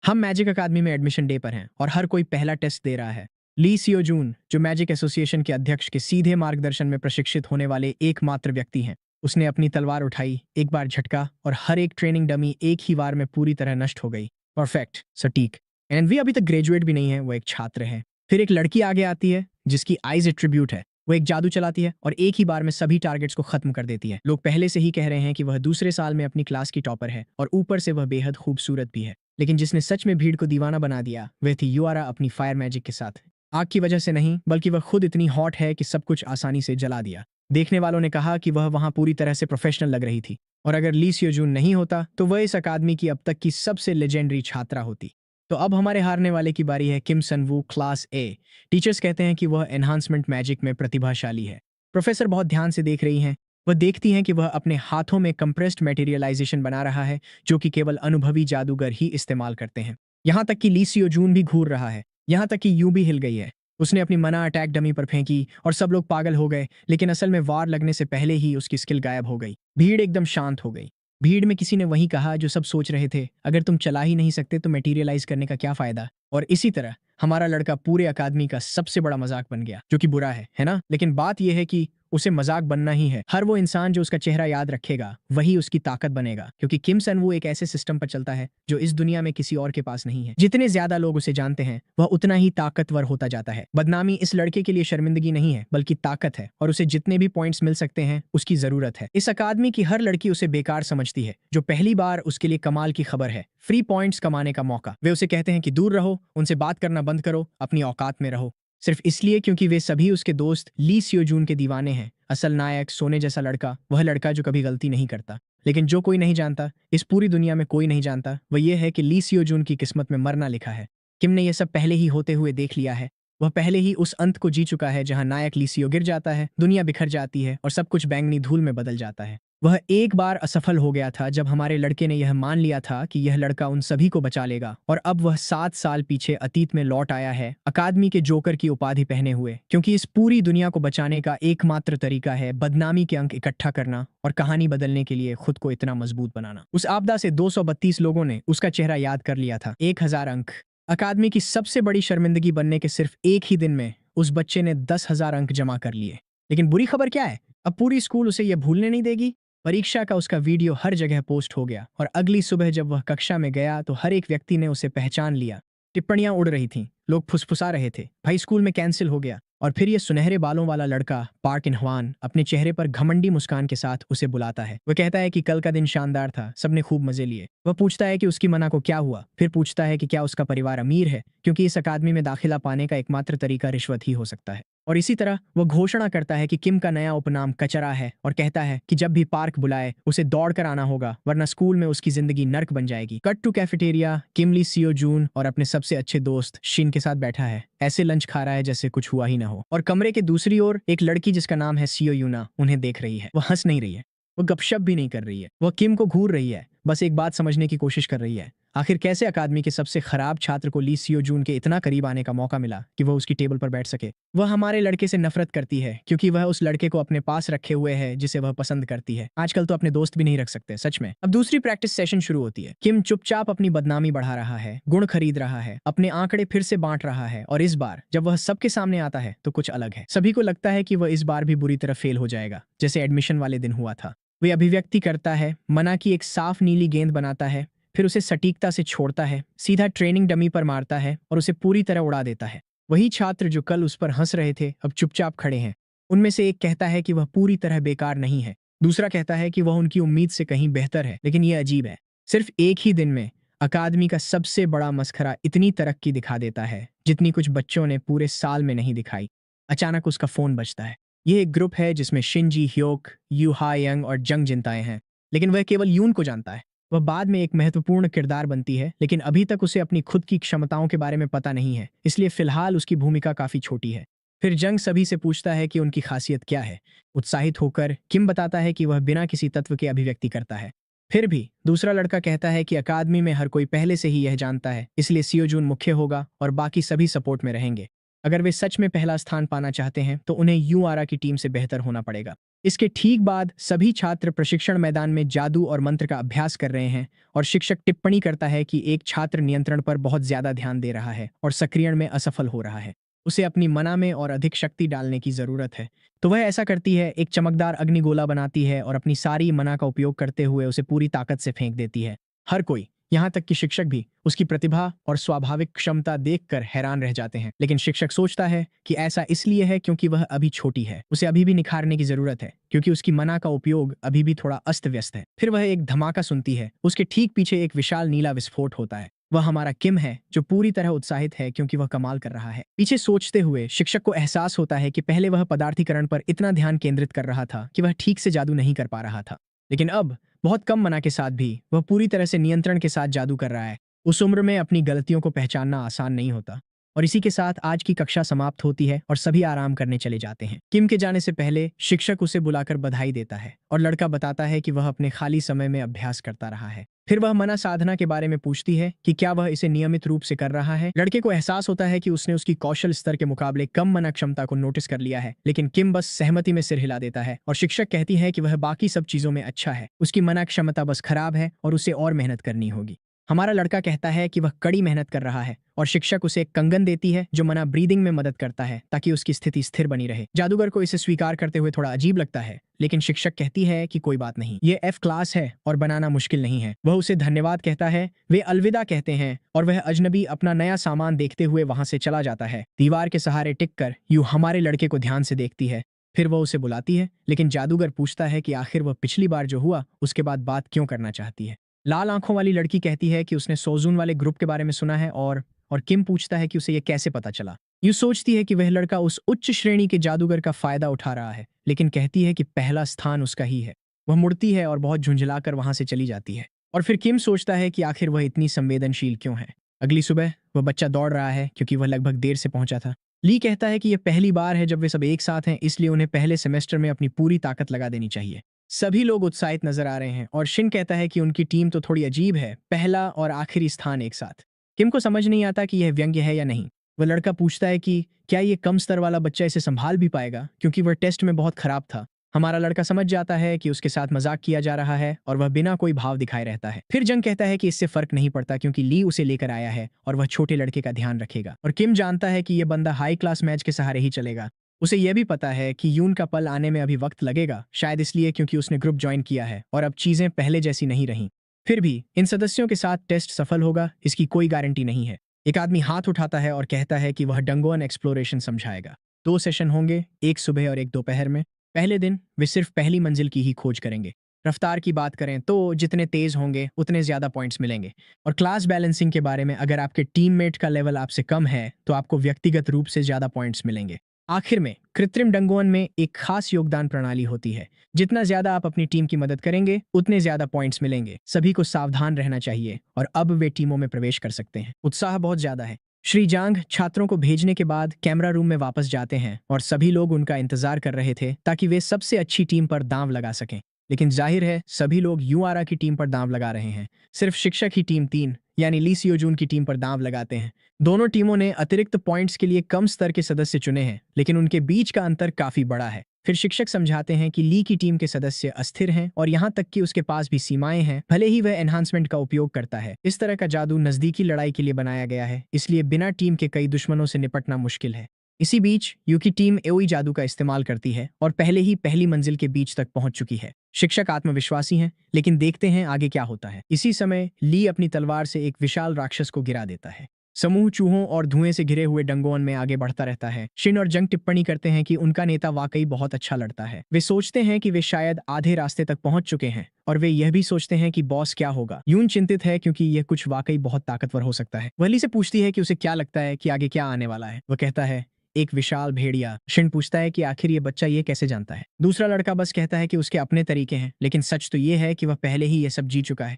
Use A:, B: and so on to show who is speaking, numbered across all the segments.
A: हम मैजिक अकादमी में admission day पर हैं और हर कोई पहला टेस्ट दे रहा है। ली सियो जून, जो मैजिक एसोसिएशन के अध्यक्ष के सीधे मार्गदर्शन में प्रशिक्षित होने वाले एकमात्र व्यक्ति हैं, उसने अपनी तलवार उठाई, एक बार झटका और हर एक ट्रेनिंग डमी एक ही बार में पूरी तरह नष्ट हो गई। परफेक्ट, सटीक। एंड वी अभी तक ग्रेजुएट भी नहीं है, वो एक छात्र है। फिर एक लड़की आगे आती है जिसकी आइज एट्रीब्यूट है। वो एक जादू चलाती है और एक ही बार में सभी टारगेट्स को खत्म कर देती है। लोग पहले से ही कह रहे हैं कि वह दूसरे साल में अपनी क्लास की टॉपर है और ऊपर से वह बेहद खूबसूरत भी है। लेकिन जिसने सच में भीड़ को दीवाना बना दिया वह थी युआरा अपनी फायर मैजिक के साथ। आग की वजह से नहीं, बल्कि वह खुद इतनी हॉट है कि सब कुछ आसानी से जला दिया। देखने वालों ने कहा कि वह वहां पूरी तरह से प्रोफेशनल लग रही थी और अगर ली सियोजून नहीं होता तो वह इस अकादमी की अब तक की सबसे लेजेंडरी छात्रा होती। तो अब हमारे हारने वाले की बारी है, किम सनवू, क्लास ए। टीचर्स कहते हैं कि वह एनहांसमेंट मैजिक में प्रतिभाशाली है। प्रोफेसर बहुत ध्यान से देख रही हैं। वह देखती हैं कि वह अपने हाथों में कंप्रेस्ड मटेरियलाइजेशन बना रहा है, जो कि केवल अनुभवी जादूगर ही इस्तेमाल करते हैं। यहाँ तक कि ली सियोजून भी घूर रहा है, यहाँ तक कि यूं भी हिल गई है। उसने अपनी मना अटैक डमी पर फेंकी और सब लोग पागल हो गए, लेकिन असल में वार लगने से पहले ही उसकी स्किल गायब हो गई। भीड़ एकदम शांत हो गई। भीड़ में किसी ने वही कहा जो सब सोच रहे थे, अगर तुम चला ही नहीं सकते तो मटेरियलाइज करने का क्या फायदा। और इसी तरह हमारा लड़का पूरे अकादमी का सबसे बड़ा मजाक बन गया, जो कि बुरा है ना। लेकिन बात यह है कि उसे मजाक बनना ही है। हर वो इंसान जो उसका चेहरा याद रखेगा वही उसकी ताकत बनेगा, क्योंकि किम सन वो एक ऐसे सिस्टम पर चलता है जो इस दुनिया में किसी और के पास नहीं है। जितने ज्यादा लोग उसे जानते हैं वह उतना ही ताकतवर होता जाता है। बदनामी इस लड़के के लिए शर्मिंदगी नहीं है, बल्कि ताकत है, और उसे जितने भी पॉइंट्स मिल सकते हैं उसकी जरूरत है। इस अकादमी की हर लड़की उसे बेकार समझती है, जो पहली बार उसके लिए कमाल की खबर है, फ्री पॉइंट्स कमाने का मौका। वे उसे कहते हैं कि दूर रहो, उनसे बात करना बंद करो, अपनी औकात में रहो। सिर्फ इसलिए क्योंकि वे सभी उसके दोस्त ली सियोजून के दीवाने हैं। असल नायक, सोने जैसा लड़का, वह लड़का जो कभी गलती नहीं करता। लेकिन जो कोई नहीं जानता, इस पूरी दुनिया में कोई नहीं जानता, वह यह है कि ली सियोजून की किस्मत में मरना लिखा है। किम ने यह सब पहले ही होते हुए देख लिया है। वह पहले ही उस अंत को जी चुका है जहां नायक ली सियो गिर जाता है, दुनिया बिखर जाती है और सब कुछ बैंगनी धूल में बदल जाता है। वह एक बार असफल हो गया था जब हमारे लड़के ने यह मान लिया था कि यह लड़का उन सभी को बचा लेगा, और अब वह 7 साल पीछे अतीत में लौट आया है, अकादमी के जोकर की उपाधि पहने हुए, क्योंकि इस पूरी दुनिया को बचाने का एकमात्र तरीका है बदनामी के अंक इकट्ठा करना और कहानी बदलने के लिए खुद को इतना मजबूत बनाना। उस आपदा से 232 लोगों ने उसका चेहरा याद कर लिया था। 1000 अंक। अकादमी की सबसे बड़ी शर्मिंदगी बनने के सिर्फ एक ही दिन में उस बच्चे ने 10,000 अंक जमा कर लिए। लेकिन बुरी खबर क्या है, अब पूरी स्कूल उसे यह भूलने नहीं देगी। परीक्षा का उसका वीडियो हर जगह पोस्ट हो गया और अगली सुबह जब वह कक्षा में गया तो हर एक व्यक्ति ने उसे पहचान लिया। टिप्पणियां उड़ रही थीं, लोग फुसफुसा रहे थे, भाई स्कूल में कैंसिल हो गया। और फिर यह सुनहरे बालों वाला लड़का पार्क इन हवान अपने चेहरे पर घमंडी मुस्कान के साथ उसे बुलाता है। वह कहता है कि कल का दिन शानदार था, सबने खूब मजे लिए। वह पूछता है कि उसकी मना को क्या हुआ, फिर पूछता है कि क्या उसका परिवार अमीर है, क्योंकि इस अकादमी में दाखिला पाने का एकमात्र तरीका रिश्वत ही हो सकता है। और इसी तरह वह घोषणा करता है कि किम का नया उपनाम कचरा है और कहता है कि जब भी पार्क बुलाए उसे दौड़कर आना होगा, वरना स्कूल में उसकी जिंदगी नर्क बन जाएगी। Cut to cafeteria. Kim Lee Seo Jun और अपने सबसे अच्छे दोस्त शिन के साथ बैठा है, ऐसे लंच खा रहा है जैसे कुछ हुआ ही ना हो। और कमरे के दूसरी ओर एक लड़की जिसका नाम है सियो यूना उन्हें देख रही है। वह हंस नहीं रही है, वह गपशप भी नहीं कर रही है, वह किम को घूर रही है, बस एक बात समझने की कोशिश कर रही है। आखिर कैसे अकादमी के सबसे खराब छात्र को ली सियो जून के इतना करीब आने का मौका मिला कि वह उसकी टेबल पर बैठ सके। वह हमारे लड़के से नफरत करती है क्योंकि वह उस लड़के को अपने पास रखे हुए है जिसे वह पसंद करती है। आजकल तो अपने दोस्त भी नहीं रख सकते, सच में। अब दूसरी प्रैक्टिस सेशन शुरू होती है। किम चुपचाप अपनी बदनामी बढ़ा रहा है, गुण खरीद रहा है, अपने आंकड़े फिर से बांट रहा है, और इस बार जब वह सबके सामने आता है तो कुछ अलग है। सभी को लगता है कि वह इस बार भी बुरी तरह फेल हो जाएगा, जैसे एडमिशन वाले दिन हुआ था। वह अभिव्यक्ति करता है, मना की एक साफ नीली गेंद बनाता है, फिर उसे सटीकता से छोड़ता है, सीधा ट्रेनिंग डमी पर मारता है और उसे पूरी तरह उड़ा देता है। वही छात्र जो कल उस पर हंस रहे थे अब चुपचाप खड़े हैं। उनमें से एक कहता है कि वह पूरी तरह बेकार नहीं है, दूसरा कहता है कि वह उनकी उम्मीद से कहीं बेहतर है। लेकिन यह अजीब है, सिर्फ एक ही दिन में अकादमी का सबसे बड़ा मस्खरा इतनी तरक्की दिखा देता है जितनी कुछ बच्चों ने पूरे साल में नहीं दिखाई। अचानक उसका फोन बजता है। यह एक ग्रुप है जिसमें शिनजी ह्योक, यू हायंग और जंग जिनताए हैं, लेकिन वह केवल यून को जानता है। वह बाद में एक महत्वपूर्ण किरदार बनती है, लेकिन अभी तक उसे अपनी खुद की क्षमताओं के बारे में पता नहीं है, इसलिए फिलहाल उसकी भूमिका काफी छोटी है। फिर जंग सभी से पूछता है कि उनकी खासियत क्या है। उत्साहित होकर किम बताता है कि वह बिना किसी तत्व के अभिव्यक्ति करता है। फिर भी दूसरा लड़का कहता है कि अकादमी में हर कोई पहले से ही यह जानता है, इसलिए सियोजून मुख्य होगा और बाकी सभी सपोर्ट में रहेंगे। अगर वे सच में पहला स्थान पाना चाहते हैं तो उन्हें यूआरआ की टीम से बेहतर होना पड़ेगा। इसके ठीक बाद सभी छात्र प्रशिक्षण मैदान में जादू और मंत्र का अभ्यास कर रहे हैं और शिक्षक टिप्पणी करता है कि एक छात्र नियंत्रण पर बहुत ज्यादा ध्यान दे रहा है और सक्रियण में असफल हो रहा है। उसे अपनी मना में और अधिक शक्ति डालने की जरूरत है। तो वह ऐसा करती है, एक चमकदार अग्निगोला बनाती है और अपनी सारी मना का उपयोग करते हुए उसे पूरी ताकत से फेंक देती है। हर कोई, यहाँ तक कि शिक्षक भी, उसकी प्रतिभा और स्वाभाविक क्षमता देखकर हैरान रह जाते हैं। लेकिन शिक्षक सोचता है कि ऐसा इसलिए है क्योंकि वह अभी छोटी है, उसे अभी भी निखारने की जरूरत है, क्योंकि उसकी मना का उपयोग अभी भी थोड़ा अस्त व्यस्त है। फिर वह एक धमाका सुनती है, उसके ठीक पीछे एक विशाल नीला विस्फोट होता है। वह हमारा किम है, जो पूरी तरह उत्साहित है क्योंकि वह कमाल कर रहा है। पीछे सोचते हुए शिक्षक को एहसास होता है कि पहले वह पदार्थीकरण पर इतना ध्यान केंद्रित कर रहा था कि वह ठीक से जादू नहीं कर पा रहा था, लेकिन अब बहुत कम मना के साथ भी वह पूरी तरह से नियंत्रण के साथ जादू कर रहा है। उस उम्र में अपनी गलतियों को पहचानना आसान नहीं होता। और इसी के साथ आज की कक्षा समाप्त होती है और सभी आराम करने चले जाते हैं। किम के जाने से पहले शिक्षक उसे बुलाकर बधाई देता है और लड़का बताता है कि वह अपने खाली समय में अभ्यास करता रहा है। फिर वह मना साधना के बारे में पूछती है कि क्या वह इसे नियमित रूप से कर रहा है। लड़के को एहसास होता है कि उसने उसकी कौशल स्तर के मुकाबले कम मना क्षमता को नोटिस कर लिया है, लेकिन किम बस सहमति में सिर हिला देता है और शिक्षक कहती है कि वह बाकी सब चीजों में अच्छा है, उसकी मना क्षमता बस खराब है और उसे और मेहनत करनी होगी। हमारा लड़का कहता है कि वह कड़ी मेहनत कर रहा है और शिक्षक उसे एक कंगन देती है जो मना ब्रीदिंग में मदद करता है ताकि उसकी स्थिति स्थिर बनी रहे। जादूगर को इसे स्वीकार करते हुए थोड़ा अजीब लगता है, लेकिन शिक्षक कहती है कि कोई बात नहीं, ये F क्लास है और बनाना मुश्किल नहीं है। वह उसे धन्यवाद कहता है, वे अलविदा कहते हैं और वह अजनबी अपना नया सामान देखते हुए वहां से चला जाता है। दीवार के सहारे टिककर यू हमारे लड़के को ध्यान से देखती है। फिर वह उसे बुलाती है, लेकिन जादूगर पूछता है कि आखिर वह पिछली बार जो हुआ उसके बाद बात क्यों करना चाहती है। लाल आंखों वाली लड़की कहती है कि उसने सोजून वाले ग्रुप के बारे में सुना है और किम पूछता है कि उसे यह कैसे पता चला। यूं सोचती है कि वह लड़का उस उच्च श्रेणी के जादूगर का फायदा उठा रहा है, लेकिन कहती है कि पहला स्थान उसका ही है। वह मुड़ती है और बहुत झुंझलाकर वहां से चली जाती है। और फिर किम सोचता है कि आखिर वह इतनी संवेदनशील क्यों है। अगली सुबह वह बच्चा दौड़ रहा है क्योंकि वह लगभग देर से पहुंचा था। ली कहता है कि यह पहली बार है जब वे सब एक साथ हैं, इसलिए उन्हें पहले सेमेस्टर में अपनी पूरी ताकत लगा देनी चाहिए। सभी लोग उत्साहित नजर आ रहे हैं और शिन कहता है कि उनकी टीम तो थोड़ी अजीब है, पहला और आखिरी स्थान एक साथ। किम को समझ नहीं आता कि यह व्यंग्य है या नहीं। वह लड़का पूछता है कि क्या ये कम स्तर वाला बच्चा इसे संभाल भी पाएगा, क्योंकि वह टेस्ट में बहुत खराब था। हमारा लड़का समझ जाता है कि उसके साथ मजाक किया जा रहा है और वह बिना कोई भाव दिखाए रहता है। फिर जंग कहता है कि इससे फर्क नहीं पड़ता क्योंकि ली उसे लेकर आया है और वह छोटे लड़के का ध्यान रखेगा। और किम जानता है कि यह बंदा हाई क्लास मैच के सहारे ही चलेगा। उसे यह भी पता है कि यून का पल आने में अभी वक्त लगेगा, शायद इसलिए क्योंकि उसने ग्रुप ज्वाइन किया है और अब चीजें पहले जैसी नहीं रहीं। फिर भी इन सदस्यों के साथ टेस्ट सफल होगा इसकी कोई गारंटी नहीं है। एक आदमी हाथ उठाता है और कहता है कि वह डंगोअन एक्सप्लोरेशन समझाएगा। 2 सेशन होंगे, एक सुबह और एक दोपहर में। पहले दिन वे सिर्फ पहली मंजिल की ही खोज करेंगे। रफ्तार की बात करें तो जितने तेज होंगे उतने ज्यादा पॉइंट्स मिलेंगे। और क्लास बैलेंसिंग के बारे में, अगर आपके टीममेट का लेवल आपसे कम है तो आपको व्यक्तिगत रूप से ज्यादा पॉइंट्स मिलेंगे। आखिर में कृत्रिम डंगोअन में एक खास योगदान प्रणाली होती है। जितना ज्यादा आप अपनी टीम की मदद करेंगे उतने ज्यादा पॉइंट्स मिलेंगे। सभी को सावधान रहना चाहिए और अब वे टीमों में प्रवेश कर सकते हैं। उत्साह बहुत ज्यादा है। श्री जांग छात्रों को भेजने के बाद कैमरा रूम में वापस जाते हैं और सभी लोग उनका इंतजार कर रहे थे ताकि वे सबसे अच्छी टीम पर दांव लगा सकें। लेकिन जाहिर है सभी लोग यूआरआ की टीम पर दांव लगा रहे हैं। सिर्फ शिक्षक ही टीम 3 यानी ली सियोजून की टीम पर दांव लगाते हैं। दोनों टीमों ने अतिरिक्त पॉइंट्स के लिए कम स्तर के सदस्य चुने हैं, लेकिन उनके बीच का अंतर काफी बड़ा है। फिर शिक्षक समझाते हैं कि ली की टीम के सदस्य अस्थिर हैं और यहाँ तक कि उसके पास भी सीमाएं हैं, भले ही वह एनहांसमेंट का उपयोग करता है। इस तरह का जादू नजदीकी लड़ाई के लिए बनाया गया है, इसलिए बिना टीम के कई दुश्मनों से निपटना मुश्किल है। इसी बीच यू की टीम एओई जादू का इस्तेमाल करती है और पहले ही पहली मंजिल के बीच तक पहुंच चुकी है। शिक्षक आत्मविश्वासी हैं, लेकिन देखते हैं आगे क्या होता है। इसी समय ली अपनी तलवार से एक विशाल राक्षस को गिरा देता है। समूह चूहों और धुएं से घिरे हुए डंगोअन में आगे बढ़ता रहता है। शिन और जंग टिप्पणी करते हैं कि उनका नेता वाकई बहुत अच्छा लड़ता है। वे सोचते हैं कि वे शायद आधे रास्ते तक पहुंच चुके हैं और वे यह भी सोचते हैं कि बॉस क्या होगा। यून चिंतित है क्योंकि यह कुछ वाकई बहुत ताकतवर हो सकता है। वह ली से पूछती है कि उसे क्या लगता है कि आगे क्या आने वाला है। वह कहता है एक विशाल भेड़िया। शिन पूछता है कि आखिर ये बच्चा ये कैसे जानता है। दूसरा लड़का बस कहता है कि उसके अपने तरीके हैं, लेकिन सच तो ये है कि वह पहले ही यह सब जी चुका है।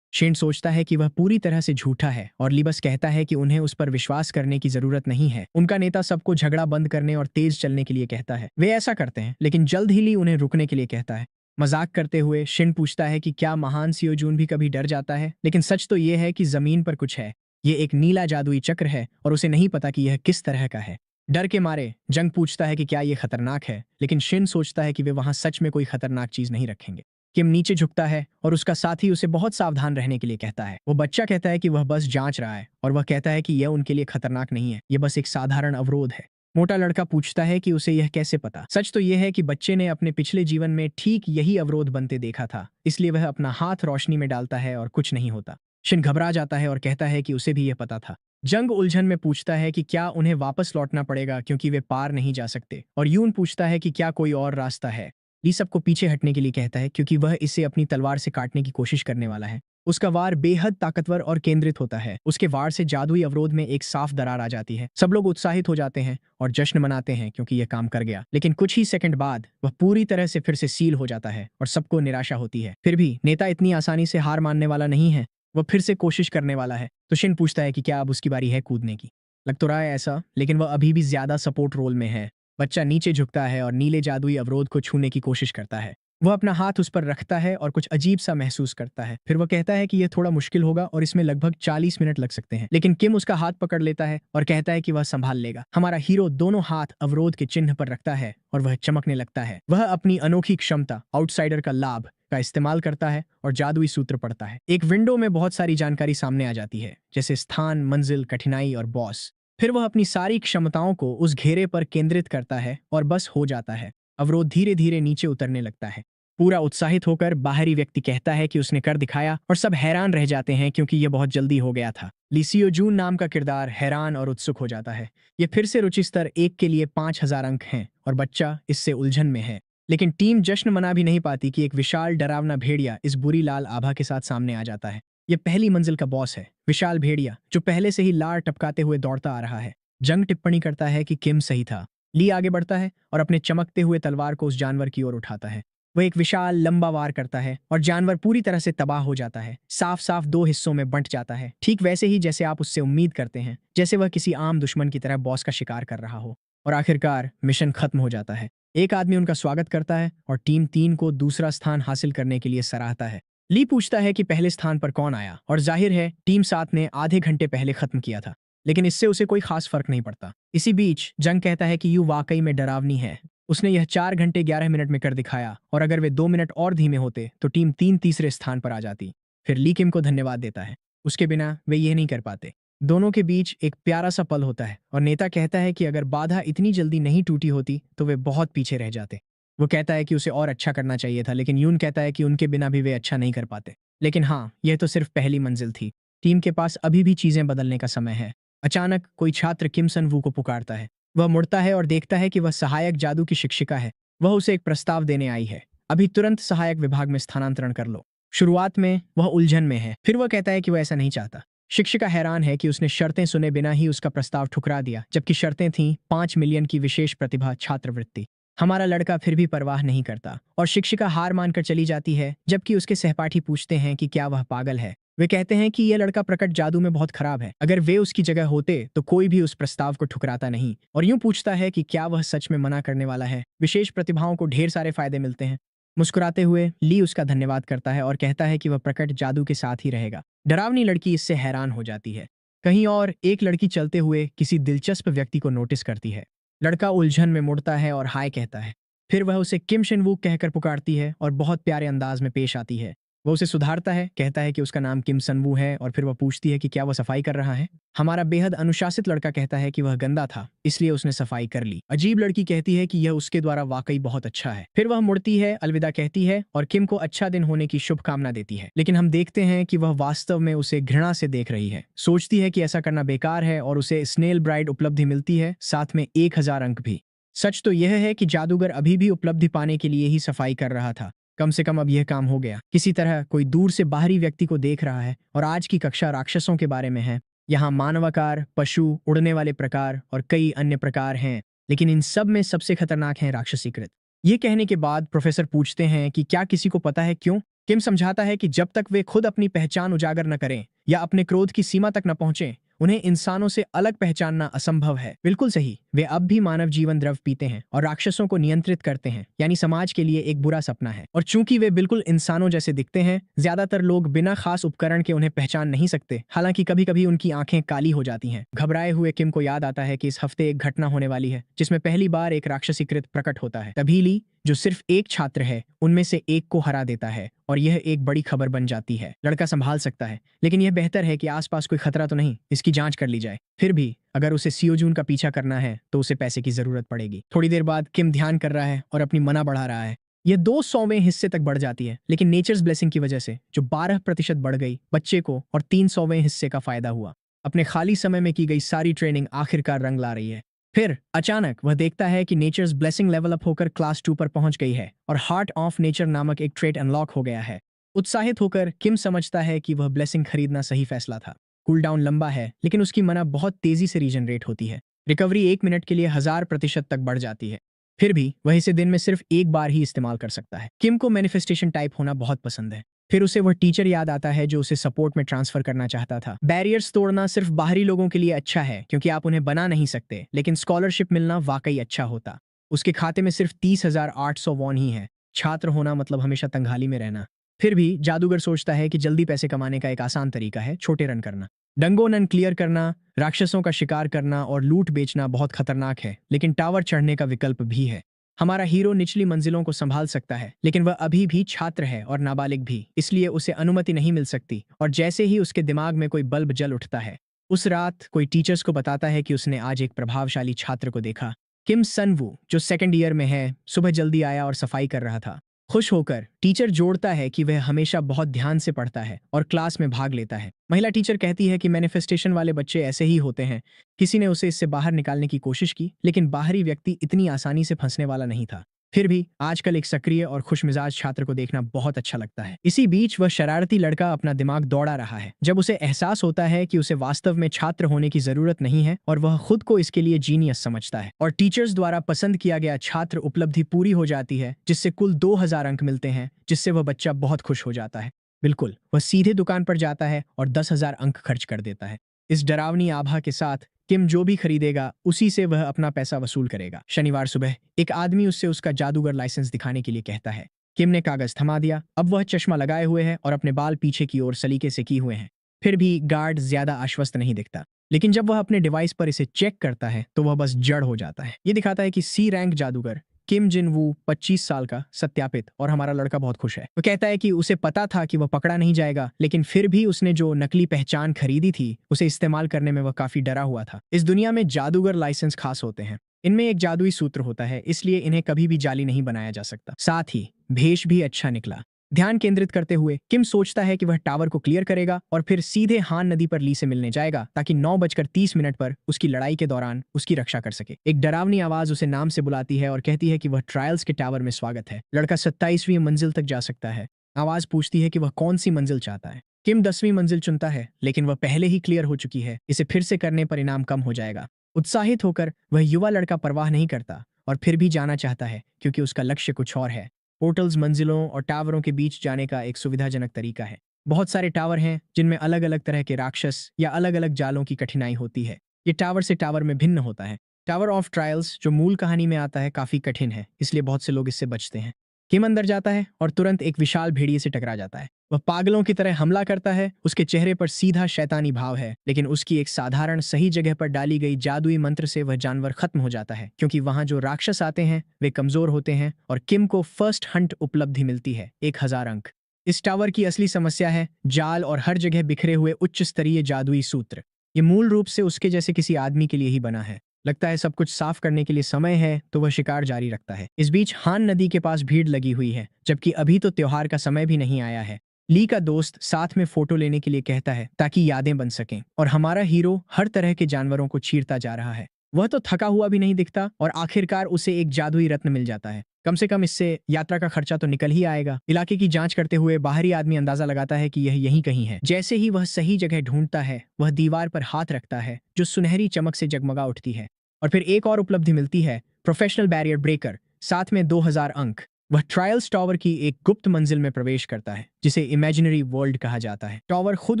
A: शेन सोचता है कि वह पूरी तरह से झूठा है और ली बस कहता है कि उन्हें उस पर विश्वास करने की जरूरत नहीं है। उनका नेता सबको झगड़ा बंद करने और तेज चलने के लिए कहता है। वे ऐसा करते हैं, लेकिन जल्द ही ली उन्हें रुकने के लिए कहता है। मजाक करते हुए शिन पूछता है कि क्या महान सियोजून भी कभी डर जाता है, लेकिन सच तो ये है कि जमीन पर कुछ है। ये एक नीला जादुई चक्र है और उसे नहीं पता कि यह किस तरह का है। डर के मारे जंग पूछता है कि क्या ये खतरनाक है, लेकिन शिन सोचता है कि वे वहां सच में कोई खतरनाक चीज नहीं रखेंगे। किम नीचे झुकता है और उसका साथी उसे बहुत सावधान रहने के लिए कहता है। वो बच्चा कहता है कि वह बस जांच रहा है और वह कहता है कि यह उनके लिए खतरनाक नहीं है, यह बस एक साधारण अवरोध है। मोटा लड़का पूछता है कि उसे यह कैसे पता। सच तो यह है कि बच्चे ने अपने पिछले जीवन में ठीक यही अवरोध बनते देखा था, इसलिए वह अपना हाथ रोशनी में डालता है और कुछ नहीं होता। शिन घबरा जाता है और कहता है कि उसे भी यह पता था। जंग उलझन में पूछता है कि क्या उन्हें वापस लौटना पड़ेगा क्योंकि वे पार नहीं जा सकते, और यून पूछता है कि क्या कोई और रास्ता है। ली सबको पीछे हटने के लिए कहता है क्योंकि वह इसे अपनी तलवार से काटने की कोशिश करने वाला है। उसका वार बेहद ताकतवर और केंद्रित होता है। उसके वार से जादुई अवरोध में एक साफ दरार आ जाती है। सब लोग उत्साहित हो जाते हैं और जश्न मनाते हैं क्योंकि यह काम कर गया, लेकिन कुछ ही सेकंड बाद वह पूरी तरह से फिर से सील हो जाता है और सबको निराशा होती है। फिर भी नेता इतनी आसानी से हार मानने वाला नहीं है। वह फिर से कोशिश करने वाला है। तो शिन पूछता है कि क्या अब उसकी बारी है कूदने की। लग तो रहा है ऐसा, लेकिन वह अभी भी ज्यादा सपोर्ट रोल में है। बच्चा नीचे झुकता है और नीले जादुई अवरोध को छूने की कोशिश करता है। वह अपना हाथ उस पर रखता है और कुछ अजीब सा महसूस करता है। फिर वह कहता है कि यह थोड़ा मुश्किल होगा और इसमें लगभग 40 मिनट लग सकते हैं, लेकिन किम उसका हाथ पकड़ लेता है और कहता है कि वह संभाल लेगा। हमारा हीरो दोनों हाथ अवरोध के चिन्ह पर रखता है और वह चमकने लगता है। वह अपनी अनोखी क्षमता आउटसाइडर का लाभ का इस्तेमाल करता है और जादुई सूत्र पढ़ता है। एक विंडो में बहुत सारी जानकारी सामने आ जाती है, जैसे स्थान, मंजिल, कठिनाई और बॉस। फिर वह अपनी सारी क्षमताओं को उस घेरे पर केंद्रित करता है और बस हो जाता है। अवरोध धीरे धीरे नीचे उतरने लगता है। पूरा उत्साहित होकर बाहरी व्यक्ति कहता है कि उसने कर दिखाया, और सब हैरान रह जाते हैं क्योंकि यह बहुत जल्दी हो गया था। ली सियो जून नाम का किरदार हैरान और उत्सुक हो जाता है। यह फिर से रुचि स्तर 1 के लिए 5000 अंक हैं और बच्चा इससे उलझन में है। लेकिन टीम जश्न मना भी नहीं पाती कि एक विशाल डरावना भेड़िया इस बुरी लाल आभा के साथ सामने आ जाता है। यह पहली मंजिल का बॉस है, विशाल भेड़िया जो पहले से ही लार टपकाते हुए दौड़ता आ रहा है। जंग टिप्पणी करता है कि किम सही था। ली आगे बढ़ता है और अपने चमकते हुए तलवार को उस जानवर की ओर उठाता है। वह एक विशाल लंबा वार करता है और जानवर पूरी तरह से तबाह हो जाता है, साफ साफ 2 हिस्सों में बंट जाता है, ठीक वैसे ही जैसे आप उससे उम्मीद करते हैं, जैसे वह किसी आम दुश्मन की तरह बॉस का शिकार कर रहा हो। और आखिरकार मिशन खत्म हो जाता है। एक आदमी उनका स्वागत करता है और टीम 3 को दूसरा स्थान हासिल करने के लिए सराहता है। ली पूछता है कि पहले स्थान पर कौन आया, और जाहिर है टीम 7 ने आधे घंटे पहले खत्म किया था, लेकिन इससे उसे कोई खास फर्क नहीं पड़ता। इसी बीच जंग कहता है कि यू वाकई में डरावनी है। उसने यह 4 घंटे 11 मिनट में कर दिखाया, और अगर वे 2 मिनट और धीमे होते तो टीम 3 तीसरे स्थान पर आ जाती। फिर ली किम को धन्यवाद देता है। उसके बिना वे यह नहीं कर पाते। दोनों के बीच एक प्यारा सा पल होता है और नेता कहता है कि अगर बाधा इतनी जल्दी नहीं टूटी होती तो वे बहुत पीछे रह जाते। वो कहता है कि उसे और अच्छा करना चाहिए था, लेकिन यून कहता है कि उनके बिना भी वे अच्छा नहीं कर पाते। लेकिन हाँ, यह तो सिर्फ पहली मंजिल थी। टीम के पास अभी भी चीजें बदलने का समय है। अचानक कोई छात्र किम सन वू को पुकारता है। वह मुड़ता है और देखता है कि वह सहायक जादू की शिक्षिका है। वह उसे एक प्रस्ताव देने आई है। अभी तुरंत सहायक विभाग में स्थानांतरण कर लो। शुरुआत में वह उलझन में है, फिर वह कहता है कि वह ऐसा नहीं चाहता। शिक्षिका हैरान है कि उसने शर्तें सुने बिना ही उसका प्रस्ताव ठुकरा दिया, जबकि शर्तें थीं 5 मिलियन की विशेष प्रतिभा छात्रवृत्ति। हमारा लड़का फिर भी परवाह नहीं करता और शिक्षिका हार मानकर चली जाती है, जबकि उसके सहपाठी पूछते हैं कि क्या वह पागल है। वे कहते हैं कि यह लड़का प्रकट जादू में बहुत खराब है। अगर वे उसकी जगह होते तो कोई भी उस प्रस्ताव को ठुकराता नहीं। और यूं पूछता है कि क्या वह सच में मना करने वाला है। विशेष प्रतिभाओं को ढेर सारे फायदे मिलते हैं। मुस्कुराते हुए ली उसका धन्यवाद करता है और कहता है कि वह प्रकट जादू के साथ ही रहेगा। डरावनी लड़की इससे हैरान हो जाती है। कहीं और एक लड़की चलते हुए किसी दिलचस्प व्यक्ति को नोटिस करती है। लड़का उलझन में मुड़ता है और हाय कहता है। फिर वह उसे किम शिनवूक कहकर पुकारती है और बहुत प्यारे अंदाज में पेश आती है। वह उसे सुधारता है, कहता है कि उसका नाम किम सनवू है, और फिर वह पूछती है कि क्या वह सफाई कर रहा है। हमारा बेहद अनुशासित लड़का कहता है कि वह गंदा था, इसलिए उसने सफाई कर ली। अजीब लड़की कहती है कि यह उसके द्वारा वाकई बहुत अच्छा है। फिर वह मुड़ती है, अलविदा कहती है और किम को अच्छा दिन होने की शुभकामना देती है। लेकिन हम देखते हैं कि वह वास्तव में उसे घृणा से देख रही है। सोचती है कि ऐसा करना बेकार है और उसे स्नेल ब्राइड उपलब्धि मिलती है, साथ में 1000 अंक भी। सच तो यह है कि जादूगर अभी भी उपलब्धि पाने के लिए ही सफाई कर रहा था। कम से कम अब यह काम हो गया। किसी तरह कोई दूर से बाहरी व्यक्ति को देख रहा है, और आज की कक्षा राक्षसों के बारे में है। यहाँ मानवाकार, पशु, उड़ने वाले प्रकार और कई अन्य प्रकार हैं, लेकिन इन सब में सबसे खतरनाक है राक्षसीकृत। ये कहने के बाद प्रोफेसर पूछते हैं कि क्या किसी को पता है क्यों। किम समझाता है कि जब तक वे खुद अपनी पहचान उजागर न करें या अपने क्रोध की सीमा तक न पहुंचे, उन्हें इंसानों से अलग पहचानना असंभव है। बिल्कुल सही। वे अब भी मानव जीवन द्रव पीते हैं और राक्षसों को नियंत्रित करते हैं, यानी समाज के लिए एक बुरा सपना है। और चूंकि वे बिल्कुल इंसानों जैसे दिखते हैं, ज्यादातर लोग बिना खास उपकरण के उन्हें पहचान नहीं सकते। हालांकि कभी कभी उनकी आंखें काली हो जाती हैं। घबराए हुए किम को याद आता है कि इस हफ्ते एक घटना होने वाली है जिसमें पहली बार एक राक्षसीकृत प्रकट होता है। तभी ली, जो सिर्फ एक छात्र है, उनमें से एक को हरा देता है और यह एक बड़ी खबर बन जाती है। लड़का संभाल सकता है, लेकिन यह बेहतर है कि आसपास कोई खतरा तो नहीं, इसकी जांच कर ली जाए। फिर भी अगर उसे सियोजून का पीछा करना है तो उसे पैसे की जरूरत पड़ेगी। थोड़ी देर बाद किम ध्यान कर रहा है और अपनी मना बढ़ा रहा है। यह 200वें हिस्से तक बढ़ जाती है, लेकिन नेचर्स ब्लेसिंग की वजह से जो 12% बढ़ गई, बच्चे को और 300वें हिस्से का फायदा हुआ। अपने खाली समय में की गई सारी ट्रेनिंग आखिरकार रंग ला रही है। फिर अचानक वह देखता है कि नेचर्स ब्लेसिंग लेवल अप होकर क्लास 2 पर पहुंच गई है और हार्ट ऑफ नेचर नामक एक ट्रेट अनलॉक हो गया है। उत्साहित होकर किम समझता है कि वह ब्लेसिंग खरीदना सही फैसला था। कूलडाउन लंबा है, लेकिन उसकी मना बहुत तेजी से रीजनरेट होती है। रिकवरी 1 मिनट के लिए 1000% तक बढ़ जाती है। फिर भी वह इसे दिन में सिर्फ एक बार ही इस्तेमाल कर सकता है। किम को मैनिफेस्टेशन टाइप होना बहुत पसंद है। फिर उसे वह टीचर याद आता है जो उसे सपोर्ट में ट्रांसफर करना चाहता था। बैरियर्स तोड़ना सिर्फ बाहरी लोगों के लिए अच्छा है क्योंकि आप उन्हें बना नहीं सकते, लेकिन स्कॉलरशिप मिलना वाकई अच्छा होता। उसके खाते में सिर्फ 30,800 वॉन ही है। छात्र होना मतलब हमेशा तंगहाली में रहना। फिर भी जादूगर सोचता है कि जल्दी पैसे कमाने का एक आसान तरीका है छोटे रन करना। डंगोनन क्लियर करना, राक्षसों का शिकार करना और लूट बेचना बहुत खतरनाक है, लेकिन टावर चढ़ने का विकल्प भी है। हमारा हीरो निचली मंजिलों को संभाल सकता है, लेकिन वह अभी भी छात्र है और नाबालिग भी, इसलिए उसे अनुमति नहीं मिल सकती। और जैसे ही उसके दिमाग में कोई बल्ब जल उठता है, उस रात कोई टीचर्स को बताता है कि उसने आज एक प्रभावशाली छात्र को देखा। किम सनवू, जो सेकंड ईयर में है, सुबह जल्दी आया और सफाई कर रहा था। खुश होकर टीचर जोड़ता है कि वह हमेशा बहुत ध्यान से पढ़ता है और क्लास में भाग लेता है। महिला टीचर कहती है कि मैनिफेस्टेशन वाले बच्चे ऐसे ही होते हैं। किसी ने उसे इससे बाहर निकालने की कोशिश की, लेकिन बाहरी व्यक्ति इतनी आसानी से फंसने वाला नहीं था। फिर भी आजकल एक सक्रिय और खुशमिजाज छात्र को देखना बहुत अच्छा लगता है। इसी बीच वह शरारती लड़का अपना दिमाग दौड़ा रहा है जब उसे एहसास होता है कि उसे वास्तव में छात्र होने की जरूरत नहीं है और वह खुद को इसके लिए जीनियस समझता है। और टीचर्स द्वारा पसंद किया गया छात्र उपलब्धि पूरी हो जाती है, जिससे कुल 2000 अंक मिलते हैं, जिससे वह बच्चा बहुत खुश हो जाता है। बिल्कुल, वह सीधे दुकान पर जाता है और 10,000 अंक खर्च कर देता है। इस डरावनी आभा के साथ किम जो भी खरीदेगा उसी से वह अपना पैसा वसूल करेगा। शनिवार सुबह एक आदमी उससे उसका जादूगर लाइसेंस दिखाने के लिए कहता है। किम ने कागज थमा दिया। अब वह चश्मा लगाए हुए है और अपने बाल पीछे की ओर सलीके से किए हुए हैं। फिर भी गार्ड ज्यादा आश्वस्त नहीं दिखता, लेकिन जब वह अपने डिवाइस पर इसे चेक करता है तो वह बस जड़ हो जाता है। ये दिखाता है कि सी रैंक जादूगर किम जिन वू 25 साल का, सत्यापित, और हमारा लड़का बहुत खुश है। वो कहता है कि उसे पता था कि वह पकड़ा नहीं जाएगा, लेकिन फिर भी उसने जो नकली पहचान खरीदी थी उसे इस्तेमाल करने में वह काफी डरा हुआ था। इस दुनिया में जादूगर लाइसेंस खास होते हैं। इनमें एक जादुई सूत्र होता है, इसलिए इन्हें कभी भी जाली नहीं बनाया जा सकता। साथ ही भेष भी अच्छा निकला। ध्यान केंद्रित करते हुए किम सोचता है कि वह टावर को क्लियर करेगा और फिर सीधे हान नदी पर ली से मिलने जाएगा ताकि 9:30 पर उसकी लड़ाई के दौरान उसकी रक्षा कर सके। एक डरावनी आवाज उसे नाम से बुलाती है और कहती है कि वह ट्रायल्स के टावर में स्वागत है। लड़का 27वीं मंजिल तक जा सकता है। आवाज पूछती है कि वह कौन सी मंजिल चाहता है। किम 10वीं मंजिल चुनता है, लेकिन वह पहले ही क्लियर हो चुकी है। इसे फिर से करने पर इनाम कम हो जाएगा। उत्साहित होकर वह युवा लड़का परवाह नहीं करता और फिर भी जाना चाहता है क्योंकि उसका लक्ष्य कुछ और है। पोर्टल्स मंजिलों और टावरों के बीच जाने का एक सुविधाजनक तरीका है। बहुत सारे टावर हैं जिनमें अलग अलग तरह के राक्षस या अलग अलग जालों की कठिनाई होती है। ये टावर से टावर में भिन्न होता है। टावर ऑफ ट्रायल्स, जो मूल कहानी में आता है, काफी कठिन है, इसलिए बहुत से लोग इससे बचते हैं। किम अंदर जाता है और तुरंत एक विशाल भेड़िए से टकरा जाता है। वह पागलों की तरह हमला करता है। उसके चेहरे पर सीधा शैतानी भाव है, लेकिन उसकी एक साधारण सही जगह पर डाली गई जादुई मंत्र से वह जानवर खत्म हो जाता है, क्योंकि वहां जो राक्षस आते हैं वे कमजोर होते हैं। और किम को फर्स्ट हंट उपलब्धि मिलती है, 1000 अंक। इस टावर की असली समस्या है जाल और हर जगह बिखरे हुए उच्च स्तरीय जादुई सूत्र। ये मूल रूप से उसके जैसे किसी आदमी के लिए ही बना है। लगता है सब कुछ साफ करने के लिए समय है, तो वह शिकार जारी रखता है। इस बीच हान नदी के पास भीड़ लगी हुई है, जबकि अभी तो त्योहार का समय भी नहीं आया है। ली का दोस्त साथ में फोटो लेने के लिए कहता है ताकि यादें बन सकें, और हमारा हीरो हर तरह के जानवरों को चीरता जा रहा है। वह तो थका हुआ भी नहीं दिखता और आखिरकार उसे एक जादुई रत्न मिल जाता है। कम से कम इससे यात्रा का खर्चा तो निकल ही आएगा। इलाके की जांच करते हुए बाहरी आदमी अंदाजा लगाता है कि यह यहीं कहीं है। जैसे ही वह सही जगह ढूंढता है, वह दीवार पर हाथ रखता है जो सुनहरी चमक से जगमगा उठती है। और फिर एक और उपलब्धि मिलती है, प्रोफेशनल बैरियर ब्रेकर, साथ में 2000 अंक। वह ट्रायल्स टावर की एक गुप्त मंजिल में प्रवेश करता है जिसे इमेजिनरी वर्ल्ड कहा जाता है। टावर खुद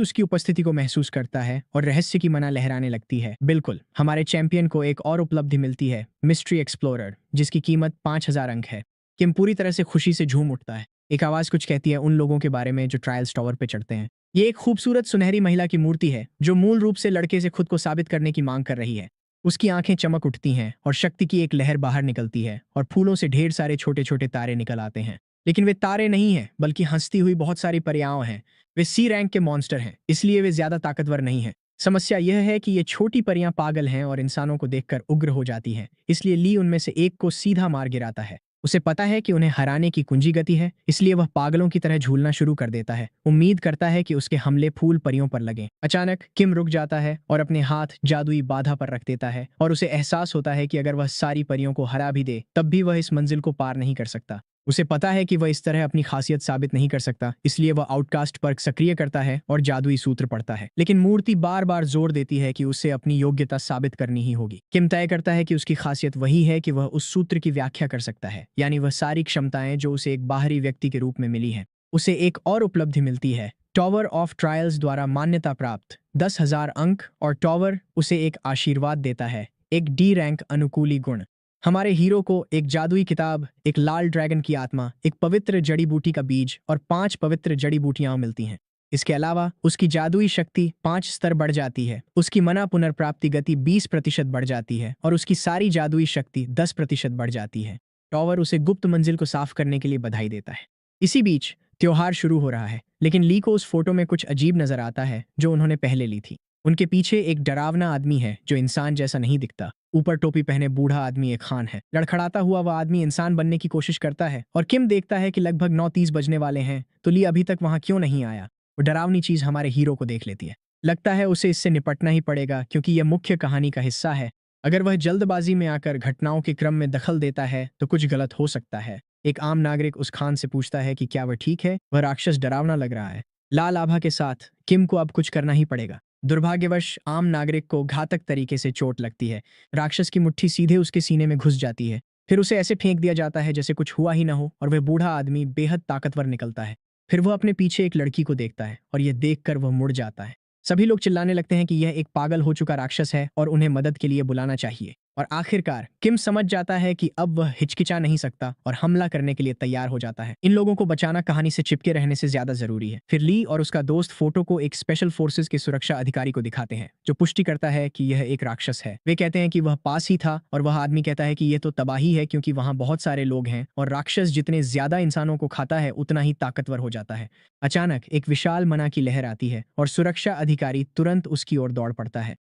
A: उसकी उपस्थिति को महसूस करता है और रहस्य की मना लहराने लगती है। बिल्कुल, हमारे चैंपियन को एक और उपलब्धि मिलती है, मिस्ट्री एक्सप्लोरर, जिसकी कीमत 5000 अंक है। किम पूरी तरह से खुशी से झूम उठता है। एक आवाज कुछ कहती है उन लोगों के बारे में जो ट्रायल्स टावर पे चढ़ते हैं। ये एक खूबसूरत सुनहरी महिला की मूर्ति है जो मूल रूप से लड़के से खुद को साबित करने की मांग कर रही है। उसकी आंखें चमक उठती हैं और शक्ति की एक लहर बाहर निकलती है और फूलों से ढेर सारे छोटे छोटे तारे निकल आते हैं। लेकिन वे तारे नहीं हैं, बल्कि हंसती हुई बहुत सारी परियां हैं। वे सी रैंक के मॉन्स्टर हैं, इसलिए वे ज्यादा ताकतवर नहीं हैं। समस्या यह है कि ये छोटी परियां पागल हैं और इंसानों को देखकर उग्र हो जाती हैं। इसलिए ली उनमें से एक को सीधा मार गिराता है। उसे पता है कि उन्हें हराने की कुंजी गति है, इसलिए वह पागलों की तरह झूलना शुरू कर देता है, उम्मीद करता है कि उसके हमले फूल परियों पर लगें। अचानक किम रुक जाता है और अपने हाथ जादुई बाधा पर रख देता है और उसे एहसास होता है कि अगर वह सारी परियों को हरा भी दे तब भी वह इस मंजिल को पार नहीं कर सकता। उसे पता है कि वह इस तरह अपनी खासियत साबित नहीं कर सकता, इसलिए वह आउटकास्ट पर्क सक्रिय करता है और जादुई सूत्र पढ़ता है। लेकिन मूर्ति बार बार जोर देती है कि उसे अपनी योग्यता साबित करनी ही होगी। किम तय करता है कि उसकी खासियत वही है कि वह उस सूत्र की व्याख्या कर सकता है, यानी वह सारी क्षमताएं जो उसे एक बाहरी व्यक्ति के रूप में मिली हैं। उसे एक और उपलब्धि मिलती है, टावर ऑफ ट्रायल्स द्वारा मान्यता प्राप्त 10,000 अंक, और टावर उसे एक आशीर्वाद देता है, एक डी रैंक अनुकूली गुण। हमारे हीरो को एक जादुई किताब, एक लाल ड्रैगन की आत्मा, एक पवित्र जड़ी बूटी का बीज और 5 पवित्र जड़ी बूटियां मिलती हैं। इसके अलावा उसकी जादुई शक्ति 5 स्तर बढ़ जाती है, उसकी मना पुनर्प्राप्ति गति 20% बढ़ जाती है और उसकी सारी जादुई शक्ति 10% बढ़ जाती है। टावर उसे गुप्त मंजिल को साफ करने के लिए बधाई देता है। इसी बीच त्योहार शुरू हो रहा है, लेकिन ली को उस फोटो में कुछ अजीब नजर आता है जो उन्होंने पहले ली थी। उनके पीछे एक डरावना आदमी है जो इंसान जैसा नहीं दिखता। ऊपर टोपी पहने बूढ़ा आदमी एक खान है। लड़खड़ाता हुआ वह आदमी इंसान बनने की कोशिश करता है और किम देखता है कि लगभग 9:30 बजने वाले हैं, तो ली अभी तक वहां क्यों नहीं आया। वो डरावनी चीज हमारे हीरो को देख लेती है। लगता है उसे इससे निपटना ही पड़ेगा क्योंकि यह मुख्य कहानी का हिस्सा है। अगर वह जल्दबाजी में आकर घटनाओं के क्रम में दखल देता है तो कुछ गलत हो सकता है। एक आम नागरिक उस खान से पूछता है कि क्या वह ठीक है। वह राक्षस डरावना लग रहा है। लाल आभा के साथ किम को अब कुछ करना ही पड़ेगा। दुर्भाग्यवश आम नागरिक को घातक तरीके से चोट लगती है। राक्षस की मुट्ठी सीधे उसके सीने में घुस जाती है। फिर उसे ऐसे फेंक दिया जाता है जैसे कुछ हुआ ही ना हो और वह बूढ़ा आदमी बेहद ताकतवर निकलता है। फिर वह अपने पीछे एक लड़की को देखता है और यह देखकर वह मुड़ जाता है। सभी लोग चिल्लाने लगते हैं कि यह एक पागल हो चुका राक्षस है और उन्हें मदद के लिए बुलाना चाहिए। और आखिरकार किम समझ जाता है कि अब वह हिचकिचा नहीं सकता और हमला करने के लिए तैयार हो जाता है। इन लोगों को बचाना कहानी से चिपके रहने से ज्यादा जरूरी है। फिर ली और उसका दोस्त फोटो को एक स्पेशल फोर्सेस के सुरक्षा अधिकारी को दिखाते हैं जो पुष्टि करता है कि यह एक राक्षस है। वे कहते हैं कि वह पास ही था और वह आदमी कहता है कि यह तो तबाही है क्योंकि वहां बहुत सारे लोग हैं और राक्षस जितने ज्यादा इंसानों को खाता है उतना ही ताकतवर हो जाता है। अचानक एक विशाल मना की लहर आती है और सुरक्षा अधिकारी तुरंत उसकी ओर दौड़ पड़ता है।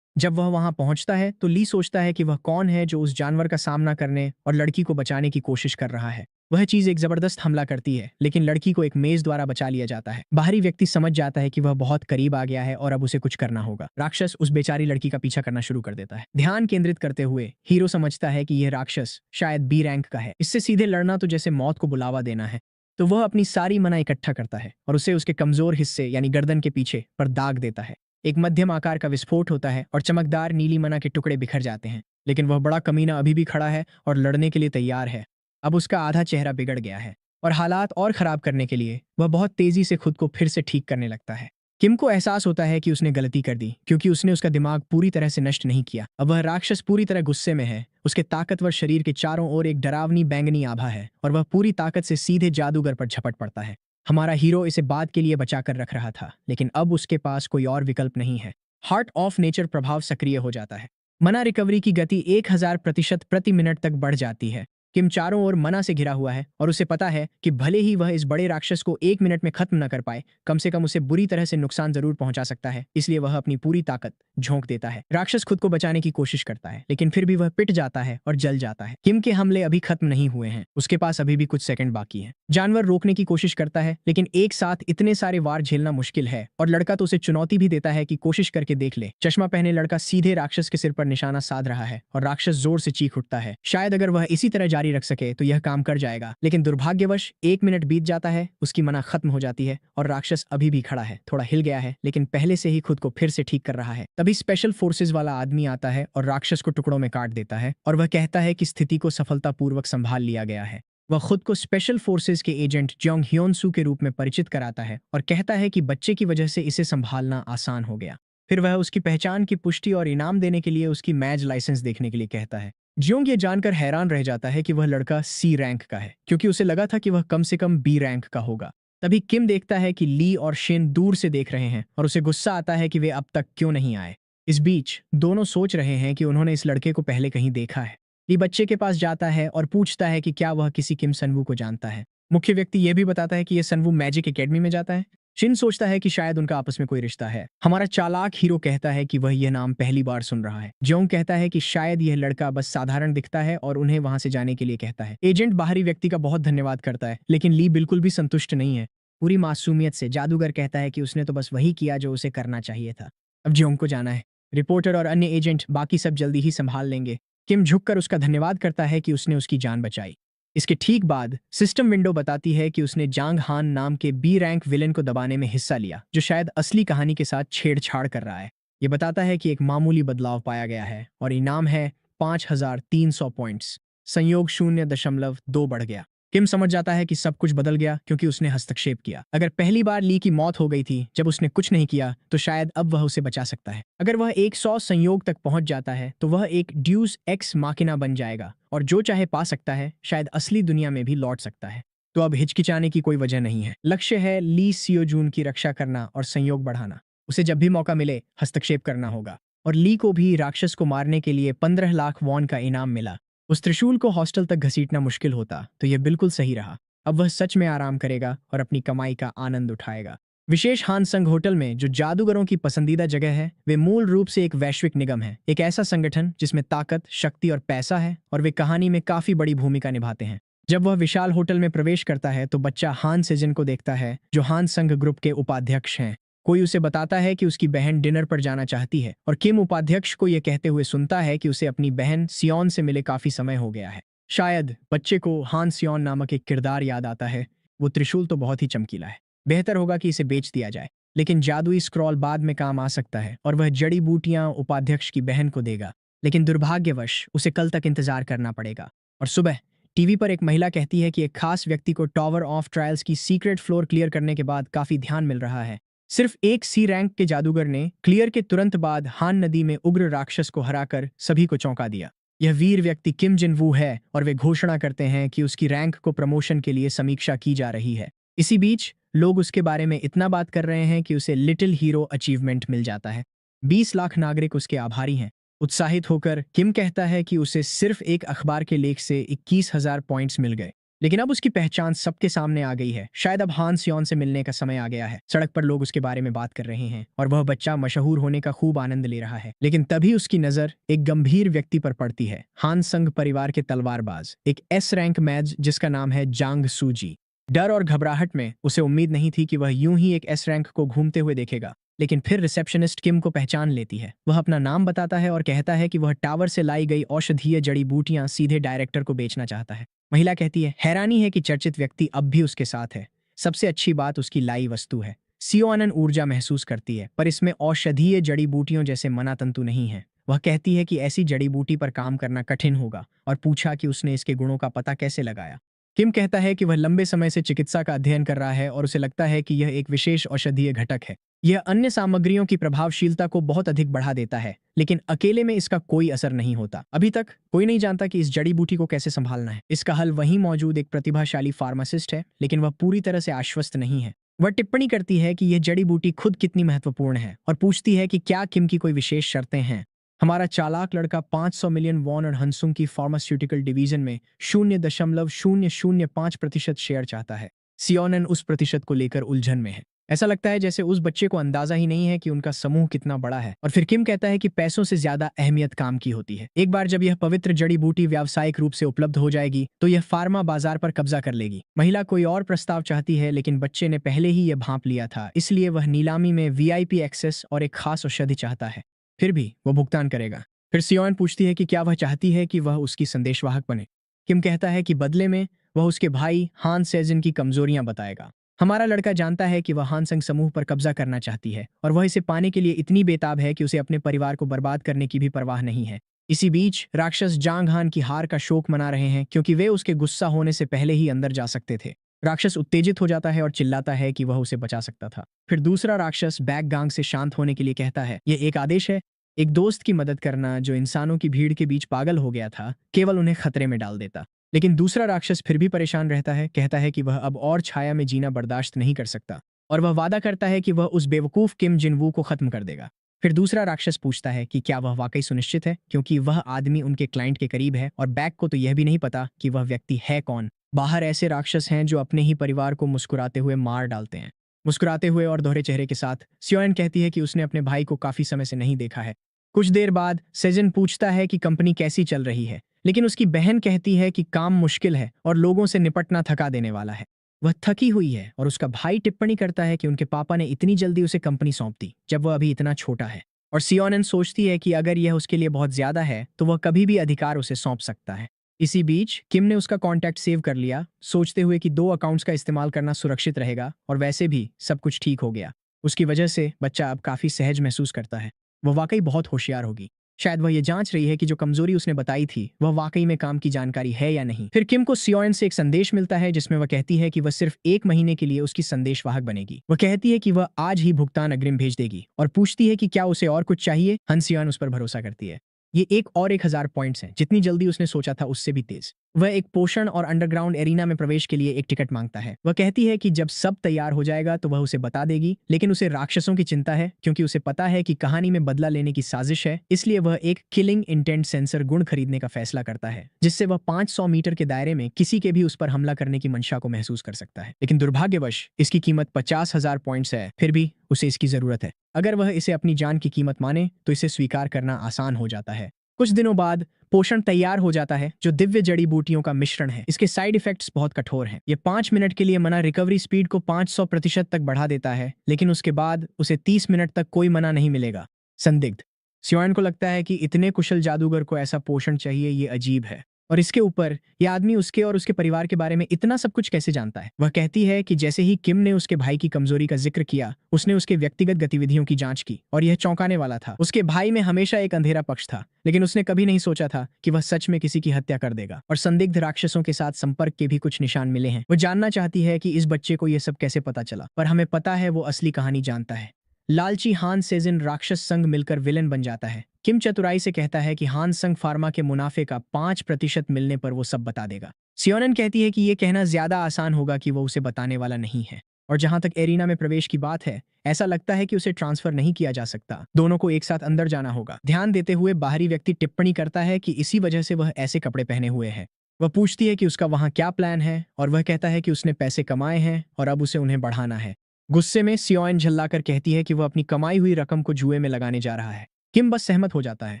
A: जब वह वहां पहुंचता है तो ली सोचता है कि वह कौन है जो उस जानवर का सामना करने और लड़की को बचाने की कोशिश कर रहा है। वह चीज एक जबरदस्त हमला करती है, लेकिन लड़की को एक मेज द्वारा बचा लिया जाता है। बाहरी व्यक्ति समझ जाता है कि वह बहुत करीब आ गया है और अब उसे कुछ करना होगा। राक्षस उस बेचारी लड़की का पीछा करना शुरू कर देता है। ध्यान केंद्रित करते हुए हीरो समझता है कि यह राक्षस शायद बी रैंक का है। इससे सीधे लड़ना तो जैसे मौत को बुलावा देना है। तो वह अपनी सारी मना इकट्ठा करता है और उसे उसके कमजोर हिस्से यानी गर्दन के पीछे पर दाग देता है। एक मध्यम आकार का विस्फोट होता है और चमकदार नीली मना के टुकड़े बिखर जाते हैं। लेकिन वह बड़ा कमीना अभी भी खड़ा है और लड़ने के लिए तैयार है। अब उसका आधा चेहरा बिगड़ गया है और हालात और खराब करने के लिए वह बहुत तेजी से खुद को फिर से ठीक करने लगता है। किम को एहसास होता है कि उसने गलती कर दी क्योंकि उसने उसका दिमाग पूरी तरह से नष्ट नहीं किया। अब वह राक्षस पूरी तरह गुस्से में है। उसके ताकतवर शरीर के चारों ओर एक डरावनी बैंगनी आभा है और वह पूरी ताकत से सीधे जादूगर पर झपट पड़ता है। हमारा हीरो इसे बाद के लिए बचा कर रख रहा था, लेकिन अब उसके पास कोई और विकल्प नहीं है। हार्ट ऑफ नेचर प्रभाव सक्रिय हो जाता है। मना रिकवरी की गति 1000% प्रति मिनट तक बढ़ जाती है। किम चारों ओर मना से घिरा हुआ है और उसे पता है कि भले ही वह इस बड़े राक्षस को 1 मिनट में खत्म न कर पाए, कम से कम उसे बुरी तरह से नुकसान जरूर पहुंचा सकता है। इसलिए वह अपनी पूरी ताकत झोंक देता है। राक्षस खुद को बचाने की कोशिश करता है, लेकिन फिर भी वह पिट जाता है और जल जाता है। किम के हमले अभी खत्म नहीं हुए हैं, उसके पास अभी भी कुछ सेकंड बाकी है। जानवर रोकने की कोशिश करता है, लेकिन एक साथ इतने सारे वार झेलना मुश्किल है और लड़का तो उसे चुनौती भी देता है कि कोशिश करके देख ले। चश्मा पहने लड़का सीधे राक्षस के सिर पर निशाना साध रहा है और राक्षस जोर से चीख उठता है। शायद अगर वह इसी तरह जारी रख सके तो यह काम कर जाएगा, लेकिन दुर्भाग्यवश 1 मिनट बीत जाता है, उसकी मना खत्म हो जाती है और राक्षस अभी भी खड़ा है। थोड़ा हिल गया है, लेकिन पहले से ही खुद को फिर से ठीक कर रहा है। तभी स्पेशल फोर्सेज वाला आदमी आता है और राक्षस को टुकड़ों में काट देता है और वह कहता है कि स्थिति को सफलतापूर्वक संभाल लिया गया है। वह खुद को स्पेशल फोर्सेस के एजेंट जोंग ह्योन सू के रूप में परिचित कराता है और कहता है कि बच्चे की वजह से इसे संभालना आसान हो गया। फिर वह उसकी पहचान की पुष्टि और इनाम देने के लिए उसकी मैच लाइसेंस देखने के लिए कहता है। जियोंग ये जानकर हैरान रह जाता है कि वह लड़का सी रैंक का है, क्योंकि उसे लगा था कि वह कम से कम बी रैंक का होगा। तभी किम देखता है कि ली और शिन दूर से देख रहे हैं और उसे गुस्सा आता है कि वे अब तक क्यों नहीं आए। इस बीच दोनों सोच रहे हैं कि उन्होंने इस लड़के को पहले कहीं देखा है। ली बच्चे के पास जाता है और पूछता है कि क्या वह किसी किम सनवू को जानता है। मुख्य व्यक्ति यह भी बताता है कि यह सनवू मैजिक एकेडमी में जाता है। शिन सोचता है कि शायद उनका आपस में कोई रिश्ता है। हमारा चालाक हीरो कहता है कि वह यह नाम पहली बार सुन रहा है। जोंग कहता है कि शायद यह लड़का बस साधारण दिखता है और उन्हें वहां से जाने के लिए कहता है। एजेंट बाहरी व्यक्ति का बहुत धन्यवाद करता है, लेकिन ली बिल्कुल भी संतुष्ट नहीं है। पूरी मासूमियत से जादूगर कहता है कि उसने तो बस वही किया जो उसे करना चाहिए था। अब जोंग को जाना है। रिपोर्टर और अन्य एजेंट बाकी सब जल्दी ही संभाल लेंगे। किम झुककर उसका धन्यवाद करता है कि उसने उसकी जान बचाई। इसके ठीक बाद सिस्टम विंडो बताती है कि उसने जांग हान नाम के बी रैंक विलेन को दबाने में हिस्सा लिया, जो शायद असली कहानी के साथ छेड़छाड़ कर रहा है। ये बताता है कि एक मामूली बदलाव पाया गया है और इनाम है 5,300 पॉइंट्स। संयोग 0.2 बढ़ गया। किम समझ जाता है कि सब कुछ बदल गया क्योंकि उसने हस्तक्षेप किया। अगर पहली बार ली की मौत हो गई थी जब उसने कुछ नहीं किया, तो शायद अब वह उसे बचा सकता है। अगर वह 100 संयोग तक पहुंच जाता है तो वह एक ड्यूस एक्स माकिना बन जाएगा और जो चाहे पा सकता है, शायद असली दुनिया में भी लौट सकता है। तो अब हिचकिचाने की कोई वजह नहीं है। लक्ष्य है ली सियोजून की रक्षा करना और संयोग बढ़ाना। उसे जब भी मौका मिले हस्तक्षेप करना होगा। और ली को भी राक्षस को मारने के लिए 15 लाख वॉन का इनाम मिला। उस त्रिशूल को हॉस्टल तक घसीटना मुश्किल होता, तो यह बिल्कुल सही रहा। अब वह सच में आराम करेगा और अपनी कमाई का आनंद उठाएगा। विशेष हान संघ होटल में जो जादूगरों की पसंदीदा जगह है, वे मूल रूप से एक वैश्विक निगम है, एक ऐसा संगठन जिसमें ताकत, शक्ति और पैसा है, और वे कहानी में काफी बड़ी भूमिका निभाते हैं। जब वह विशाल होटल में प्रवेश करता है तो बच्चा हान सेजिन को देखता है, जो हान संघ ग्रुप के उपाध्यक्ष हैं। कोई उसे बताता है कि उसकी बहन डिनर पर जाना चाहती है और किम उपाध्यक्ष को यह कहते हुए सुनता है कि उसे अपनी बहन सियोन से मिले काफी समय हो गया है। शायद बच्चे को हान सियोन नामक एक किरदार याद आता है। वो त्रिशूल तो बहुत ही चमकीला है, बेहतर होगा कि इसे बेच दिया जाए। लेकिन जादुई स्क्रॉल बाद में काम आ सकता है और वह जड़ी बूटियां उपाध्यक्ष की बहन को देगा। लेकिन दुर्भाग्यवश उसे कल तक इंतजार करना पड़ेगा। और सुबह टीवी पर एक महिला कहती है कि एक खास व्यक्ति को टॉवर ऑफ ट्रायल्स की सीक्रेट फ्लोर क्लियर करने के बाद काफी ध्यान मिल रहा है। सिर्फ एक सी रैंक के जादूगर ने क्लियर के तुरंत बाद हान नदी में उग्र राक्षस को हराकर सभी को चौंका दिया। यह वीर व्यक्ति किम जिन वू है और वे घोषणा करते हैं कि उसकी रैंक को प्रमोशन के लिए समीक्षा की जा रही है। इसी बीच लोग उसके बारे में इतना बात कर रहे हैं कि उसे लिटिल हीरो अचीवमेंट मिल जाता है। 20 लाख नागरिक उसके आभारी हैं। उत्साहित होकर किम कहता है कि उसे सिर्फ एक अखबार के लेख से 21,000 पॉइंट्स मिल गए। लेकिन अब उसकी पहचान सबके सामने आ गई है। शायद अब हान सियोन से मिलने का समय आ गया है। सड़क पर लोग उसके बारे में बात कर रहे हैं और वह बच्चा मशहूर होने का खूब आनंद ले रहा है। लेकिन तभी उसकी नजर एक गंभीर व्यक्ति पर पड़ती है। हान संघ परिवार के तलवारबाज, एक एस रैंक मैच जिसका नाम है जांग सूजी। डर और घबराहट में उसे उम्मीद नहीं थी कि वह यूं ही एक एस रैंक को घूमते हुए देखेगा। लेकिन फिर रिसेप्शनिस्ट किम को पहचान लेती है। वह अपना नाम बताता है और कहता है कि वह टावर से लाई गई औषधीय जड़ी बूटियां सीधे डायरेक्टर को बेचना चाहता है। महिला कहती है, हैरानी है कि चर्चित व्यक्ति अब भी उसके साथ है। सबसे अच्छी बात उसकी लाई वस्तु है। सियोनन ऊर्जा महसूस करती है, पर इसमें औषधीय जड़ी बूटियों जैसे मनातंतु नहीं है। वह कहती है कि ऐसी जड़ी बूटी पर काम करना कठिन होगा और पूछा कि उसने इसके गुणों का पता कैसे लगाया। किम कहता है कि वह लंबे समय से चिकित्सा का अध्ययन कर रहा है और उसे लगता है कि यह एक विशेष औषधीय घटक है। यह अन्य सामग्रियों की प्रभावशीलता को बहुत अधिक बढ़ा देता है, लेकिन अकेले में इसका कोई असर नहीं होता। अभी तक कोई नहीं जानता कि इस जड़ी बूटी को कैसे संभालना है। इसका हल वहीं मौजूद एक प्रतिभाशाली फार्मासिस्ट है, लेकिन वह पूरी तरह से आश्वस्त नहीं है। वह टिप्पणी करती है कि यह जड़ी बूटी खुद कितनी महत्वपूर्ण है और पूछती है कि क्या किम की कोई विशेष शर्तें हैं। हमारा चालाक लड़का 500 मिलियन वॉन और हंसुंग की फार्मास्यूटिकल डिवीजन में 0.005% शेयर चाहता है। सियोनन उस प्रतिशत को लेकर उलझन में है। ऐसा लगता है जैसे उस बच्चे को अंदाजा ही नहीं है कि उनका समूह कितना बड़ा है। और फिर किम कहता है कि पैसों से ज्यादा अहमियत काम की होती है। एक बार जब यह पवित्र जड़ी बूटी व्यावसायिक रूप से उपलब्ध हो जाएगी तो यह फार्मा बाजार पर कब्जा कर लेगी। महिला कोई और प्रस्ताव चाहती है, लेकिन बच्चे ने पहले ही यह भांप लिया था, इसलिए वह नीलामी में वीआईपी एक्सेस और एक खास औषधि चाहता है। फिर भी वो भुगतान करेगा। फिर सियोन पूछती है कि क्या वह चाहती है कि वह उसकी संदेशवाहक बने। किम कहता है कि बदले में वह उसके भाई हान सेजिन की कमजोरियां बताएगा। हमारा लड़का जानता है कि वह हान संघ समूह पर कब्जा करना चाहती है और वह इसे पाने के लिए इतनी बेताब है कि उसे अपने परिवार को बर्बाद करने की भी परवाह नहीं है। इसी बीच राक्षस जांग हान की हार का शोक मना रहे हैं क्योंकि वे उसके गुस्सा होने से पहले ही अंदर जा सकते थे। राक्षस उत्तेजित हो जाता है और चिल्लाता है कि वह उसे बचा सकता था। फिर दूसरा राक्षस बैक गांग से शांत होने के लिए कहता है, यह एक आदेश है। एक दोस्त की मदद करना जो इंसानों की भीड़ के बीच पागल हो गया था केवल उन्हें खतरे में डाल देता। लेकिन दूसरा राक्षस फिर भी परेशान रहता है, कहता है कि वह अब और छाया में जीना बर्दाश्त नहीं कर सकता और वह वादा करता है कि वह उस बेवकूफ किम जिनवू को खत्म कर देगा। फिर दूसरा राक्षस पूछता है कि क्या वह वाकई सुनिश्चित है, क्योंकि वह आदमी उनके क्लाइंट के करीब है और बैक को तो यह भी नहीं पता कि वह व्यक्ति है कौन। बाहर ऐसे राक्षस हैं जो अपने ही परिवार को मुस्कुराते हुए मार डालते हैं। मुस्कुराते हुए और दोहरे चेहरे के साथ सियोन कहती है कि उसने अपने भाई को काफी समय से नहीं देखा है। कुछ देर बाद सेजन पूछता है कि कंपनी कैसी चल रही है, लेकिन उसकी बहन कहती है कि काम मुश्किल है और लोगों से निपटना थका देने वाला है। वह थकी हुई है और उसका भाई टिप्पणी करता है कि उनके पापा ने इतनी जल्दी उसे कंपनी सौंप दी जब वह अभी इतना छोटा है। और सियोनन सोचती है कि अगर यह उसके लिए बहुत ज्यादा है तो वह कभी भी अधिकार उसे सौंप सकता है। इसी बीच किम ने उसका कॉन्टैक्ट सेव कर लिया, सोचते हुए कि 2 अकाउंट्स का इस्तेमाल करना सुरक्षित रहेगा और वैसे भी सब कुछ ठीक हो गया। उसकी वजह से बच्चा अब काफी सहज महसूस करता है। वह वाकई बहुत होशियार होगी। शायद वह ये जांच रही है कि जो कमजोरी उसने बताई थी वह वाकई में काम की जानकारी है या नहीं। फिर किम को सियोन से एक संदेश मिलता है जिसमें वह कहती है कि वह सिर्फ 1 महीने के लिए उसकी संदेशवाहक बनेगी। वह कहती है कि वह आज ही भुगतान अग्रिम भेज देगी और पूछती है कि क्या उसे और कुछ चाहिए। हन सियोन उस पर भरोसा करती है। ये एक और 1000 पॉइंट्स हैं, जितनी जल्दी उसने सोचा था उससे भी तेज। वह एक पोषण और अंडरग्राउंड एरिना में प्रवेश के लिए एक टिकट मांगता है। वह कहती है कि जब सब तैयार हो जाएगा तो वह उसे बता देगी, लेकिन उसे राक्षसों की चिंता है क्योंकि उसे पता है कि कहानी में बदला लेने की साजिश है। इसलिए वह एक किलिंग इंटेंट सेंसर गुण खरीदने का फैसला करता है, जिससे वह 500 मीटर के दायरे में किसी के भी उस पर हमला करने की मंशा को महसूस कर सकता है। लेकिन दुर्भाग्यवश इसकी कीमत 50,000 पॉइंट्स है। फिर भी उसे इसकी जरूरत है। अगर वह इसे अपनी जान की कीमत माने तो इसे स्वीकार करना आसान हो जाता है। कुछ दिनों बाद पोषण तैयार हो जाता है जो दिव्य जड़ी बूटियों का मिश्रण है। इसके साइड इफेक्ट्स बहुत कठोर हैं। ये 5 मिनट के लिए मना रिकवरी स्पीड को 500% तक बढ़ा देता है, लेकिन उसके बाद उसे 30 मिनट तक कोई मना नहीं मिलेगा। संदिग्ध सियोन को लगता है कि इतने कुशल जादूगर को ऐसा पोषण चाहिए, ये अजीब है। और इसके ऊपर यह आदमी उसके और उसके परिवार के बारे में इतना सब कुछ कैसे जानता है। वह कहती है कि जैसे ही किम ने उसके भाई की कमजोरी का जिक्र किया उसने उसके व्यक्तिगत गतिविधियों की जांच की और यह चौंकाने वाला था। उसके भाई में हमेशा एक अंधेरा पक्ष था, लेकिन उसने कभी नहीं सोचा था कि वह सच में किसी की हत्या कर देगा। और संदिग्ध राक्षसों के साथ संपर्क के भी कुछ निशान मिले हैं। वो जानना चाहती है कि इस बच्चे को यह सब कैसे पता चला, पर हमें पता है वो असली कहानी जानता है। लालची हान सेजिन राक्षस संघ मिलकर विलेन बन जाता है। किम चतुराई से कहता है कि हान संघ फार्मा के मुनाफे का 5% मिलने पर वो सब बता देगा। सियोनन कहती है कि यह कहना ज्यादा आसान होगा कि वो उसे बताने वाला नहीं है। और जहां तक एरिना में प्रवेश की बात है, ऐसा लगता है कि उसे ट्रांसफर नहीं किया जा सकता। दोनों को एक साथ अंदर जाना होगा। ध्यान देते हुए बाहरी व्यक्ति टिप्पणी करता है कि इसी वजह से वह ऐसे कपड़े पहने हुए है। वह पूछती है कि उसका वहां क्या प्लान है और वह कहता है कि उसने पैसे कमाए हैं और अब उसे उन्हें बढ़ाना है। गुस्से में सियोन झल्लाकर कहती है कि वह अपनी कमाई हुई रकम को जुए में लगाने जा रहा है। किम बस सहमत हो जाता है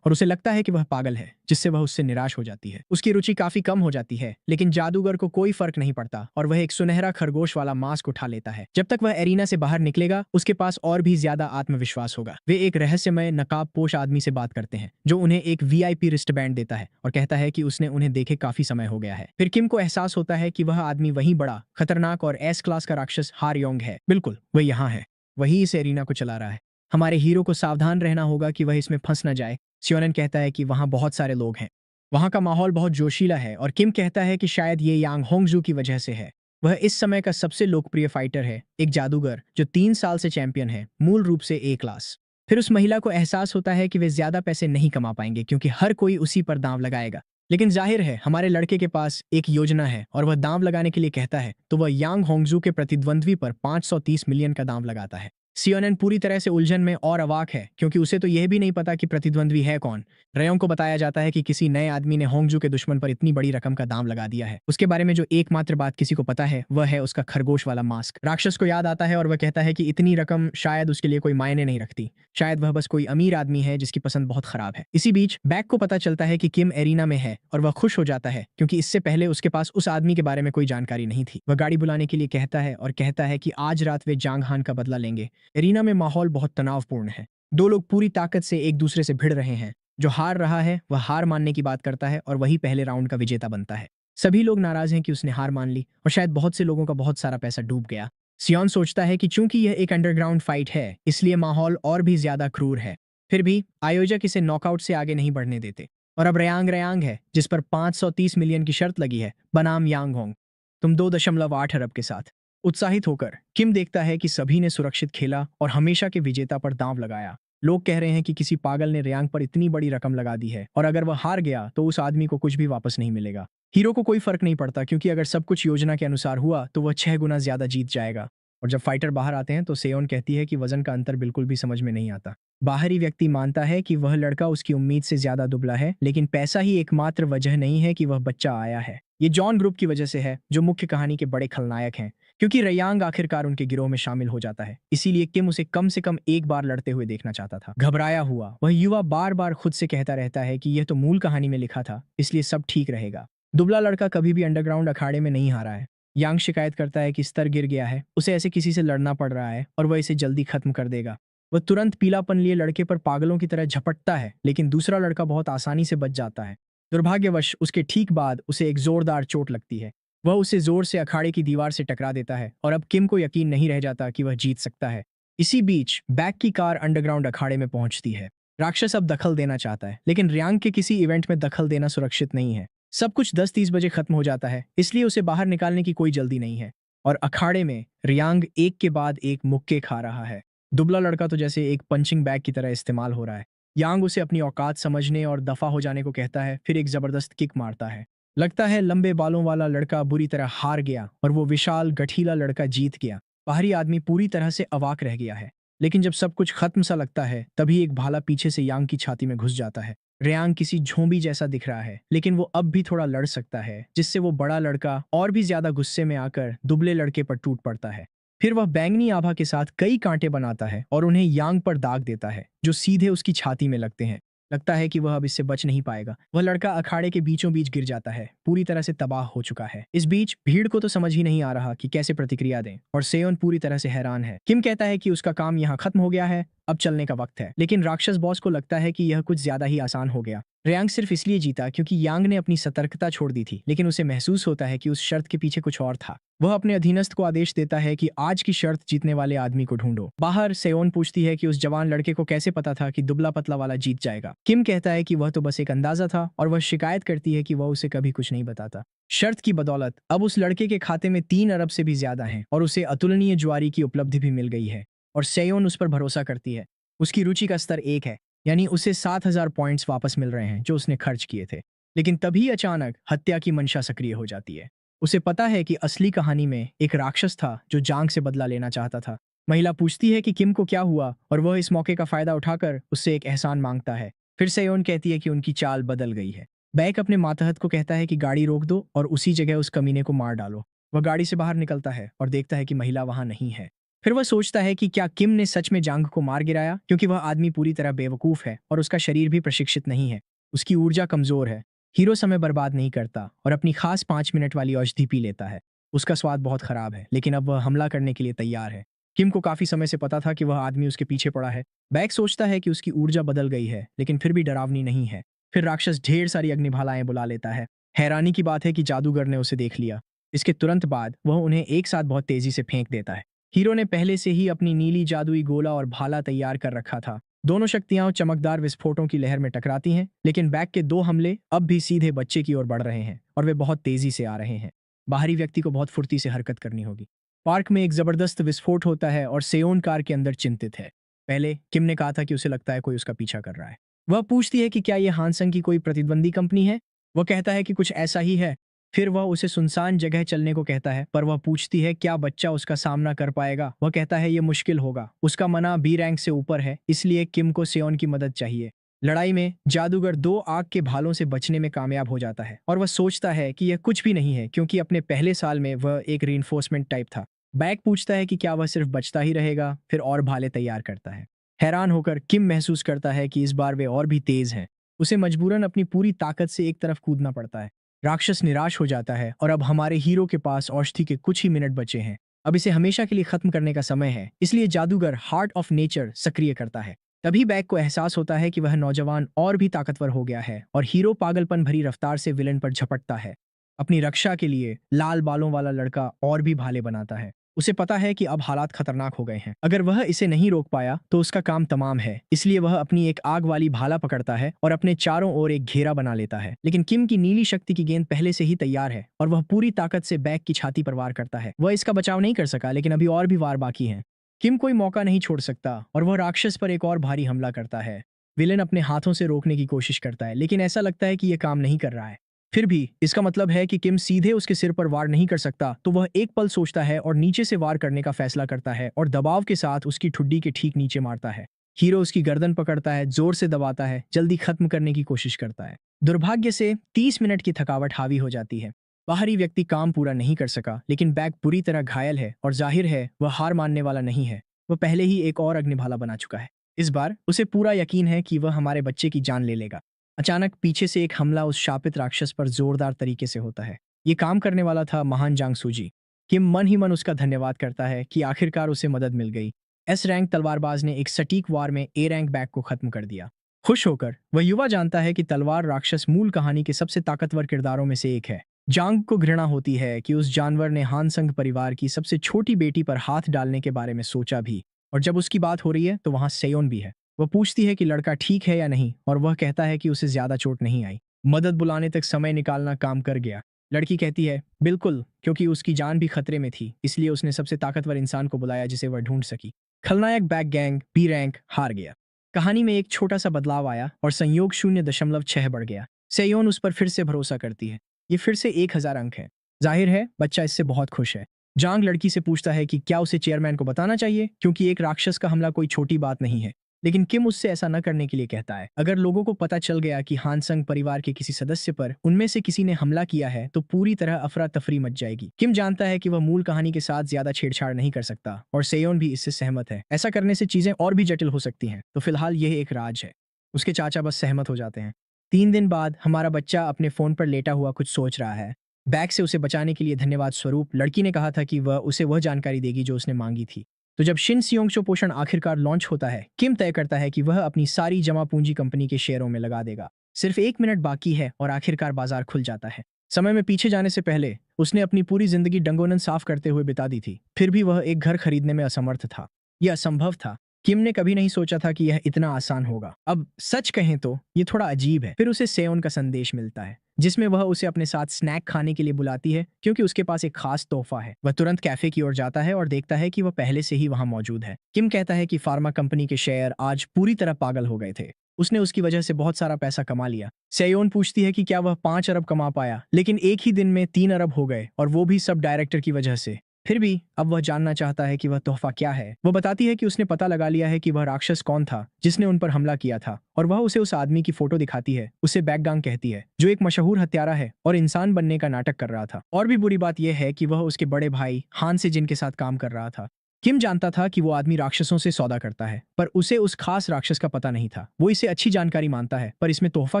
A: और उसे लगता है कि वह पागल है, जिससे वह उससे निराश हो जाती है। उसकी रुचि काफी कम हो जाती है, लेकिन जादूगर को कोई फर्क नहीं पड़ता और वह एक सुनहरा खरगोश वाला मास्क उठा लेता है। जब तक वह एरिना से बाहर निकलेगा उसके पास और भी ज्यादा आत्मविश्वास होगा। वे एक रहस्यमय नकाबपोश आदमी से बात करते हैं जो उन्हें एक VIP रिस्टबैंड देता है और कहता है कि उसने उन्हें देखे काफी समय हो गया है। फिर किम को एहसास होता है कि वह आदमी वही बड़ा खतरनाक और S क्लास का राक्षस हार योंग है। बिल्कुल वह यहाँ है, वही इस एरिना को चला रहा है। हमारे हीरो को सावधान रहना होगा कि वह इसमें फंस न जाए। सियोनन कहता है कि वहां बहुत सारे लोग हैं, वहां का माहौल बहुत जोशीला है और किम कहता है कि शायद ये यांग होंगजू की वजह से है। वह इस समय का सबसे लोकप्रिय फाइटर है, एक जादूगर जो 3 साल से चैंपियन है, मूल रूप से A क्लास। फिर उस महिला को एहसास होता है कि वे ज्यादा पैसे नहीं कमा पाएंगे क्योंकि हर कोई उसी पर दांव लगाएगा। लेकिन जाहिर है हमारे लड़के के पास एक योजना है और वह दांव लगाने के लिए कहता है, तो वह यांग होंगजू के प्रतिद्वंद्वी पर 530 मिलियन का दांव लगाता है। सियोनन पूरी तरह से उलझन में और अवाक है क्योंकि उसे तो यह भी नहीं पता कि प्रतिद्वंद्वी है कौन। रेयोंग को बताया जाता है कि किसी नए आदमी ने होंगजू के दुश्मन पर इतनी बड़ी रकम का दाम लगा दिया है। उसके बारे में जो एकमात्र बात किसी को पता है वह है उसका खरगोश वाला मास्क। राक्षस को याद आता है और वह कहता है कि इतनी रकम शायद उसके लिए कोई मायने नहीं रखती, शायद वह बस कोई अमीर आदमी है जिसकी पसंद बहुत खराब है। इसी बीच बैक को पता चलता है कि किम एरिना में है और वह खुश हो जाता है क्योंकि इससे पहले उसके पास उस आदमी के बारे में कोई जानकारी नहीं थी। वह गाड़ी बुलाने के लिए कहता है और कहता है कि आज रात वे जांग हान का बदला लेंगे। एरिना में माहौल बहुत तनावपूर्ण है। 2 लोग पूरी ताकत से एक दूसरे से भिड़ रहे हैं। जो हार रहा है वह हार मानने की बात करता है और वही पहले राउंड का विजेता बनता है। सभी लोग नाराज हैं कि उसने हार मान ली और शायद बहुत से लोगों का बहुत सारा पैसा डूब गया। सियोन सोचता है कि चूंकि यह एक अंडरग्राउंड फाइट है इसलिए माहौल और भी ज्यादा क्रूर है। फिर भी आयोजक इसे नॉकआउट से आगे नहीं बढ़ने देते। और अब रयांग रयांग है, जिस पर 530 मिलियन की शर्त लगी है, बनाम यांग होंग। तुम 2.8 अरब के साथ। उत्साहित होकर किम देखता है कि सभी ने सुरक्षित खेला और हमेशा के विजेता पर दांव लगाया। लोग कह रहे हैं कि किसी पागल ने रयांग पर इतनी बड़ी रकम लगा दी है और अगर वह हार गया तो उस आदमी को कुछ भी वापस नहीं मिलेगा। हीरो को कोई फर्क नहीं पड़ता क्योंकि अगर सब कुछ योजना के अनुसार हुआ तो वह 6 गुना ज्यादा जीत जाएगा। और जब फाइटर बाहर आते हैं तो सेयोन कहती है कि वजन का अंतर बिल्कुल भी समझ में नहीं आता। बाहरी व्यक्ति मानता है कि वह लड़का उसकी उम्मीद से ज्यादा दुबला है, लेकिन पैसा ही एकमात्र वजह नहीं है कि वह बच्चा आया है। ये जॉन ग्रुप की वजह से है, जो मुख्य कहानी के बड़े खलनायक हैं। क्योंकि रयांग आखिरकार उनके गिरोह में शामिल हो जाता है, इसीलिए किम उसे कम से कम एक बार लड़ते हुए देखना चाहता था। घबराया हुआ वह युवा बार बार खुद से कहता रहता है कि यह तो मूल कहानी में लिखा था, इसलिए सब ठीक रहेगा। दुबला लड़का कभी भी अंडरग्राउंड अखाड़े में नहीं हारा है। यांग शिकायत करता है कि स्तर गिर गया है, उसे ऐसे किसी से लड़ना पड़ रहा है और वह इसे जल्दी खत्म कर देगा। वह तुरंत पीलापन लिए लड़के पर पागलों की तरह झपटता है, लेकिन दूसरा लड़का बहुत आसानी से बच जाता है। दुर्भाग्यवश उसके ठीक बाद उसे एक जोरदार चोट लगती है। वह उसे जोर से अखाड़े की दीवार से टकरा देता है और अब किम को यकीन नहीं रह जाता कि वह जीत सकता है। इसी बीच बैक की कार अंडरग्राउंड अखाड़े में पहुंचती है। राक्षस अब दखल देना चाहता है, लेकिन रियांग के किसी इवेंट में दखल देना सुरक्षित नहीं है। सब कुछ 10-30 बजे खत्म हो जाता है, इसलिए उसे बाहर निकालने की कोई जल्दी नहीं है। और अखाड़े में रियांग एक के बाद एक मुक्के खा रहा है। दुबला लड़का तो जैसे एक पंचिंग बैग की तरह इस्तेमाल हो रहा है। यांग उसे अपनी औकात समझने और दफा हो जाने को कहता है, फिर एक जबरदस्त किक मारता है। लगता है लंबे बालों वाला लड़का बुरी तरह हार गया और वो विशाल गठीला लड़का जीत गया। बाहरी आदमी पूरी तरह से अवाक रह गया है। लेकिन जब सब कुछ खत्म सा लगता है, तभी एक भाला पीछे से यांग की छाती में घुस जाता है। रेयांग किसी झोंबी जैसा दिख रहा है, लेकिन वो अब भी थोड़ा लड़ सकता है, जिससे वो बड़ा लड़का और भी ज्यादा गुस्से में आकर दुबले लड़के पर टूट पड़ता है। फिर वह बैंगनी आभा के साथ कई कांटे बनाता है और उन्हें यांग पर दाग देता है, जो सीधे उसकी छाती में लगते हैं। लगता है कि वह अब इससे बच नहीं पाएगा। वह लड़का अखाड़े के बीचों बीच गिर जाता है, पूरी तरह से तबाह हो चुका है। इस बीच भीड़ को तो समझ ही नहीं आ रहा कि कैसे प्रतिक्रिया दें और सेयोन पूरी तरह से हैरान है। किम कहता है कि उसका काम यहाँ खत्म हो गया है, अब चलने का वक्त है। लेकिन राक्षस बॉस को लगता है कि यह कुछ ज्यादा ही आसान हो गया। रयांग सिर्फ इसलिए जीता क्योंकि यांग ने अपनी सतर्कता छोड़ दी थी, लेकिन उसे महसूस होता है कि उस शर्त के पीछे कुछ और था। वह अपने अधीनस्थ को आदेश देता है कि आज की शर्त जीतने वाले आदमी को ढूंढो। बाहर सेयोन पूछती है कि उस जवान लड़के को कैसे पता था कि दुबला पतला वाला जीत जाएगा। किम कहता है कि वह तो बस एक अंदाजा था और वह शिकायत करती है कि वह उसे कभी कुछ नहीं बताता। शर्त की बदौलत अब उस लड़के के खाते में 3 अरब से भी ज्यादा हैं और उसे अतुलनीय जुआरी की उपलब्धि भी मिल गई है। और सेयोन उस पर भरोसा करती है। उसकी रुचि का स्तर 1 है, यानी उसे 7,000 पॉइंट्स वापस मिल रहे हैं जो उसने खर्च किए थे। लेकिन तभी अचानक हत्या की मंशा सक्रिय हो जाती है। उसे पता है कि असली कहानी में एक राक्षस था जो जांग से बदला लेना चाहता था। महिला पूछती है कि किम को क्या हुआ और वह इस मौके का फायदा उठाकर उससे एक एहसान मांगता है। फिर सेयोन कहती है कि उनकी चाल बदल गई है। बैक अपने मातहत को कहता है कि गाड़ी रोक दो और उसी जगह उस कमीने को मार डालो। वह गाड़ी से बाहर निकलता है और देखता है कि महिला वहां नहीं है। फिर वह सोचता है कि क्या किम ने सच में जांग को मार गिराया, क्योंकि वह आदमी पूरी तरह बेवकूफ है और उसका शरीर भी प्रशिक्षित नहीं है। उसकी ऊर्जा कमजोर है। हीरो समय बर्बाद नहीं करता और अपनी खास 5 मिनट वाली औषधि पी लेता है। उसका स्वाद बहुत खराब है, लेकिन अब वह हमला करने के लिए तैयार है। किम को काफी समय से पता था कि वह आदमी उसके पीछे पड़ा है। बैक सोचता है कि उसकी ऊर्जा बदल गई है, लेकिन फिर भी डरावनी नहीं है। फिर राक्षस ढेर सारी अग्निभालाएं बुला लेता है। हैरानी की बात है कि जादूगर ने उसे देख लिया। इसके तुरंत बाद वह उन्हें एक साथ बहुत तेजी से फेंक देता है। हीरो ने पहले से ही अपनी नीली जादुई गोला और भाला तैयार कर रखा था। दोनों शक्तियां चमकदार विस्फोटों की लहर में टकराती हैं, लेकिन बैक के 2 हमले अब भी सीधे बच्चे की ओर बढ़ रहे हैं और वे बहुत तेजी से आ रहे हैं। बाहरी व्यक्ति को बहुत फुर्ती से हरकत करनी होगी। पार्क में एक जबरदस्त विस्फोट होता है और सेयोन कार के अंदर चिंतित है। पहले किम ने कहा था कि उसे लगता है कोई उसका पीछा कर रहा है। वह पूछती है कि क्या यह हानसंग की कोई प्रतिद्वंदी कंपनी है। वह कहता है कि कुछ ऐसा ही है। फिर वह उसे सुनसान जगह चलने को कहता है, पर वह पूछती है क्या बच्चा उसका सामना कर पाएगा। वह कहता है ये मुश्किल होगा। उसका मना बी रैंक से ऊपर है, इसलिए किम को सेयोन की मदद चाहिए। लड़ाई में जादूगर 2 आग के भालों से बचने में कामयाब हो जाता है और वह सोचता है कि यह कुछ भी नहीं है, क्योंकि अपने पहले साल में वह एक रीइंफोर्समेंट टाइप था। बैक पूछता है कि क्या वह सिर्फ बचता ही रहेगा, फिर और भाले तैयार करता है। हैरान होकर किम महसूस करता है कि इस बार वे और भी तेज हैं। उसे मजबूरन अपनी पूरी ताकत से एक तरफ कूदना पड़ता है। राक्षस निराश हो जाता है और अब हमारे हीरो के पास औषधि के कुछ ही मिनट बचे हैं। अब इसे हमेशा के लिए खत्म करने का समय है, इसलिए जादूगर हार्ट ऑफ नेचर सक्रिय करता है। तभी बैक को एहसास होता है कि वह नौजवान और भी ताकतवर हो गया है और हीरो पागलपन भरी रफ्तार से विलन पर झपटता है। अपनी रक्षा के लिए लाल बालों वाला लड़का और भी भाले बनाता है। उसे पता है कि अब हालात खतरनाक हो गए हैं। अगर वह इसे नहीं रोक पाया तो उसका काम तमाम है। इसलिए वह अपनी एक आग वाली भाला पकड़ता है और अपने चारों ओर एक घेरा बना लेता है। लेकिन किम की नीली शक्ति की गेंद पहले से ही तैयार है और वह पूरी ताकत से बैग की छाती पर वार करता है। वह इसका बचाव नहीं कर सका, लेकिन अभी और भी वार बाकी हैं। किम कोई मौका नहीं छोड़ सकता और वह राक्षस पर एक और भारी हमला करता है। विलेन अपने हाथों से रोकने की कोशिश करता है, लेकिन ऐसा लगता है कि यह काम नहीं कर रहा है। फिर भी इसका मतलब है कि किम सीधे उसके सिर पर वार नहीं कर सकता, तो वह एक पल सोचता है और नीचे से वार करने का फैसला करता है और दबाव के साथ उसकी ठुड्डी के ठीक नीचे मारता है। हीरो उसकी गर्दन पकड़ता है, जोर से दबाता है, जल्दी खत्म करने की कोशिश करता है। दुर्भाग्य से 30 मिनट की थकावट हावी हो जाती है। बाहरी व्यक्ति काम पूरा नहीं कर सका, लेकिन बैग बुरी तरह घायल है और जाहिर है वह हार मानने वाला नहीं है। वह पहले ही एक और अग्निभाला बना चुका है। इस बार उसे पूरा यकीन है कि वह हमारे बच्चे की जान ले लेगा। अचानक पीछे से एक हमला उस शापित राक्षस पर जोरदार तरीके से होता है। ये काम करने वाला था महान जांग सूजी। किम मन ही मन उसका धन्यवाद करता है कि आखिरकार उसे मदद मिल गई। एस रैंक तलवारबाज ने एक सटीक वार में ए रैंक बैग को खत्म कर दिया। खुश होकर वह युवा जानता है कि तलवार राक्षस मूल कहानी के सबसे ताकतवर किरदारों में से एक है। जांग को घृणा होती है कि उस जानवर ने हानसंग परिवार की सबसे छोटी बेटी पर हाथ डालने के बारे में सोचा भी। और जब उसकी बात हो रही है तो वहां सेयोन भी है। वह पूछती है कि लड़का ठीक है या नहीं, और वह कहता है कि उसे ज्यादा चोट नहीं आई। मदद बुलाने तक समय निकालना काम कर गया। लड़की कहती है बिल्कुल, क्योंकि उसकी जान भी खतरे में थी, इसलिए उसने सबसे ताकतवर इंसान को बुलाया जिसे वह ढूंढ सकी। खलनायक बैक गैंग बी रैंक हार गया। कहानी में एक छोटा सा बदलाव आया और संयोग 0.6 बढ़ गया। सेयोन उस पर फिर से भरोसा करती है। ये फिर से 1000 अंक है। जाहिर है बच्चा इससे बहुत खुश है। जांग लड़की से पूछता है कि क्या उसे चेयरमैन को बताना चाहिए, क्योंकि एक राक्षस का हमला कोई छोटी बात नहीं है। लेकिन किम उससे ऐसा न करने के लिए कहता है। अगर लोगों को पता चल गया कि हानसंग परिवार के किसी सदस्य पर उनमें से किसी ने हमला किया है तो पूरी तरह अफरा तफरी मच जाएगी। किम जानता है कि वह मूल कहानी के साथ ज्यादा छेड़छाड़ नहीं कर सकता और सेयोन भी इससे सहमत है। ऐसा करने से चीजें और भी जटिल हो सकती हैं, तो फिलहाल यह एक राज है। उसके चाचा बस सहमत हो जाते हैं। 3 दिन बाद हमारा बच्चा अपने फोन पर लेटा हुआ कुछ सोच रहा है। बैग से उसे बचाने के लिए धन्यवाद स्वरूप लड़की ने कहा था कि वह उसे वह जानकारी देगी जो उसने मांगी थी। तो जब शिन सियोंगचो पोषण आखिरकार लॉन्च होता है, किम तय करता है कि वह अपनी सारी जमा पूंजी कंपनी के शेयरों में लगा देगा। सिर्फ 1 मिनट बाकी है और आखिरकार बाजार खुल जाता है। समय में पीछे जाने से पहले उसने अपनी पूरी जिंदगी डंगोनन साफ करते हुए बिता दी थी। फिर भी वह एक घर खरीदने में असमर्थ था। यह असंभव था। किम ने कभी नहीं सोचा था कि यह इतना आसान होगा। अब सच कहें तो ये थोड़ा अजीब है। फिर उसे सेयोन का संदेश मिलता है, जिसमें वह उसे अपने साथ स्नैक खाने के लिए बुलाती है, क्योंकि उसके पास एक खास तोहफा है। वह तुरंत कैफे की ओर जाता है और देखता है कि वह पहले से ही वहां मौजूद है। किम कहता है कि फार्मा कंपनी के शेयर आज पूरी तरह पागल हो गए थे। उसने उसकी वजह से बहुत सारा पैसा कमा लिया। सेयोन पूछती है कि क्या वह 5 अरब कमा पाया, लेकिन एक ही दिन में 3 अरब हो गए, और वो भी सब डायरेक्टर की वजह से। फिर भी अब वह जानना चाहता है कि वह तोहफा क्या है। वो बताती है कि उसने पता लगा लिया है कि वह राक्षस कौन था जिसने उन पर हमला किया था, और वह उसे उस आदमी की फोटो दिखाती है। उसे बैकगांग कहती है, जो एक मशहूर हत्यारा है और इंसान बनने का नाटक कर रहा था। और भी बुरी बात यह है कि वह उसके बड़े भाई हान से जिनके साथ काम कर रहा था। किम जानता था कि वो आदमी राक्षसों से सौदा करता है, पर उसे उस खास राक्षस का पता नहीं था। वो इसे अच्छी जानकारी मानता है, पर इसमें तोहफा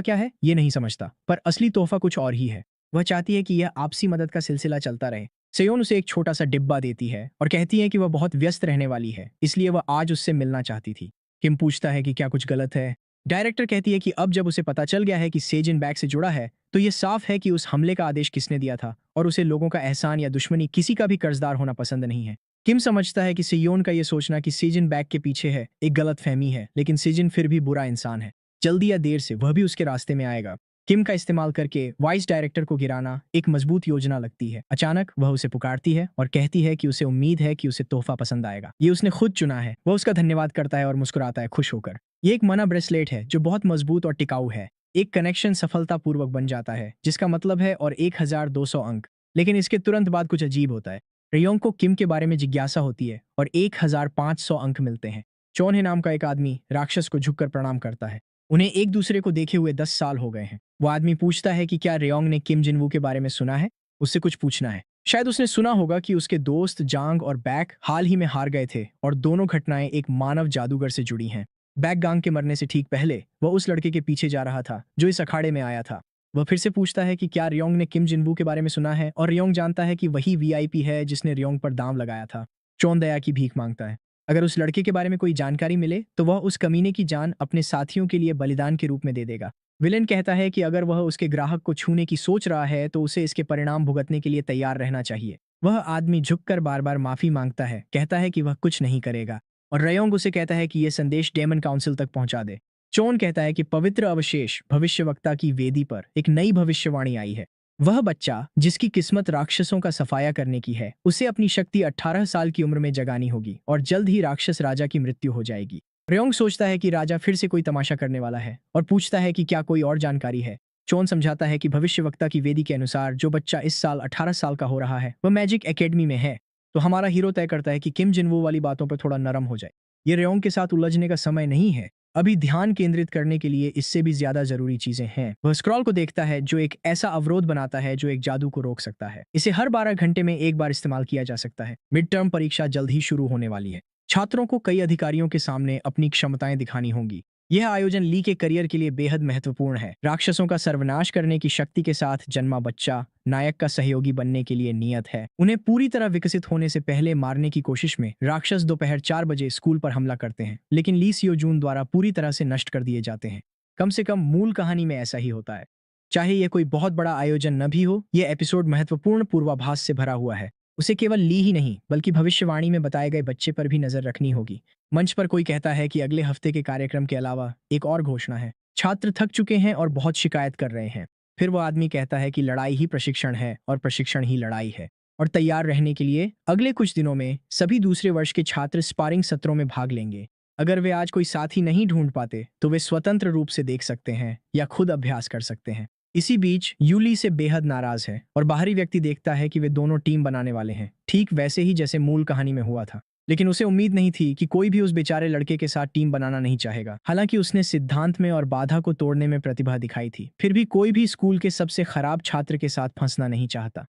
A: क्या है ये नहीं समझता। पर असली तोहफा कुछ और ही है। वह चाहती है कि यह आपसी मदद का सिलसिला चलता रहे। सेयोन उसे एक छोटा सा डिब्बा देती है और कहती है कि वह बहुत व्यस्त रहने वाली है, इसलिए वह आज उससे मिलना चाहती थी। किम पूछता है कि क्या कुछ गलत है। डायरेक्टर कहती है कि अब जब उसे पता चल गया है कि सेजिन बैग से जुड़ा है, तो ये साफ है कि उस हमले का आदेश किसने दिया था, और उसे लोगों का एहसान या दुश्मनी किसी का भी कर्जदार होना पसंद नहीं है। किम समझता है कि सेयोन का यह सोचना कि सेजिन बैग के पीछे है एक गलत फहमी है, लेकिन सेजिन फिर भी बुरा इंसान है। जल्दी या देर से वह भी उसके रास्ते में आएगा। किम का इस्तेमाल करके वाइस डायरेक्टर को गिराना एक मजबूत योजना लगती है। अचानक वह उसे पुकारती है और कहती है कि उसे उम्मीद है कि उसे तोहफा पसंद आएगा। ये उसने खुद चुना है। वह उसका धन्यवाद करता है और मुस्कुराता है खुश होकर। ये एक मना ब्रेसलेट है जो बहुत मजबूत और टिकाऊ है। एक कनेक्शन सफलतापूर्वक बन जाता है, जिसका मतलब है और 1200 अंक। लेकिन इसके तुरंत बाद कुछ अजीब होता है। रेयोंग को किम के बारे में जिज्ञासा होती है और 1500 अंक मिलते हैं। चौन्हे नाम का एक आदमी राक्षस को झुककर प्रणाम करता है। उन्हें एक दूसरे को देखे हुए 10 साल हो गए हैं। वो आदमी पूछता है कि क्या रेयोंग ने किम जिनवू के बारे में सुना है। उससे कुछ पूछना है। शायद उसने सुना होगा कि उसके दोस्त जांग और बैक हाल ही में हार गए थे, और दोनों घटनाएं एक मानव जादूगर से जुड़ी हैं। बैक गांग के मरने से ठीक पहले वह उस लड़के के पीछे जा रहा था जो इस अखाड़े में आया था। वह फिर से पूछता है कि क्या रेयोंग ने किम जिनवू के बारे में सुना है, और रेयोंग जानता है कि वही वीआईपी है जिसने रेयोंग पर दांव लगाया था। चौंदया की भीख मांगता है। अगर उस लड़के के बारे में कोई जानकारी मिले तो वह उस कमीने की जान अपने साथियों के लिए बलिदान के रूप में दे देगा। विलेन कहता है कि अगर वह उसके ग्राहक को छूने की सोच रहा है तो उसे इसके परिणाम भुगतने के लिए तैयार रहना चाहिए। वह आदमी झुककर बार बार माफी मांगता है, कहता है कि वह कुछ नहीं करेगा, और रयोंग उसे कहता है कि यह संदेश डेमन काउंसिल तक पहुंचा दे। चोन कहता है कि पवित्र अवशेष भविष्यवक्ता की वेदी पर एक नई भविष्यवाणी आई है। वह बच्चा जिसकी किस्मत राक्षसों का सफाया करने की है, उसे अपनी शक्ति 18 साल की उम्र में जगानी होगी और जल्द ही राक्षस राजा की मृत्यु हो जाएगी। रयोंग सोचता है कि राजा फिर से कोई तमाशा करने वाला है और पूछता है कि क्या कोई और जानकारी है। चोन समझाता है कि भविष्यवक्ता की वेदी के अनुसार जो बच्चा इस साल 18 साल का हो रहा है वह मैजिक एकेडमी में है। तो हमारा हीरो तय करता है कि किम जिनवो वाली बातों पर थोड़ा नरम हो जाए। ये रेयोंग के साथ उलझने का समय नहीं है। अभी ध्यान केंद्रित करने के लिए इससे भी ज्यादा जरूरी चीजें हैं। वह स्क्रॉल को देखता है जो एक ऐसा अवरोध बनाता है जो एक जादू को रोक सकता है। इसे हर 12 घंटे में एक बार इस्तेमाल किया जा सकता है। मिड टर्म परीक्षा जल्द ही शुरू होने वाली है। छात्रों को कई अधिकारियों के सामने अपनी क्षमताएं दिखानी होंगी। यह आयोजन ली के करियर के लिए बेहद महत्वपूर्ण है। राक्षसों का सर्वनाश करने की शक्ति के साथ जन्मा बच्चा नायक का सहयोगी बनने के लिए नियत है। उन्हें पूरी तरह विकसित होने से पहले मारने की कोशिश में राक्षस दोपहर 4 बजे स्कूल पर हमला करते हैं, लेकिन ली सियो जून द्वारा पूरी तरह से नष्ट कर दिए जाते हैं। कम से कम मूल कहानी में ऐसा ही होता है। चाहे यह कोई बहुत बड़ा आयोजन न भी हो, यह एपिसोड महत्वपूर्ण पूर्वाभास से भरा हुआ है। उसे केवल ली ही नहीं बल्कि भविष्यवाणी में बताए गए बच्चे पर भी नजर रखनी होगी। मंच पर कोई कहता है कि अगले हफ्ते के कार्यक्रम के अलावा एक और घोषणा है। छात्र थक चुके हैं और बहुत शिकायत कर रहे हैं। फिर वो आदमी कहता है कि लड़ाई ही प्रशिक्षण है और प्रशिक्षण ही लड़ाई है, और तैयार रहने के लिए अगले कुछ दिनों में सभी दूसरे वर्ष के छात्र स्पारिंग सत्रों में भाग लेंगे। अगर वे आज कोई साथी नहीं ढूंढ पाते तो वे स्वतंत्र रूप से देख सकते हैं या खुद अभ्यास कर सकते हैं। इसी बीच यूली से बेहद नाराज है और बाहरी व्यक्ति देखता है कि वे दोनों टीम बनाने वाले हैं, ठीक वैसे ही जैसे मूल कहानी में हुआ था। लेकिन उसे उम्मीद नहीं थी कि कोई भी उस बेचारे लड़के के साथ टीम बनाना नहीं चाहेगा। हालांकि उसने सिद्धांत में और बाधा को तोड़ने में प्रतिभा दिखाई थी, फिर भी कोई भी स्कूल के सबसे खराब छात्र के साथ फंसना नहीं चाहता।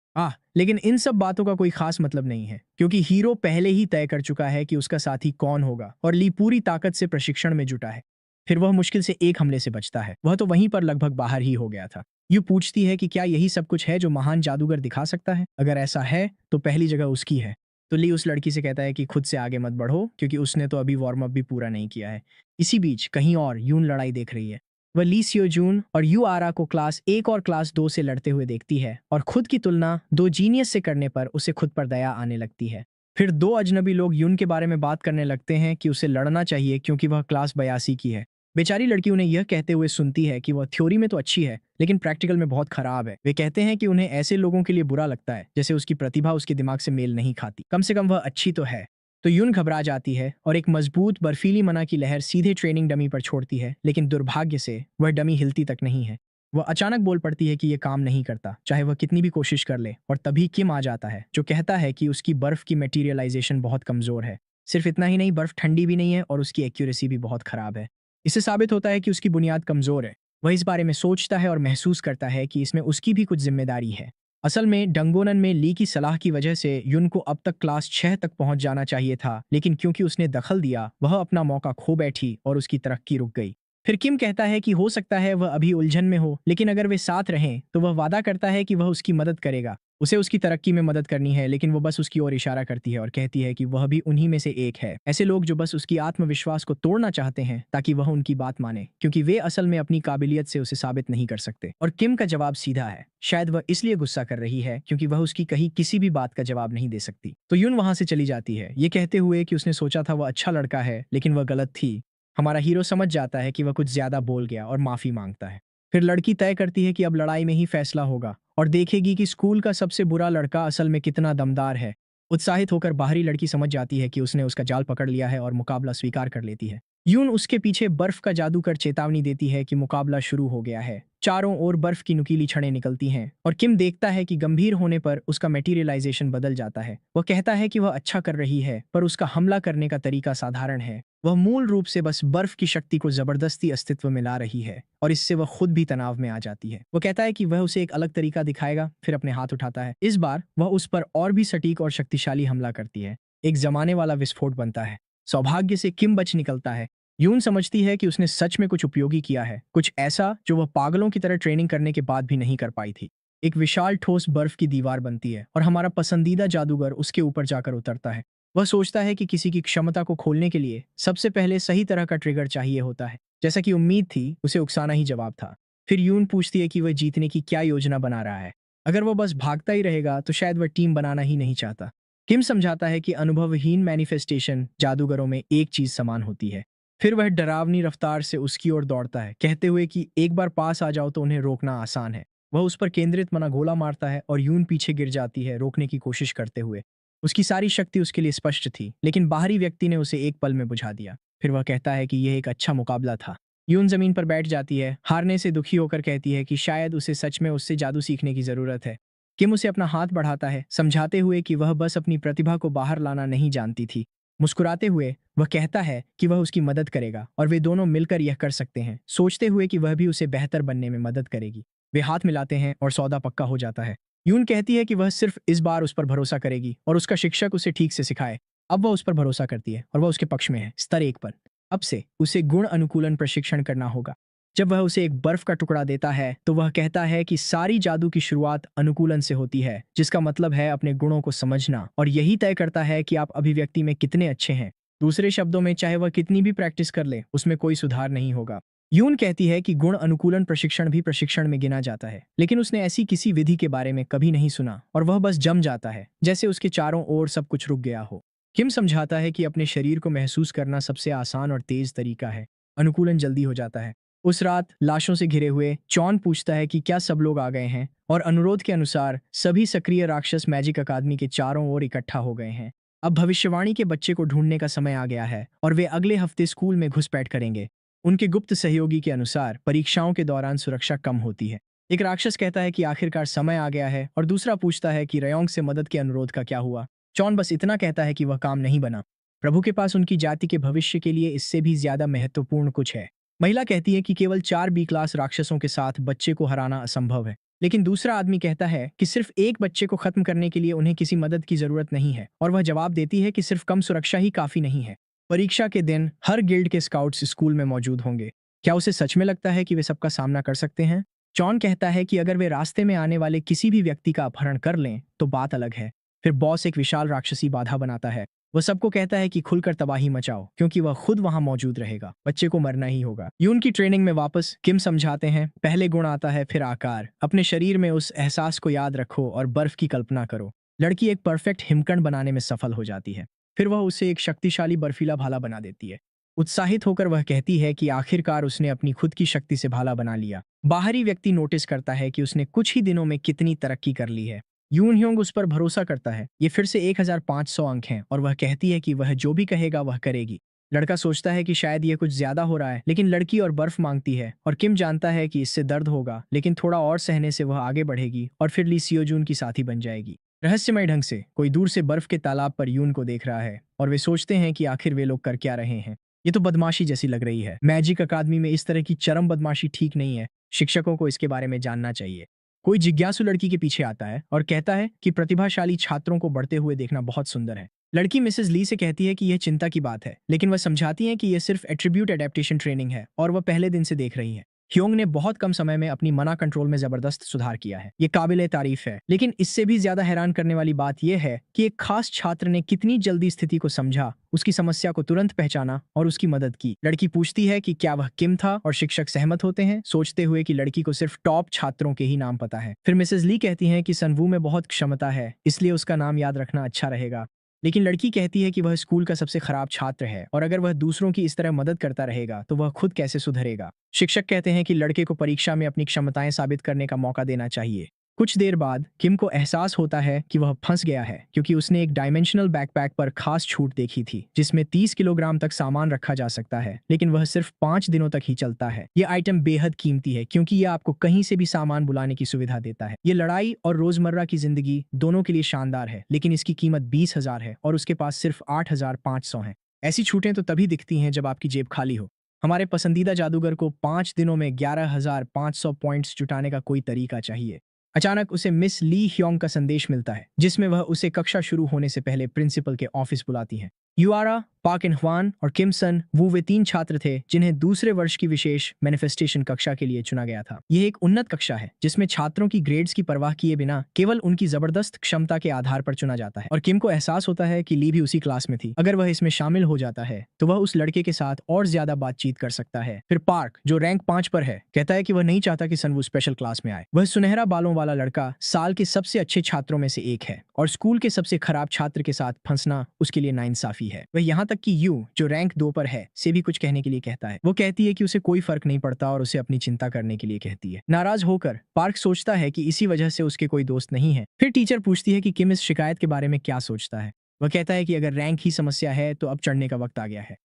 A: लेकिन इन सब बातों का कोई खास मतलब नहीं है, क्योंकि हीरो पहले ही तय कर चुका है कि उसका साथी कौन होगा और ली पूरी ताकत से प्रशिक्षण में जुटा है। फिर वह मुश्किल से एक हमले से बचता है। वह तो वहीं पर लगभग बाहर ही हो गया था। यू पूछती है कि क्या यही सब कुछ है जो महान जादूगर दिखा सकता है? अगर ऐसा है तो पहली जगह उसकी है। तो ली उस लड़की से कहता है कि खुद से आगे मत बढ़ो, क्योंकि उसने तो अभी वार्म अप भी पूरा नहीं किया है। इसी बीच कहीं और यून लड़ाई देख रही है। वह ली सियो जून और यू आरा को क्लास 1 और क्लास 2 से लड़ते हुए देखती है और खुद की तुलना दो जीनियस से करने पर उसे खुद पर दया आने लगती है। फिर दो अजनबी लोग यून के बारे में बात करने लगते हैं कि उसे लड़ना चाहिए क्योंकि वह क्लास 82 की है। बेचारी लड़की उन्हें यह कहते हुए सुनती है कि वह थ्योरी में तो अच्छी है लेकिन प्रैक्टिकल में बहुत खराब है। वे कहते हैं कि उन्हें ऐसे लोगों के लिए बुरा लगता है जैसे उसकी प्रतिभा उसके दिमाग से मेल नहीं खाती। कम से कम वह अच्छी तो है। तो यून घबरा जाती है और एक मजबूत बर्फीली मना की लहर सीधे ट्रेनिंग डमी पर छोड़ती है, लेकिन दुर्भाग्य से वह डमी हिलती तक नहीं है। वह अचानक बोल पड़ती है कि यह काम नहीं करता, चाहे वह कितनी भी कोशिश कर ले। और तभी किम आ जाता है जो कहता है कि उसकी बर्फ की मेटीरियलाइजेशन बहुत कमजोर है। सिर्फ इतना ही नहीं, बर्फ ठंडी भी नहीं है और उसकी एक्यूरेसी भी बहुत खराब है। इससे साबित होता है कि उसकी बुनियाद कमजोर है। वह इस बारे में सोचता है और महसूस करता है कि इसमें उसकी भी कुछ जिम्मेदारी है। असल में डंगोनन में ली की सलाह की वजह से युन को अब तक क्लास 6 तक पहुंच जाना चाहिए था, लेकिन क्योंकि उसने दखल दिया वह अपना मौका खो बैठी और उसकी तरक्की रुक गई। फिर किम कहता है कि हो सकता है वह अभी उलझन में हो, लेकिन अगर वे साथ रहें तो वह वादा करता है कि वह उसकी मदद करेगा। उसे उसकी तरक्की में मदद करनी है, लेकिन वो बस उसकी ओर इशारा करती है और कहती है कि वह भी उन्हीं में से एक है। ऐसे लोग जो बस उसकी आत्मविश्वास को तोड़ना चाहते हैं ताकि वह उनकी बात माने, क्योंकि वे असल में अपनी काबिलियत से उसे साबित नहीं कर सकते। और किम का जवाब सीधा है। शायद वह इसलिए गुस्सा कर रही है क्योंकि वह उसकी कही किसी भी बात का जवाब नहीं दे सकती। तो यून वहां से चली जाती है, ये कहते हुए कि उसने सोचा था वह अच्छा लड़का है, लेकिन वह गलत थी। हमारा हीरो समझ जाता है कि वह कुछ ज्यादा बोल गया और माफी मांगता है। फिर लड़की तय करती है कि अब लड़ाई में ही फैसला होगा और देखेगी कि स्कूल का सबसे बुरा लड़का असल में कितना दमदार है। उत्साहित होकर बाहरी लड़की समझ जाती है कि उसने उसका जाल पकड़ लिया है और मुकाबला स्वीकार कर लेती है। यून उसके पीछे बर्फ का जादू कर चेतावनी देती है कि मुकाबला शुरू हो गया है। चारों ओर बर्फ की नुकीली छड़ें निकलती हैं और किम देखता है कि गंभीर होने पर उसका मेटीरियलाइजेशन बदल जाता है। वह कहता है कि वह अच्छा कर रही है, पर उसका हमला करने का तरीका साधारण है। वह मूल रूप से बस बर्फ की शक्ति को जबरदस्ती अस्तित्व में ला रही है और इससे वह खुद भी तनाव में आ जाती है। वो कहता है कि वह उसे एक अलग तरीका दिखाएगा, फिर अपने हाथ उठाता है। इस बार वह उस पर और भी सटीक और शक्तिशाली हमला करती है। एक जमाने वाला विस्फोट बनता है। सौभाग्य से किम बच निकलता है। यून समझती है कि उसने सच में कुछ उपयोगी किया है, कुछ ऐसा जो वह पागलों की तरह ट्रेनिंग करने के बाद भी नहीं कर पाई थी। एक विशाल ठोस बर्फ की दीवार बनती है और हमारा पसंदीदा जादूगर उसके ऊपर जाकर उतरता है। वह सोचता है कि किसी की क्षमता को खोलने के लिए सबसे पहले सही तरह का ट्रिगर चाहिए होता है। जैसा कि उम्मीद थी, उसे उकसाना ही जवाब था। फिर यून पूछती है कि वह जीतने की क्या योजना बना रहा है। अगर वो बस भागता ही रहेगा तो शायद वह टीम बनाना ही नहीं चाहता। किम समझाता है कि अनुभवहीन मैनिफेस्टेशन जादूगरों में एक चीज समान होती है। फिर वह डरावनी रफ्तार से उसकी ओर दौड़ता है, कहते हुए कि एक बार पास आ जाओ तो उन्हें रोकना आसान है। वह उस पर केंद्रित मना गोला मारता है और यून पीछे गिर जाती है, रोकने की कोशिश करते हुए। उसकी सारी शक्ति उसके लिए स्पष्ट थी, लेकिन बाहरी व्यक्ति ने उसे एक पल में बुझा दिया। फिर वह कहता है कि यह एक अच्छा मुकाबला था। यून जमीन पर बैठ जाती है, हारने से दुखी होकर कहती है कि शायद उसे सच में उससे जादू सीखने की जरूरत है। किम उसे अपना हाथ बढ़ाता है, समझाते हुए कि वह बस अपनी प्रतिभा को बाहर लाना नहीं जानती थी। मुस्कुराते हुए वह कहता है कि वह उसकी मदद करेगा और वे दोनों मिलकर यह कर सकते हैं, सोचते हुए कि वह भी उसे बेहतर बनने में मदद करेगी। वे हाथ मिलाते हैं और सौदा पक्का हो जाता है। यून कहती है कि वह सिर्फ इस बार उस पर भरोसा करेगी और उसका शिक्षक उसे ठीक से सिखाए। अब वह उस पर भरोसा करती है और वह उसके पक्ष में है। स्तर 1 पर अब से उसे गुण अनुकूलन प्रशिक्षण करना होगा। जब वह उसे एक बर्फ का टुकड़ा देता है तो वह कहता है कि सारी जादू की शुरुआत अनुकूलन से होती है, जिसका मतलब है अपने गुणों को समझना, और यही तय करता है कि आप अभिव्यक्ति में कितने अच्छे हैं। दूसरे शब्दों में, चाहे वह कितनी भी प्रैक्टिस कर ले, उसमें कोई सुधार नहीं होगा। यून कहती है कि गुण अनुकूलन प्रशिक्षण भी प्रशिक्षण में गिना जाता है, लेकिन उसने ऐसी किसी विधि के बारे में कभी नहीं सुना और वह बस जम जाता है, जैसे उसके चारों ओर सब कुछ रुक गया हो। किम समझाता है कि अपने शरीर को महसूस करना सबसे आसान और तेज तरीका है। अनुकूलन जल्दी हो जाता है। उस रात लाशों से घिरे हुए चॉन पूछता है कि क्या सब लोग आ गए हैं, और अनुरोध के अनुसार सभी सक्रिय राक्षस मैजिक अकादमी के चारों ओर इकट्ठा हो गए हैं। अब भविष्यवाणी के बच्चे को ढूंढने का समय आ गया है और वे अगले हफ्ते स्कूल में घुसपैठ करेंगे। उनके गुप्त सहयोगी के अनुसार परीक्षाओं के दौरान सुरक्षा कम होती है। एक राक्षस कहता है कि आखिरकार समय आ गया है और दूसरा पूछता है कि रयोंग से मदद के अनुरोध का क्या हुआ। चॉन बस इतना कहता है कि वह काम नहीं बना। प्रभु के पास उनकी जाति के भविष्य के लिए इससे भी ज्यादा महत्वपूर्ण कुछ है। महिला कहती है कि केवल 4 बी क्लास राक्षसों के साथ बच्चे को हराना असंभव है, लेकिन दूसरा आदमी कहता है कि सिर्फ एक बच्चे को खत्म करने के लिए उन्हें किसी मदद की जरूरत नहीं है, और वह जवाब देती है कि सिर्फ कम सुरक्षा ही काफी नहीं है। परीक्षा के दिन हर गिल्ड के स्काउट्स स्कूल में मौजूद होंगे। क्या उसे सच में लगता है कि वे सबका सामना कर सकते हैं? जॉन कहता है कि अगर वे रास्ते में आने वाले किसी भी व्यक्ति का अपहरण कर लें तो बात अलग है। फिर बॉस एक विशाल राक्षसी बाधा बनाता है। वह सबको कहता है कि खुलकर तबाही मचाओ, क्योंकि वह खुद वहां मौजूद रहेगा। बच्चे को मरना ही होगा। यून की ट्रेनिंग में वापस किम समझाते हैं, पहले गुण आता है, फिर आकार। अपने शरीर में उस एहसास को याद रखो और बर्फ की कल्पना करो। लड़की एक परफेक्ट हिमकंड बनाने में सफल हो जाती है। फिर वह उसे एक शक्तिशाली बर्फीला भाला बना देती है। उत्साहित होकर वह कहती है कि आखिरकार उसने अपनी खुद की शक्ति से भाला बना लिया। बाहरी व्यक्ति नोटिस करता है कि उसने कुछ ही दिनों में कितनी तरक्की कर ली है। यून ह्योंग उस पर भरोसा करता है। ये फिर से 1500 अंक हैं और वह कहती है कि वह जो भी कहेगा वह करेगी। लड़का सोचता है कि शायद यह कुछ ज्यादा हो रहा है, लेकिन लड़की और बर्फ मांगती है और किम जानता है कि इससे दर्द होगा, लेकिन थोड़ा और सहने से वह आगे बढ़ेगी और फिर ली सियोजून की साथी बन जाएगी। रहस्यमय ढंग से कोई दूर से बर्फ के तालाब पर यून को देख रहा है और वे सोचते हैं कि आखिर वे लोग कर क्या रहे हैं। ये तो बदमाशी जैसी लग रही है। मैजिक अकादमी में इस तरह की चरम बदमाशी ठीक नहीं है। शिक्षकों को इसके बारे में जानना चाहिए। कोई जिज्ञासु लड़की के पीछे आता है और कहता है कि प्रतिभाशाली छात्रों को बढ़ते हुए देखना बहुत सुंदर है। लड़की मिसेस ली से कहती है कि यह चिंता की बात है, लेकिन वह समझाती है कि यह सिर्फ एट्रीब्यूट एडेप्टेशन ट्रेनिंग है और वह पहले दिन से देख रही है। ह्योंग ने बहुत कम समय में अपनी मना कंट्रोल में जबरदस्त सुधार किया है। ये काबिले तारीफ है, लेकिन इससे भी ज्यादा हैरान करने वाली बात यह है कि एक खास छात्र ने कितनी जल्दी स्थिति को समझा, उसकी समस्या को तुरंत पहचाना और उसकी मदद की। लड़की पूछती है कि क्या वह किम था और शिक्षक सहमत होते हैं, सोचते हुए कि लड़की को सिर्फ टॉप छात्रों के ही नाम पता है। फिर मिसेस ली कहती हैं कि सनवू में बहुत क्षमता है, इसलिए उसका नाम याद रखना अच्छा रहेगा। लेकिन लड़की कहती है कि वह स्कूल का सबसे खराब छात्र है और अगर वह दूसरों की इस तरह मदद करता रहेगा तो वह खुद कैसे सुधरेगा। शिक्षक कहते हैं कि लड़के को परीक्षा में अपनी क्षमताएं साबित करने का मौका देना चाहिए। कुछ देर बाद किम को एहसास होता है कि वह फंस गया है, क्योंकि उसने एक डायमेंशनल बैकपैक पर खास छूट देखी थी जिसमें 30 किलोग्राम तक सामान रखा जा सकता है, लेकिन वह सिर्फ 5 दिनों तक ही चलता है। यह आइटम बेहद कीमती है क्योंकि यह आपको कहीं से भी सामान बुलाने की सुविधा देता है। ये लड़ाई और रोजमर्रा की जिंदगी दोनों के लिए शानदार है, लेकिन इसकी कीमत 20,000 है और उसके पास सिर्फ 8,500 है। ऐसी छूटें तो तभी दिखती हैं जब आपकी जेब खाली हो। हमारे पसंदीदा जादूगर को 5 दिनों में 11,500 पॉइंट्स जुटाने का कोई तरीका चाहिए। अचानक उसे मिस ली ह्योंग का संदेश मिलता है, जिसमें वह उसे कक्षा शुरू होने से पहले प्रिंसिपल के ऑफिस बुलाती हैं। युआरा पार्क इन ह्वान और किम सन वू वे 3 छात्र थे जिन्हें दूसरे वर्ष की विशेष मैनिफेस्टेशन कक्षा के लिए चुना गया था। यह एक उन्नत कक्षा है जिसमें छात्रों की ग्रेड्स की परवाह किए बिना केवल उनकी जबरदस्त क्षमता के आधार पर चुना जाता है। और किम को एहसास होता है कि ली भी उसी क्लास में थी। अगर वह इसमें शामिल हो जाता है तो वह उस लड़के के साथ और ज्यादा बातचीत कर सकता है। फिर पार्क, जो रैंक 5 पर है, कहता है कि वह नहीं चाहता कि सनवू स्पेशल क्लास में आए। वह सुनहरा बालों वाला लड़का साल के सबसे अच्छे छात्रों में से एक है और स्कूल के सबसे खराब छात्र के साथ फंसना उसके लिए नाइंसाफी है। वह यहाँ तक कि यू, जो रैंक 2 पर है, से भी कुछ कहने के लिए कहता है। वो कहती है कि उसे कोई फर्क नहीं पड़ता और उसे अपनी चिंता करने के लिए कहती है। नाराज होकर पार्क सोचता है कि इसी वजह से उसके कोई दोस्त नहीं है। फिर टीचर पूछती है कि किम इस शिकायत के बारे में क्या सोचता है। वह कहता है कि अगर रैंक ही समस्या है तो अब चढ़ने का वक्त आ गया है।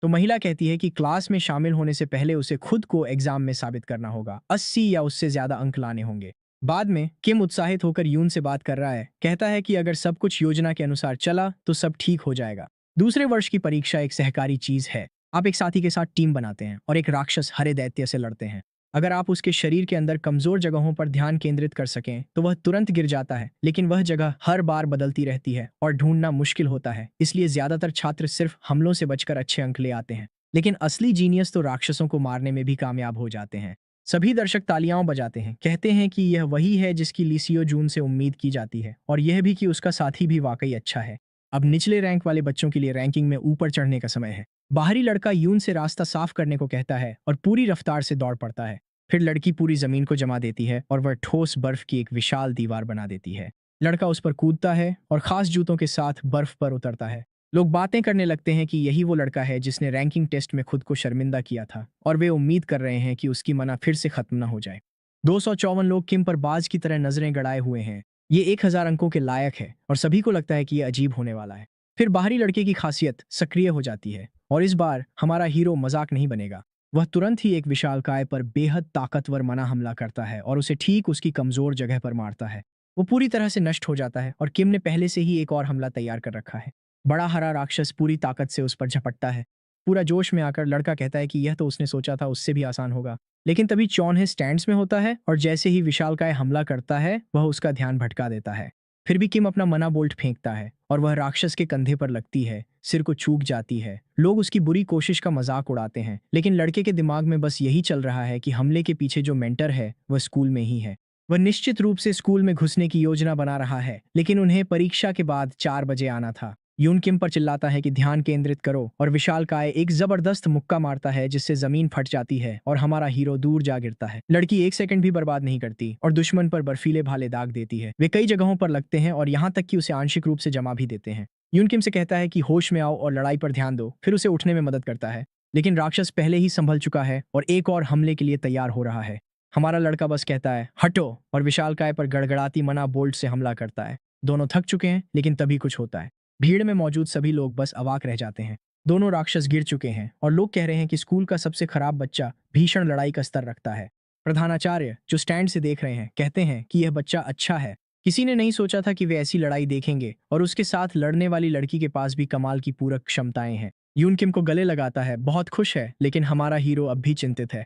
A: तो महिला कहती है कि क्लास में शामिल होने से पहले उसे खुद को एग्जाम में साबित करना होगा, 80 या उससे ज्यादा अंक लाने होंगे। बाद में किम उत्साहित होकर यून से बात कर रहा है, कहता है कि अगर सब कुछ योजना के अनुसार चला तो सब ठीक हो जाएगा। दूसरे वर्ष की परीक्षा एक सहकारी चीज है। आप एक साथी के साथ टीम बनाते हैं और एक राक्षस हरे दैत्य से लड़ते हैं। अगर आप उसके शरीर के अंदर कमजोर जगहों पर ध्यान केंद्रित कर सकें तो वह तुरंत गिर जाता है, लेकिन वह जगह हर बार बदलती रहती है और ढूंढना मुश्किल होता है। इसलिए ज्यादातर छात्र सिर्फ हमलों से बचकर अच्छे अंक ले आते हैं, लेकिन असली जीनियस तो राक्षसों को मारने में भी कामयाब हो जाते हैं। सभी दर्शक तालियां बजाते हैं, कहते हैं कि यह वही है जिसकी ली सियो जून से उम्मीद की जाती है और यह भी कि उसका साथी भी वाकई अच्छा है। अब निचले रैंक वाले बच्चों के लिए रैंकिंग में ऊपर चढ़ने का समय है। बाहरी लड़का यून से रास्ता साफ करने को कहता है और पूरी रफ्तार से दौड़ पड़ता है। फिर लड़की पूरी जमीन को जमा देती है और वह ठोस बर्फ की एक विशाल दीवार बना देती है। लड़का उस पर कूदता है और खास जूतों के साथ बर्फ पर उतरता है। लोग बातें करने लगते हैं कि यही वो लड़का है जिसने रैंकिंग टेस्ट में खुद को शर्मिंदा किया था और वे उम्मीद कर रहे हैं कि उसकी मना फिर से खत्म न हो जाए। 254 लोग किम पर बाज की तरह नजरें गड़ाए हुए हैं। ये 1000 अंकों के लायक है और सभी को लगता है कि यह अजीब होने वाला है। फिर बाहरी लड़के की खासियत सक्रिय हो जाती है और इस बार हमारा हीरो मजाक नहीं बनेगा। वह तुरंत ही एक विशालकाय पर बेहद ताकतवर मना हमला करता है और उसे ठीक उसकी कमजोर जगह पर मारता है। वो पूरी तरह से नष्ट हो जाता है और किम ने पहले से ही एक और हमला तैयार कर रखा है। बड़ा हरा राक्षस पूरी ताकत से उस पर झपटता है। पूरा जोश में आकर लड़का कहता है कि यह तो उसने सोचा था उससे भी आसान होगा, लेकिन तभी चौन्हे स्टैंड्स में होता है और जैसे ही विशालकाय हमला करता है वह उसका ध्यान भटका देता है। फिर भी किम अपना मना बोल्ट फेंकता है और वह राक्षस के कंधे पर लगती है, सिर को चूक जाती है। लोग उसकी बुरी कोशिश का मजाक उड़ाते हैं, लेकिन लड़के के दिमाग में बस यही चल रहा है कि हमले के पीछे जो मेंटर है वह स्कूल में ही है। वह निश्चित रूप से स्कूल में घुसने की योजना बना रहा है, लेकिन उन्हें परीक्षा के बाद 4 बजे आना था। यून किम पर चिल्लाता है कि ध्यान केंद्रित करो और विशालकाय एक जबरदस्त मुक्का मारता है जिससे जमीन फट जाती है और हमारा हीरो दूर जा गिरता है। लड़की 1 सेकंड भी बर्बाद नहीं करती और दुश्मन पर बर्फीले भाले दाग देती है। वे कई जगहों पर लगते हैं और यहाँ तक कि उसे आंशिक रूप से जमा भी देते हैं। यून किम से कहता है कि होश में आओ और लड़ाई पर ध्यान दो, फिर उसे उठने में मदद करता है, लेकिन राक्षस पहले ही संभल चुका है और एक और हमले के लिए तैयार हो रहा है। हमारा लड़का बस कहता है हटो और विशालकाय पर गड़गड़ाती मना बोल्ट से हमला करता है। दोनों थक चुके हैं, लेकिन तभी कुछ होता है। भीड़ में मौजूद सभी लोग बस अवाक रह जाते हैं। दोनों राक्षस गिर चुके हैं और लोग कह रहे हैं कि स्कूल का सबसे खराब बच्चा भीषण लड़ाई का स्तर रखता है। प्रधानाचार्य, जो स्टैंड से देख रहे हैं, कहते हैं कि यह बच्चा अच्छा है। किसी ने नहीं सोचा था कि वे ऐसी लड़ाई देखेंगे और उसके साथ लड़ने वाली लड़की के पास भी कमाल की पूरक क्षमताएं हैं। यून किम को गले लगाता है, बहुत खुश है, लेकिन हमारा हीरो अब भी चिंतित है।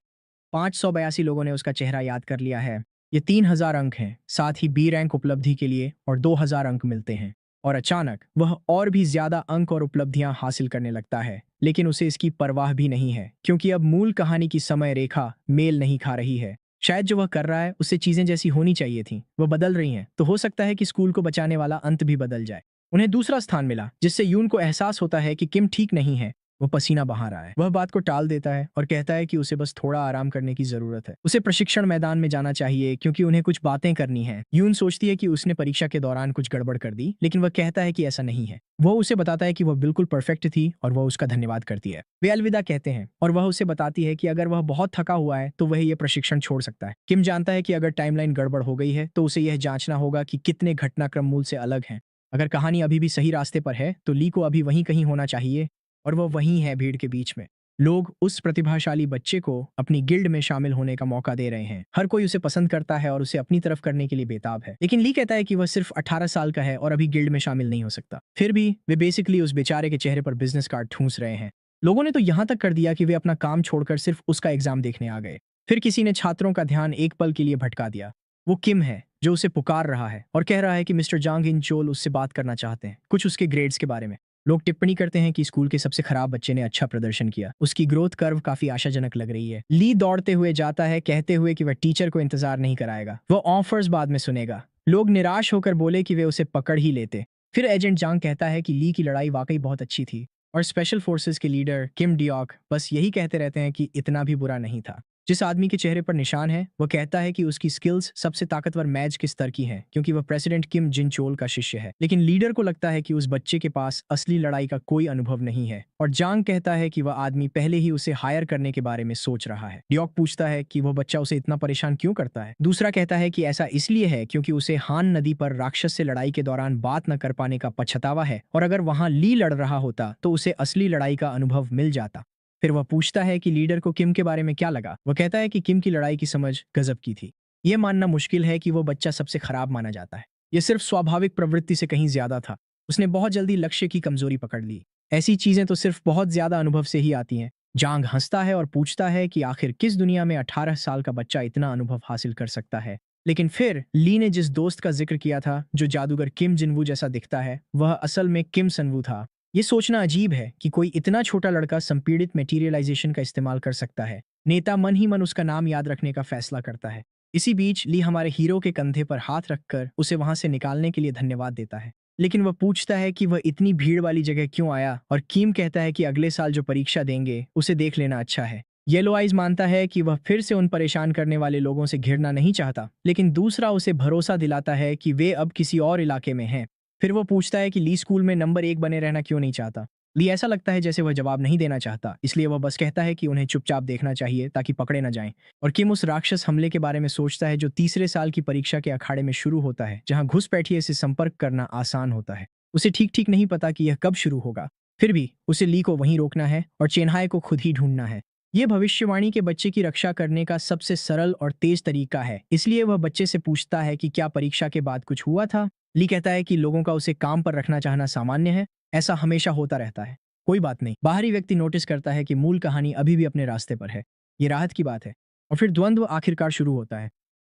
A: 582 लोगों ने उसका चेहरा याद कर लिया है। ये 3000 अंक हैं, साथ ही बी रैंक उपलब्धि के लिए और 2000 अंक मिलते हैं। और अचानक वह और भी ज्यादा अंक और उपलब्धियां हासिल करने लगता है, लेकिन उसे इसकी परवाह भी नहीं है, क्योंकि अब मूल कहानी की समय रेखा मेल नहीं खा रही है। शायद जो वह कर रहा है उससे चीजें जैसी होनी चाहिए थीं, वह बदल रही हैं, तो हो सकता है कि स्कूल को बचाने वाला अंत भी बदल जाए। उन्हें दूसरा स्थान मिला, जिससे यून को एहसास होता है कि किम ठीक नहीं है। वह पसीना बहा रहा है। वह बात को टाल देता है और कहता है कि उसे बस थोड़ा आराम करने की जरूरत है। उसे प्रशिक्षण मैदान में जाना चाहिए क्योंकि उन्हें कुछ बातें करनी है। यून सोचती है कि उसने परीक्षा के दौरान कुछ गड़बड़ कर दी, लेकिन वह कहता है कि ऐसा नहीं है। वह उसे बताता है कि वह बिल्कुल परफेक्ट थी और वह उसका धन्यवाद करती है। वे अलविदा कहते हैं और वह उसे बताती है कि अगर वह बहुत थका हुआ है तो वह यह प्रशिक्षण छोड़ सकता है। किम जानता है कि अगर टाइमलाइन गड़बड़ हो गई है तो उसे यह जांचना होगा कि कितने घटनाक्रम मूल से अलग हैं। अगर कहानी अभी भी सही रास्ते पर है तो ली को अभी वहीं कहीं होना चाहिए, और वह वहीं है भीड़ के बीच में। लोग उस प्रतिभाशाली बच्चे को अपनी गिल्ड में शामिल होने का मौका दे रहे हैं। हर कोई उसे पसंद करता है और उसे अपनी तरफ करने के लिए बेताब है, लेकिन ली कहता है कि वह सिर्फ 18 साल का है और अभी गिल्ड में शामिल नहीं हो सकता। फिर भी वे बेसिकली उस बेचारे के चेहरे पर बिजनेस कार्ड ठूंस रहे हैं। लोगों ने तो यहाँ तक कर दिया कि वे अपना काम छोड़कर सिर्फ उसका एग्जाम देखने आ गए। फिर किसी ने छात्रों का ध्यान एक पल के लिए भटका दिया। वो किम है, जो उसे पुकार रहा है और कह रहा है कि मिस्टर जांग इन चोल उससे बात करना चाहते हैं, कुछ उसके ग्रेड्स के बारे में। लोग टिप्पणी करते हैं कि स्कूल के सबसे खराब बच्चे ने अच्छा प्रदर्शन किया। उसकी ग्रोथ कर्व काफी आशाजनक लग रही है। ली दौड़ते हुए जाता है, कहते हुए कि वह टीचर को इंतजार नहीं कराएगा, वो ऑफर्स बाद में सुनेगा। लोग निराश होकर बोले कि वे उसे पकड़ ही लेते। फिर एजेंट जांग कहता है कि ली की लड़ाई वाकई बहुत अच्छी थी और स्पेशल फोर्सेस के लीडर किम डियोक बस यही कहते रहते हैं कि इतना भी बुरा नहीं था। जिस आदमी के चेहरे पर निशान है वह कहता है कि उसकी स्किल्स सबसे ताकतवर मैच के स्तर की हैं क्योंकि वह प्रेसिडेंट किम जिन चोल का शिष्य है। लेकिन लीडर को लगता है कि उस बच्चे के पास असली लड़ाई का कोई अनुभव नहीं है और जांग कहता है कि वह आदमी पहले ही उसे हायर करने के बारे में सोच रहा है। डियोक पूछता है कि वह बच्चा उसे इतना परेशान क्यों करता है। दूसरा कहता है कि ऐसा इसलिए है क्योंकि उसे हान नदी पर राक्षस से लड़ाई के दौरान बात न कर पाने का पछतावा है और अगर वहां ली लड़ रहा होता तो उसे असली लड़ाई का अनुभव मिल जाता। फिर वह पूछता है कि लीडर को किम के बारे में क्या लगा। वह कहता है कि किम की लड़ाई की समझ गजब की थी। यह मानना मुश्किल है कि वो बच्चा सबसे खराब माना जाता है। यह सिर्फ स्वाभाविक प्रवृत्ति से कहीं ज्यादा था। उसने बहुत जल्दी लक्ष्य की कमजोरी पकड़ ली। ऐसी चीजें तो सिर्फ बहुत ज्यादा अनुभव से ही आती हैं। जांग हंसता है और पूछता है कि आखिर किस दुनिया में 18 साल का बच्चा इतना अनुभव हासिल कर सकता है। लेकिन फिर ली ने जिस दोस्त का जिक्र किया था जो जादूगर किम जिनवू जैसा दिखता है, वह असल में किम सनवू था। ये सोचना अजीब है कि कोई इतना छोटा लड़का संपीड़ित मटेरियलाइजेशन का इस्तेमाल कर सकता है। नेता मन ही मन उसका नाम याद रखने का फैसला करता है। इसी बीच ली हमारे हीरो के कंधे पर हाथ रखकर उसे वहां से निकालने के लिए धन्यवाद देता है। लेकिन वह पूछता है कि वह इतनी भीड़ वाली जगह क्यों आया और कीम कहता है कि अगले साल जो परीक्षा देंगे उसे देख लेना अच्छा है। येलो आइज मानता है कि वह फिर से उन परेशान करने वाले लोगों से घिरना नहीं चाहता, लेकिन दूसरा उसे भरोसा दिलाता है कि वे अब किसी और इलाके में हैं। फिर वो पूछता है कि ली स्कूल में नंबर 1 बने रहना क्यों नहीं चाहता। ली ऐसा लगता है जैसे वह जवाब नहीं देना चाहता, इसलिए वह बस कहता है कि उन्हें चुपचाप देखना चाहिए ताकि पकड़े न जाएं। और किम उस राक्षस हमले के बारे में सोचता है जो तीसरे साल की परीक्षा के अखाड़े में शुरू होता है, जहां घुसपैठिए से संपर्क करना आसान होता है। उसे ठीक ठीक नहीं पता कि यह कब शुरू होगा, फिर भी उसे ली को वहीं रोकना है और चेन्हाई को खुद ही ढूंढना है। यह भविष्यवाणी के बच्चे की रक्षा करने का सबसे सरल और तेज तरीका है, इसलिए वह बच्चे से पूछता है कि क्या परीक्षा के बाद कुछ हुआ था। ली कहता है कि लोगों का उसे काम पर रखना चाहना सामान्य है, ऐसा हमेशा होता रहता है, कोई बात नहीं। बाहरी व्यक्ति नोटिस करता है कि मूल कहानी अभी भी अपने रास्ते पर है। ये राहत की बात है। और फिर द्वंद्व आखिरकार शुरू होता है।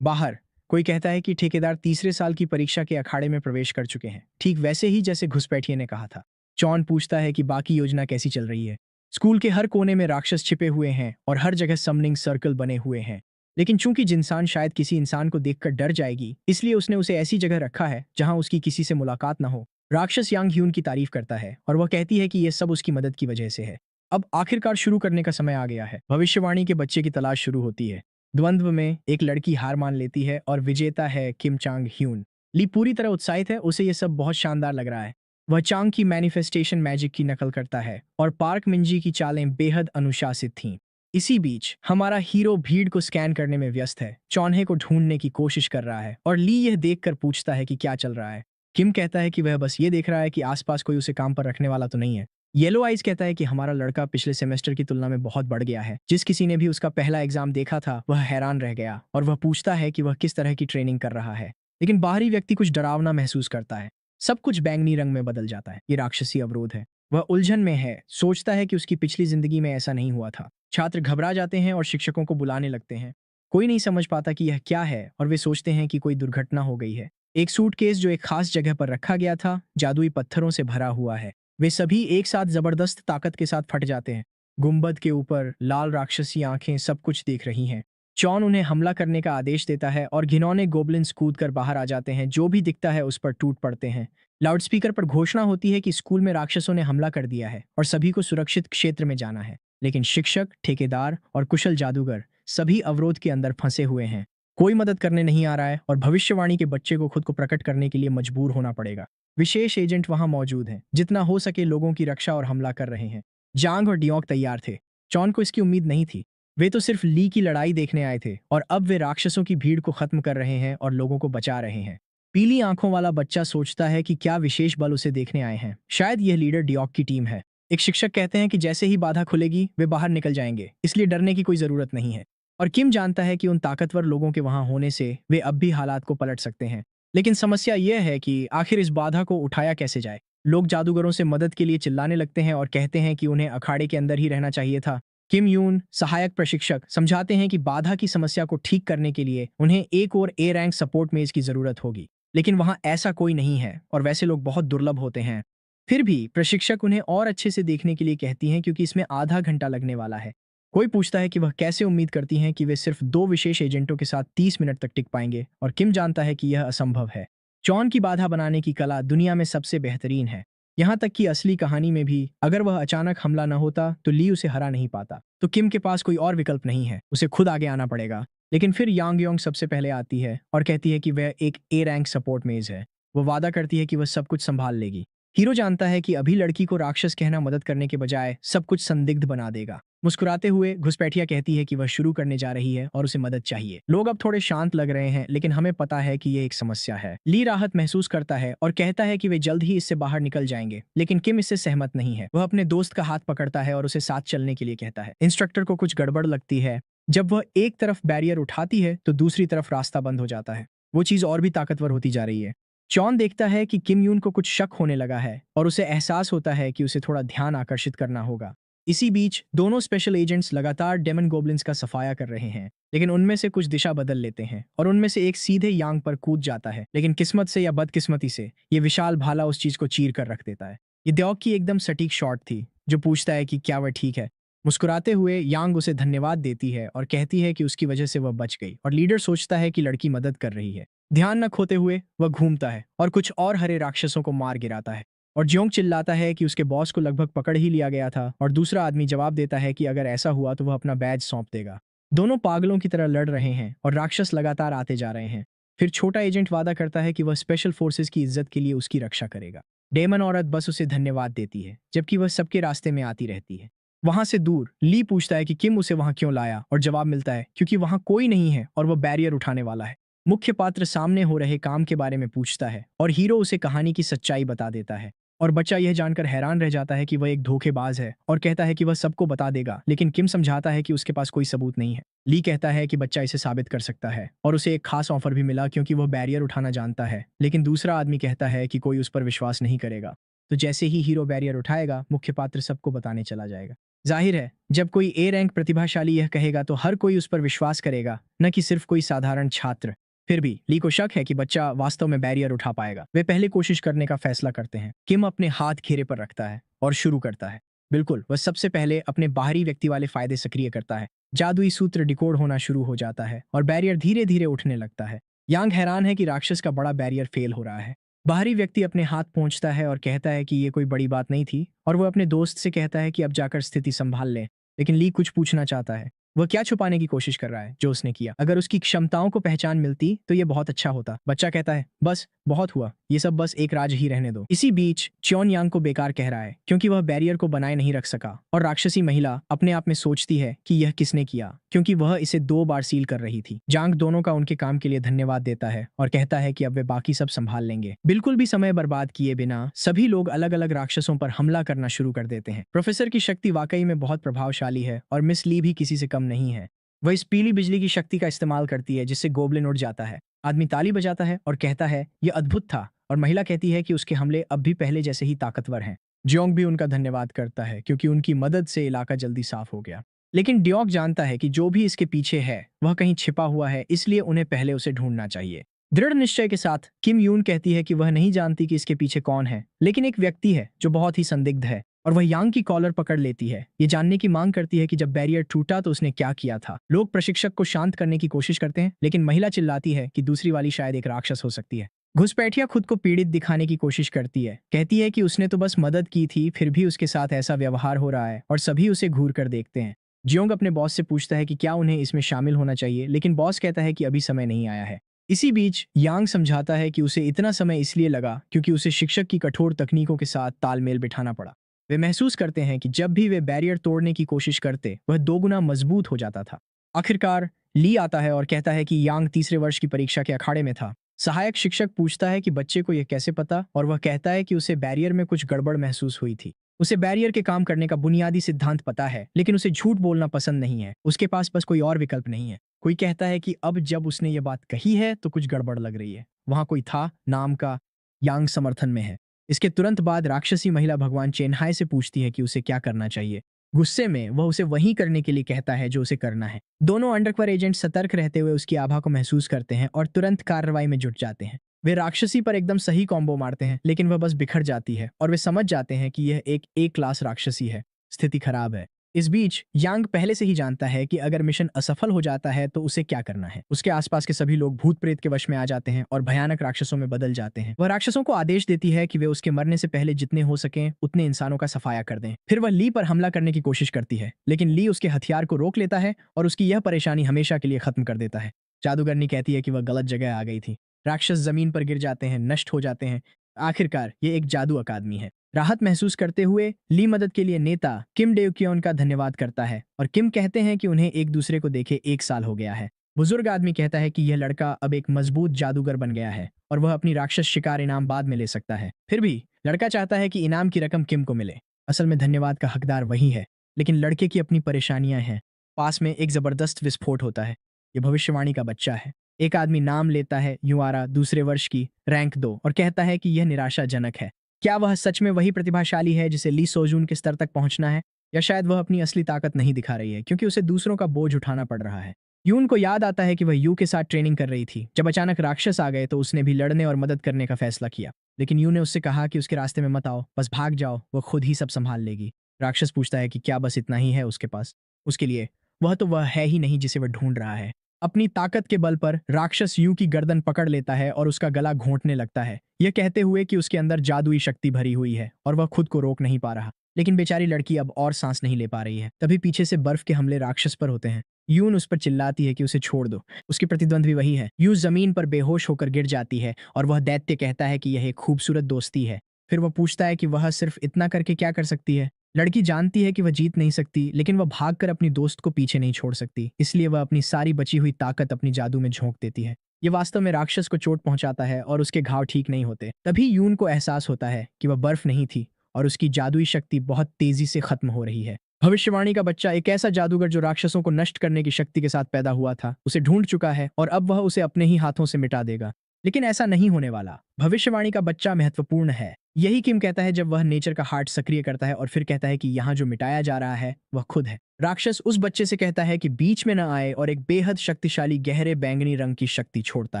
A: बाहर कोई कहता है कि ठेकेदार तीसरे साल की परीक्षा के अखाड़े में प्रवेश कर चुके हैं, ठीक वैसे ही जैसे घुसपैठिए ने कहा था। चौन पूछता है कि बाकी योजना कैसी चल रही है। स्कूल के हर कोने में राक्षस छिपे हुए हैं और हर जगह समनिंग सर्कल बने हुए हैं, लेकिन चूंकि जिंसान शायद किसी इंसान को देखकर डर जाएगी, इसलिए उसने उसे ऐसी जगह रखा है जहां उसकी किसी से मुलाकात न हो। राक्षस यांग ह्यून की तारीफ करता है और वह कहती है कि यह सब उसकी मदद की वजह से है। अब आखिरकार शुरू करने का समय आ गया है। भविष्यवाणी के बच्चे की तलाश शुरू होती है। द्वंद्व में एक लड़की हार मान लेती है और विजेता है किम चांग ह्यून। ली पूरी तरह उत्साहित है, उसे यह सब बहुत शानदार लग रहा है। वह चांग की मैनिफेस्टेशन मैजिक की नकल करता है और पार्क मिंजी की चालें बेहद अनुशासित थीं। इसी बीच हमारा हीरो भीड़ को स्कैन करने में व्यस्त है, चौन्हे को ढूंढने की कोशिश कर रहा है और ली यह देखकर पूछता है कि क्या चल रहा है। किम कहता है कि वह बस ये देख रहा है कि आसपास कोई उसे काम पर रखने वाला तो नहीं है। येलो आइज कहता है कि हमारा लड़का पिछले सेमेस्टर की तुलना में बहुत बढ़ गया है। जिस किसी ने भी उसका पहला एग्जाम देखा था वह हैरान रह गया और वह पूछता है कि वह किस तरह की ट्रेनिंग कर रहा है। लेकिन बाहरी व्यक्ति कुछ डरावना महसूस करता है। सब कुछ बैंगनी रंग में बदल जाता है। ये राक्षसी अवरोध है। वह उलझन में है, सोचता है कि उसकी पिछली जिंदगी में ऐसा नहीं हुआ था। छात्र घबरा जाते हैं और शिक्षकों को बुलाने लगते हैं। कोई नहीं समझ पाता कि यह क्या है और वे सोचते हैं कि कोई दुर्घटना हो गई है। एक सूटकेस जो एक खास जगह पर रखा गया था जादुई पत्थरों से भरा हुआ है। वे सभी एक साथ जबरदस्त ताकत के साथ फट जाते हैं। गुंबद के ऊपर लाल राक्षसी आंखें सब कुछ देख रही हैं। चौन उन्हें हमला करने का आदेश देता है और घिनौने गोबलिन्स कूद कर बाहर आ जाते हैं। जो भी दिखता है उस पर टूट पड़ते हैं। लाउडस्पीकर पर घोषणा होती है कि स्कूल में राक्षसों ने हमला कर दिया है और सभी को सुरक्षित क्षेत्र में जाना है। लेकिन शिक्षक, ठेकेदार और कुशल जादूगर सभी अवरोध के अंदर फंसे हुए हैं। कोई मदद करने नहीं आ रहा है और भविष्यवाणी के बच्चे को खुद को प्रकट करने के लिए मजबूर होना पड़ेगा। विशेष एजेंट वहां मौजूद हैं, जितना हो सके लोगों की रक्षा और हमला कर रहे हैं। जांग और डियोंग तैयार थे। चौन को इसकी उम्मीद नहीं थी। वे तो सिर्फ ली की लड़ाई देखने आए थे और अब वे राक्षसों की भीड़ को खत्म कर रहे हैं और लोगों को बचा रहे हैं। पीली आंखों वाला बच्चा सोचता है कि क्या विशेष बल उसे देखने आए हैं। शायद यह लीडर डियोंग की टीम है। एक शिक्षक कहते हैं कि जैसे ही बाधा खुलेगी वे बाहर निकल जाएंगे, इसलिए डरने की कोई जरूरत नहीं है। और किम जानता है कि उन ताकतवर लोगों के वहां होने से वे अब भी हालात को पलट सकते हैं। लेकिन समस्या यह है कि आखिर इस बाधा को उठाया कैसे जाए। लोग जादूगरों से मदद के लिए चिल्लाने लगते हैं और कहते हैं कि उन्हें अखाड़े के अंदर ही रहना चाहिए था। किम यून, सहायक प्रशिक्षक, समझाते हैं कि बाधा की समस्या को ठीक करने के लिए उन्हें एक और ए रैंक सपोर्ट मेज की जरूरत होगी। लेकिन वहां ऐसा कोई नहीं है और वैसे लोग बहुत दुर्लभ होते हैं। फिर भी प्रशिक्षक उन्हें और अच्छे से देखने के लिए कहती हैं क्योंकि इसमें आधा घंटा लगने वाला है। कोई पूछता है कि वह कैसे उम्मीद करती हैं कि वे सिर्फ 2 विशेष एजेंटों के साथ 30 मिनट तक टिक पाएंगे और किम जानता है कि यह असंभव है। चॉन की बाधा बनाने की कला दुनिया में सबसे बेहतरीन है। यहाँ तक कि असली कहानी में भी अगर वह अचानक हमला न होता तो ली उसे हरा नहीं पाता। तो किम के पास कोई और विकल्प नहीं है, उसे खुद आगे आना पड़ेगा। लेकिन फिर यांग योंग सबसे पहले आती है और कहती है कि वह एक ए रैंक सपोर्ट मेज है। वो वादा करती है कि वह सब कुछ संभाल लेगी। हीरो जानता है कि अभी लड़की को राक्षस कहना मदद करने के बजाय सब कुछ संदिग्ध बना देगा। मुस्कुराते हुए घुसपैठिया कहती है कि वह शुरू करने जा रही है और उसे मदद चाहिए। लोग अब थोड़े शांत लग रहे हैं, लेकिन हमें पता है कि ये एक समस्या है। ली राहत महसूस करता है और कहता है कि वे जल्द ही इससे बाहर निकल जाएंगे, लेकिन किम इससे सहमत नहीं है। वह अपने दोस्त का हाथ पकड़ता है और उसे साथ चलने के लिए कहता है। इंस्ट्रक्टर को कुछ गड़बड़ लगती है। जब वह एक तरफ बैरियर उठाती है तो दूसरी तरफ रास्ता बंद हो जाता है। वो चीज और भी ताकतवर होती जा रही है। चॉन देखता है कि किम यून को कुछ शक होने लगा है और उसे एहसास होता है कि उसे थोड़ा ध्यान आकर्षित करना होगा। इसी बीच दोनों स्पेशल एजेंट्स लगातार डेमन गोब्लिन्स का सफाया कर रहे हैं, लेकिन उनमें से कुछ दिशा बदल लेते हैं और उनमें से एक सीधे यांग पर कूद जाता है। लेकिन किस्मत से या बदकिस्मती से ये विशाल भाला उस चीज को चीर कर रख देता है। ये द्योग की एकदम सटीक शॉट थी जो पूछता है कि क्या वह ठीक है। मुस्कुराते हुए यांग उसे धन्यवाद देती है और कहती है कि उसकी वजह से वह बच गई, और लीडर सोचता है कि लड़की मदद कर रही है। ध्यान न खोते हुए वह घूमता है और कुछ और हरे राक्षसों को मार गिराता है। और ज्योंग चिल्लाता है कि उसके बॉस को लगभग पकड़ ही लिया गया था, और दूसरा आदमी जवाब देता है कि अगर ऐसा हुआ तो वह अपना बैज सौंप देगा। दोनों पागलों की तरह लड़ रहे हैं और राक्षस लगातार आते जा रहे हैं। फिर छोटा एजेंट वादा करता है कि वह स्पेशल फोर्सेस की इज्जत के लिए उसकी रक्षा करेगा। डेमन औरत बस उसे धन्यवाद देती है, जबकि वह सबके रास्ते में आती रहती है। वहां से दूर ली पूछता है कि किम उसे वहां क्यों लाया, और जवाब मिलता है क्योंकि वहां कोई नहीं है और वह बैरियर उठाने वाला है। मुख्य पात्र सामने हो रहे काम के बारे में पूछता है और हीरो उसे कहानी की सच्चाई बता देता है। और बच्चा यह जानकर हैरान रह जाता है कि वह एक धोखेबाज है और कहता है कि वह सबको बता देगा, लेकिन किम समझाता है कि उसके पास कोई सबूत नहीं है। ली कहता है कि बच्चा इसे साबित कर सकता है और उसे एक खास ऑफर भी मिला क्योंकि वह बैरियर उठाना जानता है, लेकिन दूसरा आदमी कहता है कि कोई उस पर विश्वास नहीं करेगा। तो जैसे ही हीरो बैरियर उठाएगा, मुख्य पात्र सबको बताने चला जाएगा। जाहिर है, जब कोई ए रैंक प्रतिभाशाली यह कहेगा तो हर कोई उस पर विश्वास करेगा, न कि सिर्फ कोई साधारण छात्र। फिर भी ली को शक है कि बच्चा वास्तव में बैरियर उठा पाएगा। वे पहले कोशिश करने का फैसला करते हैं। किम अपने हाथ घेरे पर रखता है और शुरू करता है। बिल्कुल, वह सबसे पहले अपने बाहरी व्यक्ति वाले फायदे सक्रिय करता है। जादुई सूत्र डिकोड होना शुरू हो जाता है और बैरियर धीरे धीरे उठने लगता है। यांग हैरान है कि राक्षस का बड़ा बैरियर फेल हो रहा है। बाहरी व्यक्ति अपने हाथ पहुंचता है और कहता है कि ये कोई बड़ी बात नहीं थी, और वह अपने दोस्त से कहता है कि अब जाकर स्थिति संभाल ले। लेकिन ली कुछ पूछना चाहता है। वह क्या छुपाने की कोशिश कर रहा है जो उसने किया। अगर उसकी क्षमताओं को पहचान मिलती तो ये बहुत अच्छा होता। बच्चा कहता है, बस बहुत हुआ, ये सब बस एक राज ही रहने दो। इसी बीच च्योन यांग को बेकार कह रहा है क्योंकि वह बैरियर को बनाए नहीं रख सका, और राक्षसी महिला अपने आप में सोचती है कि यह किसने किया, क्योंकि वह इसे 2 बार सील कर रही थी। जांग दोनों का उनके काम के लिए धन्यवाद देता है और कहता है कि अब वे बाकी सब संभाल लेंगे। बिल्कुल भी समय बर्बाद किए बिना सभी लोग अलग अलग राक्षसों पर हमला करना शुरू कर देते हैं। प्रोफेसर की शक्ति वाकई में बहुत प्रभावशाली है और मिस ली भी किसी से कम नहीं है। वह इस पीली बिजली की शक्ति का इस्तेमाल करती है जिससे गोबलिन उड़ जाता है। आदमी ताली बजाता है और कहता है यह अद्भुत था, और महिला कहती है कि उसके हमले अब भी पहले जैसे ही ताकतवर हैं। ज्योंग भी उनका धन्यवाद करता है क्योंकि उनकी मदद से इलाका जल्दी साफ हो गया। लेकिन ड्योक जानता है कि जो भी इसके पीछे है वह कहीं छिपा हुआ है, इसलिए उन्हें पहले उसे ढूंढना चाहिए। दृढ़ निश्चय के साथ किम यून कहती है कि वह नहीं जानती कि इसके पीछे कौन है, लेकिन एक व्यक्ति है जो बहुत ही संदिग्ध है, और वह यांग की कॉलर पकड़ लेती है। ये जानने की मांग करती है कि जब बैरियर टूटा तो उसने क्या किया था। लोग प्रशिक्षक को शांत करने की कोशिश करते हैं, लेकिन महिला चिल्लाती है कि दूसरी वाली शायद एक राक्षस हो सकती है। घुसपैठिया खुद को पीड़ित दिखाने की कोशिश करती है, कहती है कि उसने तो बस मदद की थी, फिर भी उसके साथ ऐसा व्यवहार हो रहा है, और सभी उसे घूर कर देखते हैं। जियोंग अपने बॉस से पूछता है कि क्या उन्हें इसमें शामिल होना चाहिए, लेकिन बॉस कहता है कि अभी समय नहीं आया है। इसी बीच यांग समझाता है कि उसे इतना समय इसलिए लगा क्योंकि उसे शिक्षक की कठोर तकनीकों के साथ तालमेल बिठाना पड़ा। वे महसूस करते हैं कि जब भी वे बैरियर तोड़ने की कोशिश करते वह 2 गुना मजबूत हो जाता था। आखिरकार ली आता है और कहता है कि यांग तीसरे वर्ष की परीक्षा के अखाड़े में था। सहायक शिक्षक पूछता है कि बच्चे को यह कैसे पता, और वह कहता है कि उसे बैरियर में कुछ गड़बड़ महसूस हुई थी। उसे बैरियर के काम करने का बुनियादी सिद्धांत पता है, लेकिन उसे झूठ बोलना पसंद नहीं है। उसके पास बस कोई और विकल्प नहीं है। कोई कहता है कि अब जब उसने ये बात कही है तो कुछ गड़बड़ लग रही है। वहां कोई था नाम का यांग समर्थन में है। इसके तुरंत बाद राक्षसी महिला भगवान चेन्हाई से पूछती है कि उसे क्या करना चाहिए। गुस्से में वह उसे वही करने के लिए कहता है जो उसे करना है। दोनों अंडरकवर एजेंट सतर्क रहते हुए उसकी आभा को महसूस करते हैं और तुरंत कार्रवाई में जुट जाते हैं। वे राक्षसी पर एकदम सही कॉम्बो मारते हैं, लेकिन वह बस बिखर जाती है और वे समझ जाते हैं कि यह एक ए क्लास राक्षसी है। स्थिति खराब है। इस बीच यांग पहले से ही जानता है कि अगर मिशन असफल हो जाता है तो उसे क्या करना है। उसके आसपास के सभी लोग भूत प्रेत के वश में आ जाते हैं और भयानक राक्षसों में बदल जाते हैं। वह राक्षसों को आदेश देती है कि वे उसके मरने से पहले जितने हो सकें उतने इंसानों का सफाया कर दें। फिर वह ली पर हमला करने की कोशिश करती है, लेकिन ली उसके हथियार को रोक लेता है और उसकी यह परेशानी हमेशा के लिए खत्म कर देता है। जादूगरनी कहती है कि वह गलत जगह आ गई थी। राक्षस जमीन पर गिर जाते हैं, नष्ट हो जाते हैं। आखिरकार ये एक जादू अकादमी है। राहत महसूस करते हुए ली मदद के लिए नेता किम डेओक्योन का धन्यवाद करता है और किम कहते हैं कि उन्हें एक दूसरे को देखे 1 साल हो गया है। बुजुर्ग आदमी कहता है कि यह लड़का अब एक मजबूत जादूगर बन गया है और वह अपनी राक्षस शिकार इनाम बाद में ले सकता है। फिर भी लड़का चाहता है कि इनाम की रकम किम को मिले। असल में धन्यवाद का हकदार वही है, लेकिन लड़के की अपनी परेशानियां हैं। पास में एक जबरदस्त विस्फोट होता है। ये भविष्यवाणी का बच्चा है। एक आदमी नाम लेता है युआरा, दूसरे वर्ष की, रैंक 2, और कहता है कि यह निराशाजनक है। क्या वह सच में वही प्रतिभाशाली है जिसे ली सोजून के स्तर तक पहुंचना है, या शायद वह अपनी असली ताकत नहीं दिखा रही है क्योंकि उसे दूसरों का बोझ उठाना पड़ रहा है। यून को याद आता है कि वह यू के साथ ट्रेनिंग कर रही थी। जब अचानक राक्षस आ गए तो उसने भी लड़ने और मदद करने का फैसला किया, लेकिन यू ने उससे कहा कि उसके रास्ते में मत आओ, बस भाग जाओ, वह खुद ही सब संभाल लेगी। राक्षस पूछता है कि क्या बस इतना ही है उसके पास? उसके लिए वह तो वह है ही नहीं जिसे वह ढूंढ रहा है। अपनी ताकत के बल पर राक्षस यू की गर्दन पकड़ लेता है और उसका गला घोंटने लगता है, यह कहते हुए कि उसके अंदर जादुई शक्ति भरी हुई है और वह खुद को रोक नहीं पा रहा। लेकिन बेचारी लड़की अब और सांस नहीं ले पा रही है। तभी पीछे से बर्फ के हमले राक्षस पर होते हैं। यून उस पर चिल्लाती है कि उसे छोड़ दो। उसकी प्रतिद्वंद भी वही है। यू जमीन पर बेहोश होकर गिर जाती है और वह दैत्य कहता है कि यह एक खूबसूरत दोस्ती है। फिर वह पूछता है कि वह सिर्फ इतना करके क्या कर सकती है। लड़की जानती है कि वह जीत नहीं सकती, लेकिन वह भागकर अपनी दोस्त को पीछे नहीं छोड़ सकती, इसलिए वह अपनी सारी बची हुई ताकत अपनी जादू में झोंक देती है। ये वास्तव में राक्षस को चोट पहुंचाता है और उसके घाव ठीक नहीं होते। तभी यून को एहसास होता है कि वह बर्फ नहीं थी और उसकी जादुई शक्ति बहुत तेजी से खत्म हो रही है। भविष्यवाणी का बच्चा, एक ऐसा जादूगर जो राक्षसों को नष्ट करने की शक्ति के साथ पैदा हुआ था, उसे ढूंढ चुका है और अब वह उसे अपने ही हाथों से मिटा देगा। लेकिन ऐसा नहीं होने वाला। भविष्यवाणी का बच्चा महत्वपूर्ण है। यही किम कहता है जब वह नेचर का हार्ट सक्रिय करता है और फिर कहता है कि यहाँ जो मिटाया जा रहा है वह खुद है। राक्षस उस बच्चे से कहता है कि बीच में न आए और एक बेहद शक्तिशाली गहरे बैंगनी रंग की शक्ति छोड़ता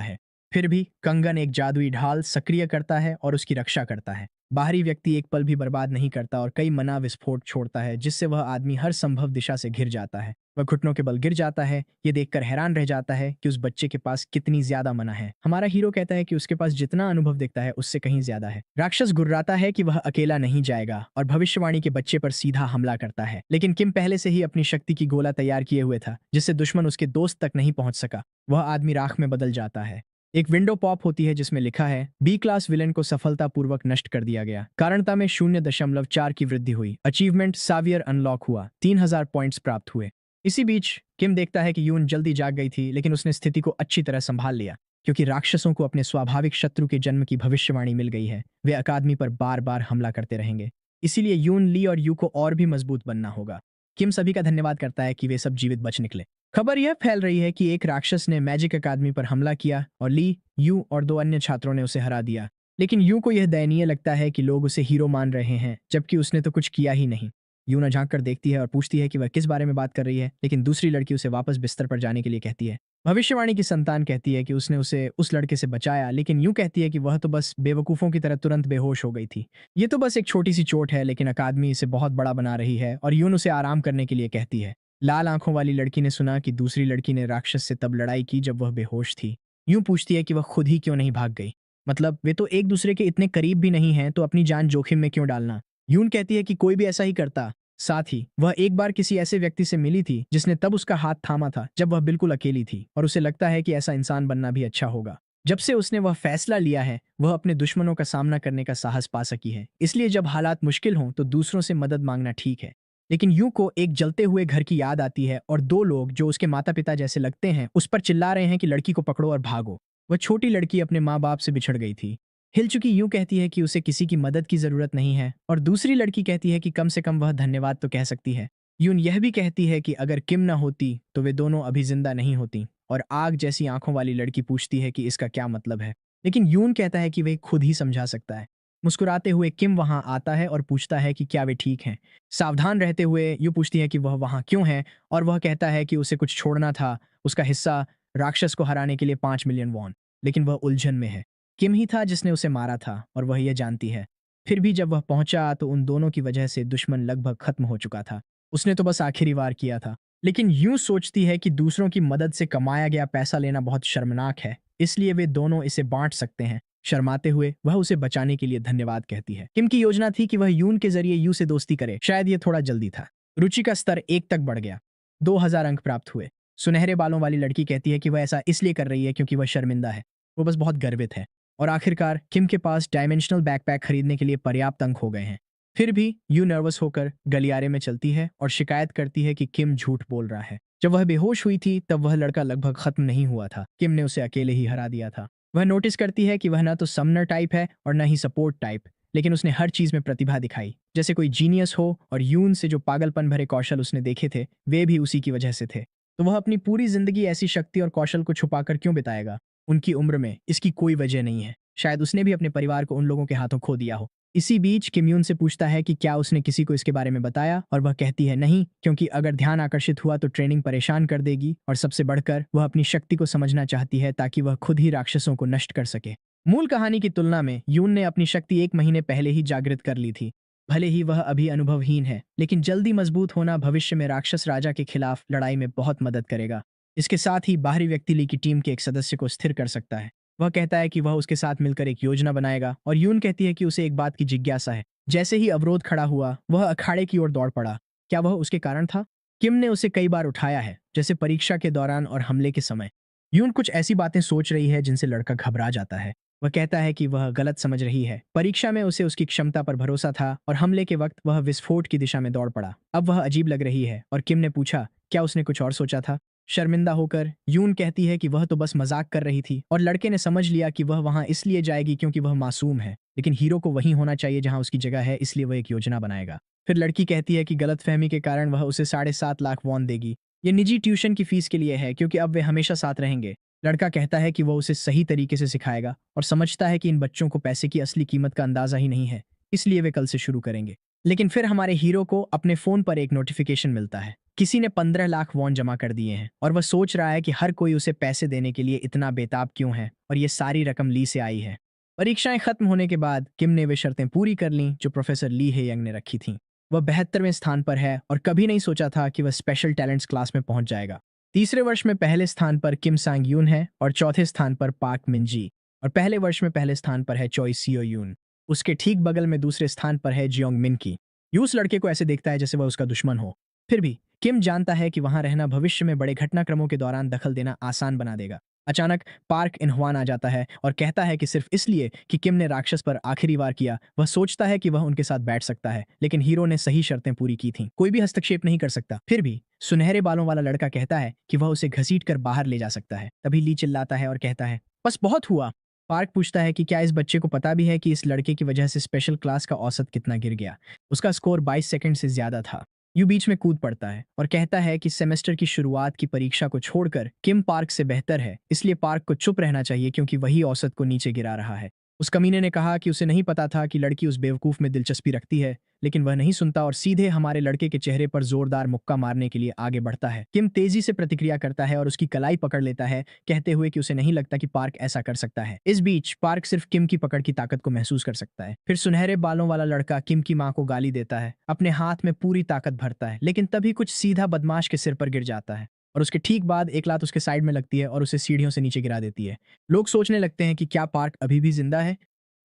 A: है। फिर भी कंगन एक जादुई ढाल सक्रिय करता है और उसकी रक्षा करता है। बाहरी व्यक्ति एक पल भी बर्बाद नहीं करता और कई मना विस्फोट छोड़ता है, जिससे वह आदमी हर संभव दिशा से घिर जाता है। वह घुटनों के बल गिर जाता है। ये देखकर हैरान रह जाता है कि उस बच्चे के पास कितनी ज्यादा मना है। हमारा हीरो कहता है कि उसके पास जितना अनुभव दिखता है उससे कहीं ज्यादा है। राक्षस गुर्राता है कि वह अकेला नहीं जाएगा और भविष्यवाणी के बच्चे पर सीधा हमला करता है, लेकिन किम पहले से ही अपनी शक्ति की गोला तैयार किए हुए था, जिससे दुश्मन उसके दोस्त तक नहीं पहुंच सका। वह आदमी राख में बदल जाता है। एक विंडो पॉप होती है जिसमें लिखा है, बी क्लास विलेन को सफलतापूर्वक नष्ट कर दिया गया। कारणता में 0.4 की वृद्धि हुई। अचीवमेंट सावियर अनलॉक हुआ। 3000 पॉइंट्स प्राप्त हुए। इसी बीच किम देखता है कि यून जल्दी जाग गई थी, लेकिन उसने स्थिति को अच्छी तरह संभाल लिया, क्योंकि राक्षसों को अपने स्वाभाविक शत्रु के जन्म की भविष्यवाणी मिल गई है। वे अकादमी पर बार बार हमला करते रहेंगे, इसीलिए यून, ली और यू को और भी मजबूत बनना होगा। किम सभी का धन्यवाद करता है कि वे सब जीवित बच निकले। खबर यह फैल रही है कि एक राक्षस ने मैजिक अकादमी पर हमला किया और ली, यू और 2 अन्य छात्रों ने उसे हरा दिया। लेकिन यू को यह दयनीय लगता है कि लोग उसे हीरो मान रहे हैं, जबकि उसने तो कुछ किया ही नहीं। यूना झांक कर देखती है और पूछती है कि वह किस बारे में बात कर रही है, लेकिन दूसरी लड़की उसे वापस बिस्तर पर जाने के लिए कहती है। भविष्यवाणी की संतान कहती है कि उसने उसे उस लड़के से बचाया, लेकिन यूं कहती है कि वह तो बस बेवकूफ़ों की तरह तुरंत बेहोश हो गई थी। ये तो बस एक छोटी सी चोट है, लेकिन अकादमी इसे बहुत बड़ा बना रही है और यून उसे आराम करने के लिए कहती है। लाल आंखों वाली लड़की ने सुना कि दूसरी लड़की ने राक्षस से तब लड़ाई की जब वह बेहोश थी। यूं पूछती है कि वह खुद ही क्यों नहीं भाग गई। मतलब वे तो एक दूसरे के इतने करीब भी नहीं हैं, तो अपनी जान जोखिम में क्यों डालना। यून कहती है कि कोई भी ऐसा ही करता। साथ ही वह एक बार किसी ऐसे व्यक्ति से मिली थी जिसने तब उसका हाथ थामा था जब वह बिल्कुल अकेली थी, और उसे लगता है कि ऐसा इंसान बनना भी अच्छा होगा। जब से उसने वह फैसला लिया है, वह अपने दुश्मनों का सामना करने का साहस पा सकी है। इसलिए जब हालात मुश्किल हों तो दूसरों से मदद मांगना ठीक है। लेकिन यूं को एक जलते हुए घर की याद आती है और 2 लोग जो उसके माता पिता जैसे लगते हैं उस पर चिल्ला रहे हैं कि लड़की को पकड़ो और भागो। वह छोटी लड़की अपने माँ बाप से बिछड़ गई थी। हिल चुकी यूं कहती है कि उसे किसी की मदद की जरूरत नहीं है, और दूसरी लड़की कहती है कि कम से कम वह धन्यवाद तो कह सकती है। यून यह भी कहती है कि अगर किम न होती तो वे दोनों अभी जिंदा नहीं होती, और आग जैसी आंखों वाली लड़की पूछती है कि इसका क्या मतलब है, लेकिन यून कहता है कि वे खुद ही समझा सकता है। मुस्कुराते हुए किम वहां आता है और पूछता है कि क्या वे ठीक हैं। सावधान रहते हुए यूं पूछती है कि वह वहां क्यों है, और वह कहता है कि उसे कुछ छोड़ना था, उसका हिस्सा राक्षस को हराने के लिए 5 मिलियन वॉन। लेकिन वह उलझन में है। किम ही था जिसने उसे मारा था और वह यह जानती है। फिर भी जब वह पहुंचा तो उन दोनों की वजह से दुश्मन लगभग खत्म हो चुका था। उसने तो बस आखिरी वार किया था। लेकिन यूं सोचती है कि दूसरों की मदद से कमाया गया पैसा लेना बहुत शर्मनाक है, इसलिए वे दोनों इसे बांट सकते हैं। शर्माते हुए वह उसे बचाने के लिए धन्यवाद कहती है। किम की योजना थी कि वह यून के जरिए यू से दोस्ती करे, शायद यह थोड़ा जल्दी था। रुचि का स्तर 1 तक बढ़ गया। 2000 अंक प्राप्त हुए। सुनहरे बालों वाली लड़की कहती है कि वह ऐसा इसलिए कर रही है क्योंकि वह शर्मिंदा है, वो बस बहुत गर्वित है। और आखिरकार किम के पास डायमेंशनल बैकपैक खरीदने के लिए पर्याप्त अंक हो गए हैं। फिर भी यू नर्वस होकर गलियारे में चलती है और शिकायत करती है कि किम झूठ बोल रहा है। जब वह बेहोश हुई थी तब वह लड़का लगभग खत्म नहीं हुआ था। किम ने उसे अकेले ही हरा दिया था। वह नोटिस करती है कि वह ना तो समनर टाइप है और न ही सपोर्ट टाइप, लेकिन उसने हर चीज में प्रतिभा दिखाई, जैसे कोई जीनियस हो। और यून से जो पागलपन भरे कौशल उसने देखे थे वे भी उसी की वजह से थे। तो वह अपनी पूरी जिंदगी ऐसी शक्ति और कौशल को छुपाकर क्यों बिताएगा? उनकी उम्र में इसकी कोई वजह नहीं है। शायद उसने भी अपने परिवार को उन लोगों के हाथों खो दिया हो। इसी बीच किम यून से पूछता है कि क्या उसने किसी को इसके बारे में बताया, और वह कहती है नहीं, क्योंकि अगर ध्यान आकर्षित हुआ तो ट्रेनिंग परेशान कर देगी, और सबसे बढ़कर वह अपनी शक्ति को समझना चाहती है ताकि वह खुद ही राक्षसों को नष्ट कर सके। मूल कहानी की तुलना में यून ने अपनी शक्ति 1 महीने पहले ही जागृत कर ली थी। भले ही वह अभी अनुभवहीन है, लेकिन जल्दी मजबूत होना भविष्य में राक्षस राजा के खिलाफ लड़ाई में बहुत मदद करेगा। इसके साथ ही बाहरी व्यक्ति ली की टीम के एक सदस्य को स्थिर कर सकता है। वह कहता है कि वह उसके साथ मिलकर एक योजना बनाएगा, और यून कहती है कि उसे एक बात की जिज्ञासा है। जैसे ही अवरोध खड़ा हुआ वह अखाड़े की ओर दौड़ पड़ा। क्या वह उसके कारण था? किम ने उसे कई बार उठाया है, जैसे परीक्षा के दौरान और हमले के समय। यून कुछ ऐसी बातें सोच रही है जिनसे लड़का घबरा जाता है। वह कहता है कि वह गलत समझ रही है। परीक्षा में उसे उसकी क्षमता पर भरोसा था और हमले के वक्त वह विस्फोट की दिशा में दौड़ पड़ा। अब वह अजीब लग रही है और किम ने पूछा, क्या उसने कुछ और सोचा था? शर्मिंदा होकर यून कहती है कि वह तो बस मजाक कर रही थी, और लड़के ने समझ लिया कि वह वहां इसलिए जाएगी क्योंकि वह मासूम है, लेकिन हीरो को वहीं होना चाहिए जहां उसकी जगह है, इसलिए वह एक योजना बनाएगा। फिर लड़की कहती है कि गलतफहमी के कारण वह उसे 7.5 लाख वॉन देगी। ये निजी ट्यूशन की फीस के लिए है क्योंकि अब वे हमेशा साथ रहेंगे। लड़का कहता है कि वह उसे सही तरीके से सिखाएगा और समझता है कि इन बच्चों को पैसे की असली कीमत का अंदाजा ही नहीं है, इसलिए वे कल से शुरू करेंगे। लेकिन फिर हमारे हीरो को अपने फोन पर एक नोटिफिकेशन मिलता है। किसी ने 15 लाख वॉन जमा कर दिए हैं, और वह सोच रहा है कि हर कोई उसे पैसे देने के लिए इतना बेताब क्यों है, और ये सारी रकम ली से आई है। परीक्षाएं खत्म होने के बाद किम ने वे शर्तें पूरी कर लीं जो प्रोफेसर ली हे यंग ने रखी थीं। वह 72वें स्थान पर है और कभी नहीं सोचा था कि वह स्पेशल टैलेंट्स क्लास में पहुंच जाएगा। तीसरे वर्ष में पहले स्थान पर किम सांग यून है और चौथे स्थान पर पाक मिनजी, और पहले वर्ष में पहले स्थान पर है चोई सियो यून। उसके ठीक बगल में दूसरे स्थान पर है जियोंग मिन की। यू उस लड़के को ऐसे देखता है जैसे वह उसका दुश्मन हो। फिर भी किम जानता है कि वहां रहना भविष्य में बड़े घटनाक्रमों के दौरान दखल देना आसान बना देगा। अचानक पार्क इनहुआन आ जाता है और कहता है कि सिर्फ इसलिए कि किम ने राक्षस पर आखिरी वार किया, वह सोचता है कि वह उनके साथ बैठ सकता है, लेकिन हीरो ने सही शर्तें पूरी की थीं, कोई भी हस्तक्षेप नहीं कर सकता। फिर भी सुनहरे बालों वाला लड़का कहता है कि वह उसे घसीट कर बाहर ले जा सकता है। तभी ली चिल्लाता है और कहता है, बस बहुत हुआ। पार्क पूछता है कि क्या इस बच्चे को पता भी है कि इस लड़के की वजह से स्पेशल क्लास का औसत कितना गिर गया। उसका स्कोर 22 सेकंड से ज्यादा था। यू बीच में कूद पड़ता है और कहता है कि सेमेस्टर की शुरुआत की परीक्षा को छोड़कर किम पार्क से बेहतर है, इसलिए पार्क को चुप रहना चाहिए क्योंकि वही औसत को नीचे गिरा रहा है। उस कमीने ने कहा कि उसे नहीं पता था कि लड़की उस बेवकूफ में दिलचस्पी रखती है, लेकिन वह नहीं सुनता और सीधे हमारे लड़के के चेहरे पर जोरदार मुक्का मारने के लिए आगे बढ़ता है। किम तेजी से प्रतिक्रिया करता है और उसकी कलाई पकड़ लेता है, कहते हुए कि उसे नहीं लगता कि पार्क ऐसा कर सकता है। इस बीच पार्क सिर्फ किम की पकड़ की ताकत को महसूस कर सकता है। फिर सुनहरे बालों वाला लड़का किम की मां को गाली देता है, अपने हाथ में पूरी ताकत भरता है, लेकिन तभी कुछ सीधा बदमाश के सिर पर गिर जाता है, और उसके ठीक बाद एक लात उसके साइड में लगती है और उसे सीढ़ियों से नीचे गिरा देती है। लोग सोचने लगते हैं कि क्या पार्क अभी भी जिंदा है।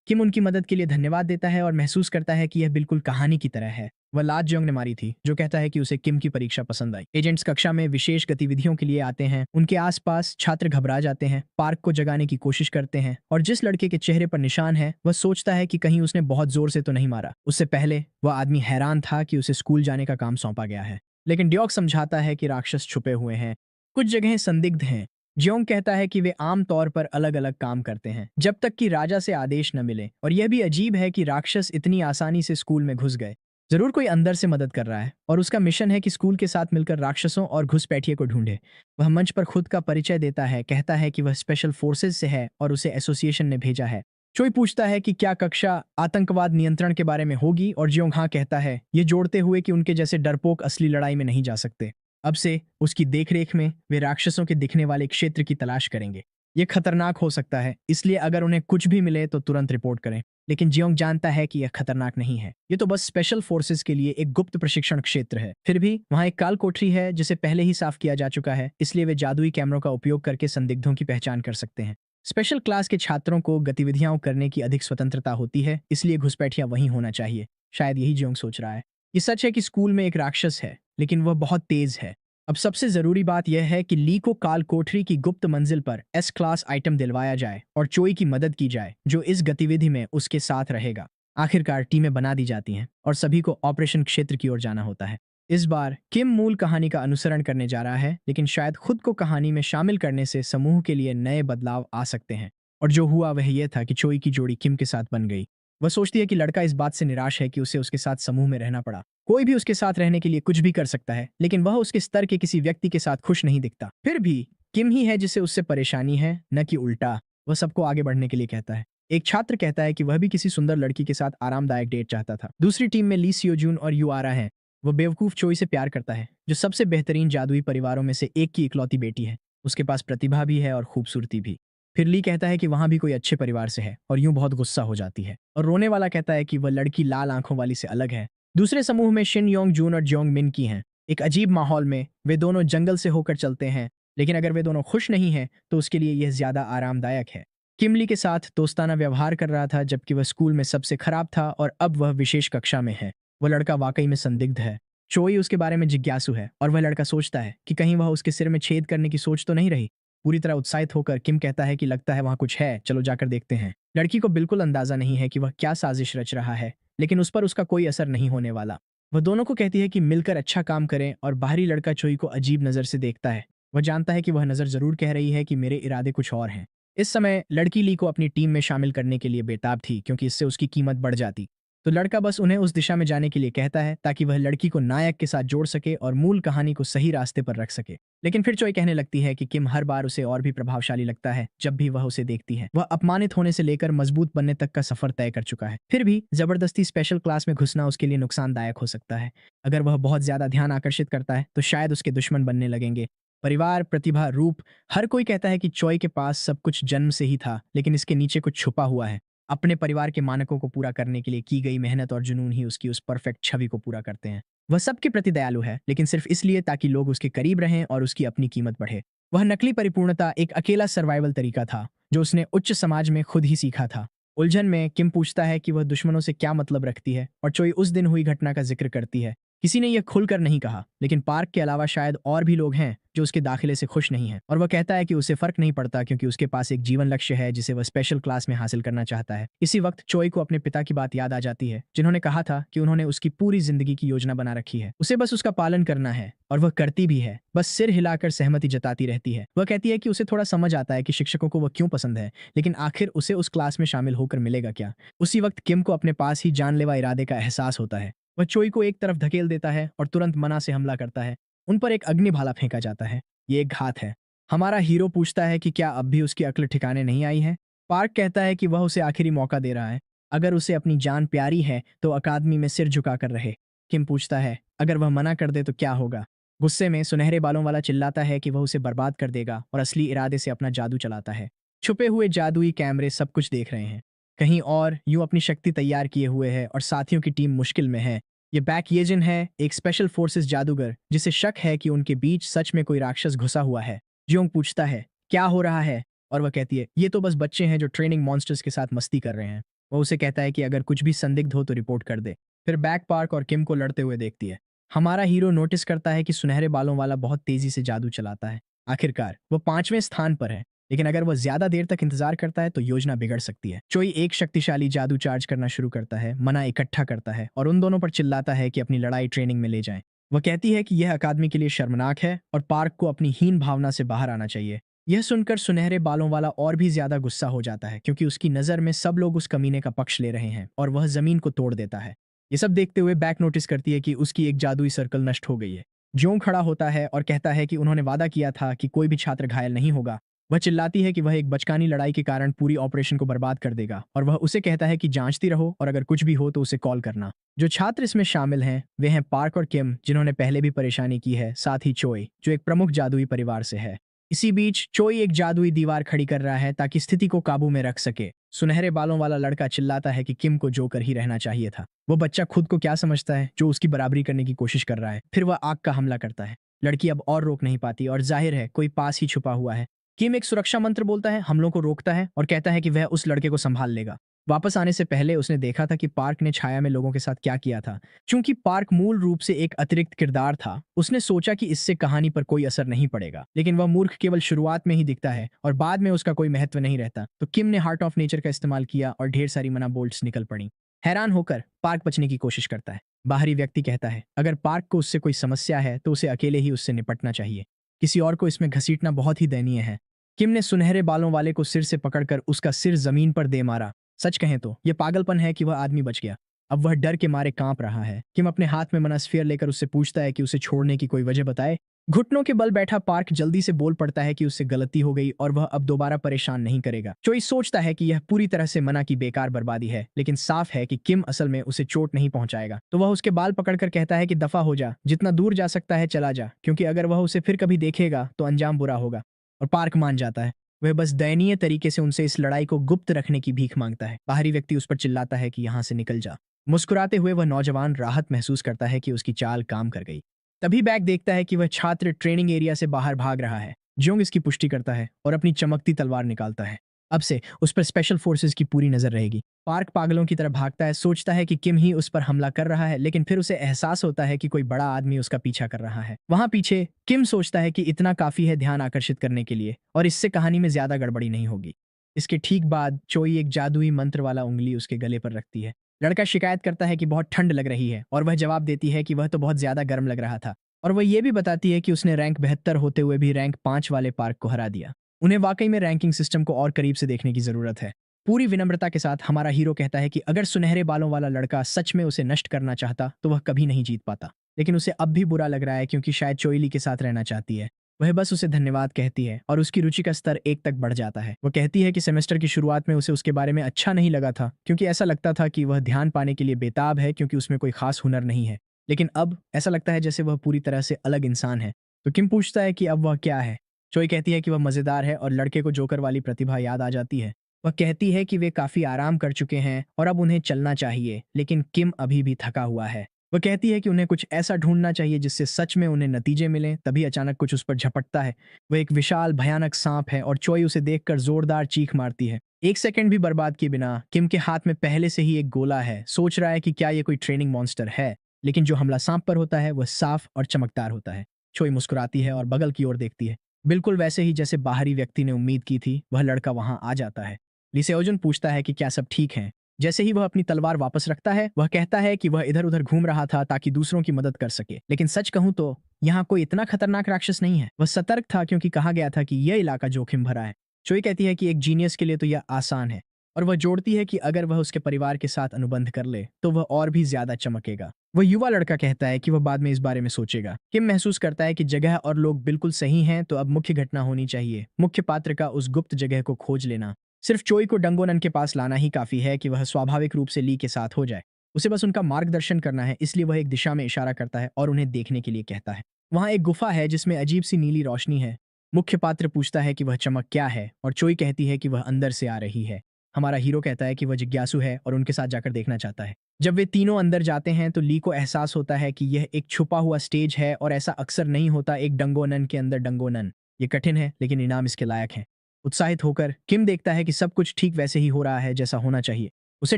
A: किम उनकी मदद के लिए धन्यवाद देता है और महसूस करता है कि यह बिल्कुल कहानी की तरह है। वह लात जियोंग ने मारी थी, जो कहता है कि उसे किम की परीक्षा पसंद आई। एजेंट्स कक्षा में विशेष गतिविधियों के लिए आते हैं। उनके आसपास छात्र घबरा जाते हैं, पार्क को जगाने की कोशिश करते हैं, और जिस लड़के के चेहरे पर निशान है वह सोचता है कि कहीं उसने बहुत जोर से तो नहीं मारा। उससे पहले वह आदमी हैरान था कि उसे स्कूल जाने का काम सौंपा गया है, लेकिन ड्योक समझाता है कि राक्षस छुपे हुए हैं, कुछ जगहें संदिग्ध हैं। जियोंग कहता है कि वे आम तौर पर अलग अलग काम करते हैं जब तक कि राजा से आदेश न मिले, और यह भी अजीब है कि राक्षस इतनी आसानी से स्कूल में घुस गए। जरूर कोई अंदर से मदद कर रहा है और उसका मिशन है कि स्कूल के साथ मिलकर राक्षसों और घुसपैठिए को ढूंढे। वह मंच पर खुद का परिचय देता है, कहता है कि वह स्पेशल फोर्सेज से है और उसे एसोसिएशन ने भेजा है। चोई पूछता है कि क्या कक्षा आतंकवाद नियंत्रण के बारे में होगी, और जियोंग हाँ कहता है, ये जोड़ते हुए कि उनके जैसे डरपोक असली लड़ाई में नहीं जा सकते। अब से उसकी देखरेख में वे राक्षसों के दिखने वाले क्षेत्र की तलाश करेंगे। ये खतरनाक हो सकता है, इसलिए अगर उन्हें कुछ भी मिले तो तुरंत रिपोर्ट करें। लेकिन जियोंग जानता है कि यह खतरनाक नहीं है, ये तो बस स्पेशल फोर्सेस के लिए एक गुप्त प्रशिक्षण क्षेत्र है। फिर भी वहाँ एक काल कोठरी है जिसे पहले ही साफ किया जा चुका है, इसलिए वे जादुई कैमरों का उपयोग करके संदिग्धों की पहचान कर सकते हैं। स्पेशल क्लास के छात्रों को गतिविधियां करने की अधिक स्वतंत्रता होती है, इसलिए घुसपैठिया वहीं होना चाहिए। शायद यही जियोंग सोच रहा है। ये सच है कि स्कूल में एक राक्षस है, लेकिन वह बहुत तेज है। अब सबसे जरूरी बात यह है कि ली को काल कोठरी की गुप्त मंजिल पर एस क्लास आइटम दिलवाया जाए और चोई की मदद की जाए, जो इस गतिविधि में उसके साथ रहेगा। आखिरकार टीमें बना दी जाती हैं और सभी को ऑपरेशन क्षेत्र की ओर जाना होता है। इस बार किम मूल कहानी का अनुसरण करने जा रहा है, लेकिन शायद खुद को कहानी में शामिल करने से समूह के लिए नए बदलाव आ सकते हैं। और जो हुआ वह यह था कि चोई की जोड़ी किम के साथ बन गई। वह सोचती है कि लड़का इस बात से निराश है कि उसे उसके साथ समूह में रहना पड़ा। कोई भी उसके साथ रहने के लिए कुछ भी कर सकता है, लेकिन वह उसके स्तर के किसी व्यक्ति के साथ खुश नहीं दिखता। फिर भी किम ही है जिसे उससे परेशानी है, न कि उल्टा। वह सबको आगे बढ़ने के लिए कहता है। एक छात्र कहता है कि वह भी किसी सुंदर लड़की के साथ आरामदायक डेट चाहता था। दूसरी टीम में ली सियोजून और युआरा हैं। वह बेवकूफ चोई से प्यार करता है, जो सबसे बेहतरीन जादुई परिवारों में से एक की इकलौती बेटी है। उसके पास प्रतिभा भी है और खूबसूरती भी। फिर ली कहता है कि वहां भी कोई अच्छे परिवार से है और यूं बहुत गुस्सा हो जाती है। और रोने वाला कहता है कि वह लड़की लाल आंखों वाली से अलग है। दूसरे समूह में शिन योंग जून और जोंग मिन की हैं। एक अजीब माहौल में वे दोनों जंगल से होकर चलते हैं, लेकिन अगर वे दोनों खुश नहीं हैं तो उसके लिए यह ज्यादा आरामदायक है। किमली के साथ दोस्ताना व्यवहार कर रहा था जबकि वह स्कूल में सबसे खराब था और अब वह विशेष कक्षा में है। वह लड़का वाकई में संदिग्ध है। चोई उसके बारे में जिज्ञासु है और वह लड़का सोचता है कि कहीं वह उसके सिर में छेद करने की सोच तो नहीं रही। पूरी तरह उत्साहित होकर किम कहता है कि लगता है वहां कुछ है, चलो जाकर देखते हैं। लड़की को बिल्कुल अंदाजा नहीं है कि वह क्या साजिश रच रहा है, लेकिन उस पर उसका कोई असर नहीं होने वाला। वह दोनों को कहती है कि मिलकर अच्छा काम करें और बाहरी लड़का चोई को अजीब नजर से देखता है। वह जानता है कि वह नजर जरूर कह रही है कि मेरे इरादे कुछ और हैं। इस समय लड़की ली को अपनी टीम में शामिल करने के लिए बेताब थी, क्योंकि इससे उसकी कीमत बढ़ जाती। तो लड़का बस उन्हें उस दिशा में जाने के लिए कहता है ताकि वह लड़की को नायक के साथ जोड़ सके और मूल कहानी को सही रास्ते पर रख सके। लेकिन फिर चोई कहने लगती है कि किम हर बार उसे और भी प्रभावशाली लगता है जब भी वह उसे देखती है। वह अपमानित होने से लेकर मजबूत बनने तक का सफर तय कर चुका है। फिर भी जबरदस्ती स्पेशल क्लास में घुसना उसके लिए नुकसानदायक हो सकता है। अगर वह बहुत ज्यादा ध्यान आकर्षित करता है तो शायद उसके दुश्मन बनने लगेंगे। परिवार, प्रतिभा, रूप, हर कोई कहता है कि चोई के पास सब कुछ जन्म से ही था, लेकिन इसके नीचे कुछ छुपा हुआ है। अपने परिवार के मानकों को पूरा करने के लिए की गई मेहनत और जुनून ही उसकी उस परफेक्ट छवि को पूरा करते हैं। वह सबके प्रति दयालु है, लेकिन सिर्फ इसलिए ताकि लोग उसके करीब रहें और उसकी अपनी कीमत बढ़े। वह नकली परिपूर्णता एक अकेला सर्वाइवल तरीका था जो उसने उच्च समाज में खुद ही सीखा था। उलझन में किम पूछता है कि वह दुश्मनों से क्या मतलब रखती है और चोई उस दिन हुई घटना का जिक्र करती है। किसी ने यह खुलकर नहीं कहा, लेकिन पार्क के अलावा शायद और भी लोग हैं जो उसके दाखिले से खुश नहीं हैं। और वह कहता है कि उसे फर्क नहीं पड़ता क्योंकि उसके पास एक जीवन लक्ष्य है जिसे वह स्पेशल क्लास में हासिल करना चाहता है। इसी वक्त चोई को अपने पिता की बात याद आ जाती है, जिन्होंने कहा था कि उन्होंने उसकी पूरी जिंदगी की योजना बना रखी है, उसे बस उसका पालन करना है। और वह करती भी है, बस सिर हिलाकर सहमति जताती रहती है। वह कहती है कि उसे थोड़ा समझ आता है कि शिक्षकों को वह क्यों पसंद है, लेकिन आखिर उसे उस क्लास में शामिल होकर मिलेगा क्या। उसी वक्त किम को अपने पास ही जानलेवा इरादे का एहसास होता है। वह चोई को एक तरफ धकेल देता है और तुरंत मना से हमला करता है। उन पर एक अग्निभाला फेंका जाता है। ये एक घात है। हमारा हीरो पूछता है कि क्या अब भी उसकी अक्ल ठिकाने नहीं आई है। पार्क कहता है कि वह उसे आखिरी मौका दे रहा है। अगर उसे अपनी जान प्यारी है तो अकादमी में सिर झुकाकर रहे। किम पूछता है अगर वह मना कर दे तो क्या होगा। गुस्से में सुनहरे बालों वाला चिल्लाता है कि वह उसे बर्बाद कर देगा और असली इरादे से अपना जादू चलाता है। छुपे हुए जादुई कैमरे सब कुछ देख रहे हैं। कहीं और यूं अपनी शक्ति तैयार किए हुए है और साथियों की टीम मुश्किल में है। ये बैक येजिन है, एक स्पेशल फोर्सेस जादूगर जिसे शक है कि उनके बीच सच में कोई राक्षस घुसा हुआ है। जियोंग पूछता है क्या हो रहा है और वह कहती है ये तो बस बच्चे हैं जो ट्रेनिंग मॉन्स्टर्स के साथ मस्ती कर रहे हैं। वह उसे कहता है कि अगर कुछ भी संदिग्ध हो तो रिपोर्ट कर दे। फिर बैक पार्क और किम को लड़ते हुए देखती है। हमारा हीरो नोटिस करता है कि सुनहरे बालों वाला बहुत तेजी से जादू चलाता है। आखिरकार वह 5वें स्थान पर है, लेकिन अगर वह ज्यादा देर तक इंतजार करता है तो योजना बिगड़ सकती है। चोई एक शक्तिशाली जादू चार्ज करना शुरू करता है, मना इकट्ठा करता है और उन दोनों पर चिल्लाता है कि अपनी लड़ाई ट्रेनिंग में ले जाएं। वह कहती है कि यह अकादमी के लिए शर्मनाक है और पार्क को अपनी हीन भावना से बाहर आना चाहिए। यह सुनकर सुनहरे बालों वाला और भी ज्यादा गुस्सा हो जाता है, क्योंकि उसकी नजर में सब लोग उस कमीने का पक्ष ले रहे हैं और वह जमीन को तोड़ देता है। ये सब देखते हुए बैक नोटिस करती है कि उसकी एक जादुई सर्कल नष्ट हो गई है। ज्यों खड़ा होता है और कहता है कि उन्होंने वादा किया था कि कोई भी छात्र घायल नहीं होगा। वह चिल्लाती है कि वह एक बचकानी लड़ाई के कारण पूरी ऑपरेशन को बर्बाद कर देगा और वह उसे कहता है कि जांचती रहो और अगर कुछ भी हो तो उसे कॉल करना। जो छात्र इसमें शामिल हैं वे हैं पार्क और किम, जिन्होंने पहले भी परेशानी की है, साथ ही चोई जो एक प्रमुख जादुई परिवार से है। इसी बीच चोई एक जादुई दीवार खड़ी कर रहा है ताकि स्थिति को काबू में रख सके। सुनहरे बालों वाला लड़का चिल्लाता है कि किम को जोकर ही रहना चाहिए था। वो बच्चा खुद को क्या समझता है जो उसकी बराबरी करने की कोशिश कर रहा है। फिर वह आग का हमला करता है। लड़की अब और रोक नहीं पाती और जाहिर है कोई पास ही छुपा हुआ है। किम एक सुरक्षा मंत्र बोलता है, हमलों को रोकता है और कहता है कि वह उस लड़के को संभाल लेगा। वापस आने से पहले उसने देखा था कि पार्क ने छाया में लोगों के साथ क्या किया था। चूंकि पार्क मूल रूप से एक अतिरिक्त किरदार था, उसने सोचा कि इससे कहानी पर कोई असर नहीं पड़ेगा। लेकिन वह मूर्ख केवल शुरुआत में ही दिखता है और बाद में उसका कोई महत्व नहीं रहता। तो किम ने हार्ट ऑफ नेचर का इस्तेमाल किया और ढेर सारी मना बोल्ट्स निकल पड़ी। हैरान होकर पार्क बचने की कोशिश करता है। बाहरी व्यक्ति कहता है अगर पार्क को उससे कोई समस्या है तो उसे अकेले ही उससे निपटना चाहिए। किसी और को इसमें घसीटना बहुत ही दयनीय है। किम ने सुनहरे बालों वाले को सिर से पकड़कर उसका सिर जमीन पर दे मारा। सच कहें तो यह पागलपन है कि वह आदमी बच गया। अब वह डर के मारे कांप रहा है। किम अपने हाथ में मनास्फीयर लेकर उससे पूछता है कि उसे छोड़ने की कोई वजह बताए। घुटनों के बल बैठा पार्क जल्दी से बोल पड़ता है कि उससे गलती हो गई और वह अब दोबारा परेशान नहीं करेगा। चोई सोचता है कि यह पूरी तरह से मना की बेकार बर्बादी है, लेकिन साफ है कि किम असल में उसे चोट नहीं पहुंचाएगा। तो वह उसके बाल पकड़कर कहता है कि दफा हो जा, जितना दूर जा सकता है चला जा, क्योंकि अगर वह उसे फिर कभी देखेगा तो अंजाम बुरा होगा। और पार्क मान जाता है। वह बस दयनीय तरीके से उनसे इस लड़ाई को गुप्त रखने की भीख मांगता है। बाहरी व्यक्ति उस पर चिल्लाता है कि यहाँ से निकल जा। मुस्कुराते हुए वह नौजवान राहत महसूस करता है कि उसकी चाल काम कर गई। तभी बैग देखता है कि वह छात्र ट्रेनिंग एरिया से बाहर भाग रहा है। जोंग इसकी पुष्टि करता है और अपनी चमकती तलवार निकालता है। अब से उस पर स्पेशल फोर्सेस की पूरी नजर रहेगी। पार्क पागलों की तरह भागता है, सोचता है कि किम ही उस पर हमला कर रहा है, लेकिन फिर उसे एहसास होता है कि कोई बड़ा आदमी उसका पीछा कर रहा है। वहां पीछे किम सोचता है कि इतना काफी है ध्यान आकर्षित करने के लिए और इससे कहानी में ज्यादा गड़बड़ी नहीं होगी। इसके ठीक बाद चोई एक जादुई मंत्र वाला उंगली उसके गले पर रखती है। लड़का शिकायत करता है कि बहुत ठंड लग रही है और वह जवाब देती है कि वह तो बहुत ज्यादा गर्म लग रहा था। और वह ये भी बताती है कि उसने रैंक 72 होते हुए भी रैंक 5 वाले पार्क को हरा दिया। उन्हें वाकई में रैंकिंग सिस्टम को और करीब से देखने की जरूरत है। पूरी विनम्रता के साथ हमारा हीरो कहता है कि अगर सुनहरे बालों वाला लड़का सच में उसे नष्ट करना चाहता तो वह कभी नहीं जीत पाता। लेकिन उसे अब भी बुरा लग रहा है क्योंकि शायद चोइली के साथ रहना चाहती है। वह बस उसे धन्यवाद कहती है और उसकी रुचि का स्तर 1 तक बढ़ जाता है। वह कहती है कि सेमेस्टर की शुरुआत में उसे उसके बारे में अच्छा नहीं लगा था क्योंकि ऐसा लगता था कि वह ध्यान पाने के लिए बेताब है क्योंकि उसमें कोई खास हुनर नहीं है। लेकिन अब ऐसा लगता है जैसे वह पूरी तरह से अलग इंसान है। तो किम पूछता है कि अब वह क्या है। चोई कहती है कि वह मजेदार है और लड़के को जोकर वाली प्रतिभा याद आ जाती है। वह कहती है कि वे काफी आराम कर चुके हैं और अब उन्हें चलना चाहिए, लेकिन किम अभी भी थका हुआ है। वह कहती है कि उन्हें कुछ ऐसा ढूंढना चाहिए जिससे सच में उन्हें नतीजे मिलें। तभी अचानक कुछ उस पर झपटता है। वह एक विशाल भयानक सांप है और चोई उसे देखकर जोरदार चीख मारती है। 1 सेकंड भी बर्बाद किए बिना किम के हाथ में पहले से ही एक गोला है। सोच रहा है कि क्या ये कोई ट्रेनिंग मॉन्स्टर है, लेकिन जो हमला सांप पर होता है वह साफ और चमकदार होता है। चोई मुस्कुराती है और बगल की ओर देखती है। बिल्कुल वैसे ही जैसे बाहरी व्यक्ति ने उम्मीद की थी। वह लड़का वहां आ जाता है। ली सेओजुन पूछता है कि क्या सब ठीक है। जैसे ही वह अपनी तलवार वापस रखता है, वह कहता है कि वह इधर उधर घूम रहा था ताकि दूसरों की मदद कर सके। लेकिन सच कहूं तो यहाँ कोई इतना खतरनाक राक्षस नहीं है। वह सतर्क था क्योंकि कहा गया था कि यह इलाका जोखिम भरा है। चोई कहती है कि एक जीनियस के लिए तो यह आसान है और वह जोड़ती है कि अगर वह उसके परिवार के साथ अनुबंध कर ले तो वह और भी ज्यादा चमकेगा। वह युवा लड़का कहता है कि वह बाद में इस बारे में सोचेगा। किम महसूस करता है कि जगह और लोग बिल्कुल सही हैं, तो अब मुख्य घटना होनी चाहिए। मुख्य पात्र का उस गुप्त जगह को खोज लेना। सिर्फ चोई को डंगोनन के पास लाना ही काफी है कि वह स्वाभाविक रूप से ली के साथ हो जाए। उसे बस उनका मार्गदर्शन करना है, इसलिए वह एक दिशा में इशारा करता है और उन्हें देखने के लिए कहता है। वहां एक गुफा है जिसमें अजीब सी नीली रोशनी है। मुख्य पात्र पूछता है कि वह चमक क्या है और चोई कहती है कि वह अंदर से आ रही है। हमारा हीरो कहता है कि वह जिज्ञासु है और उनके साथ जाकर देखना चाहता है। जब वे तीनों अंदर जाते हैं तो ली को एहसास होता है कि यह एक छुपा हुआ स्टेज है और ऐसा अक्सर नहीं होता एक डंगोनन के अंदर डंगोनन। ये कठिन है लेकिन इनाम इसके लायक है। उत्साहित होकर किम देखता है कि सब कुछ ठीक वैसे ही हो रहा है जैसा होना चाहिए। उसे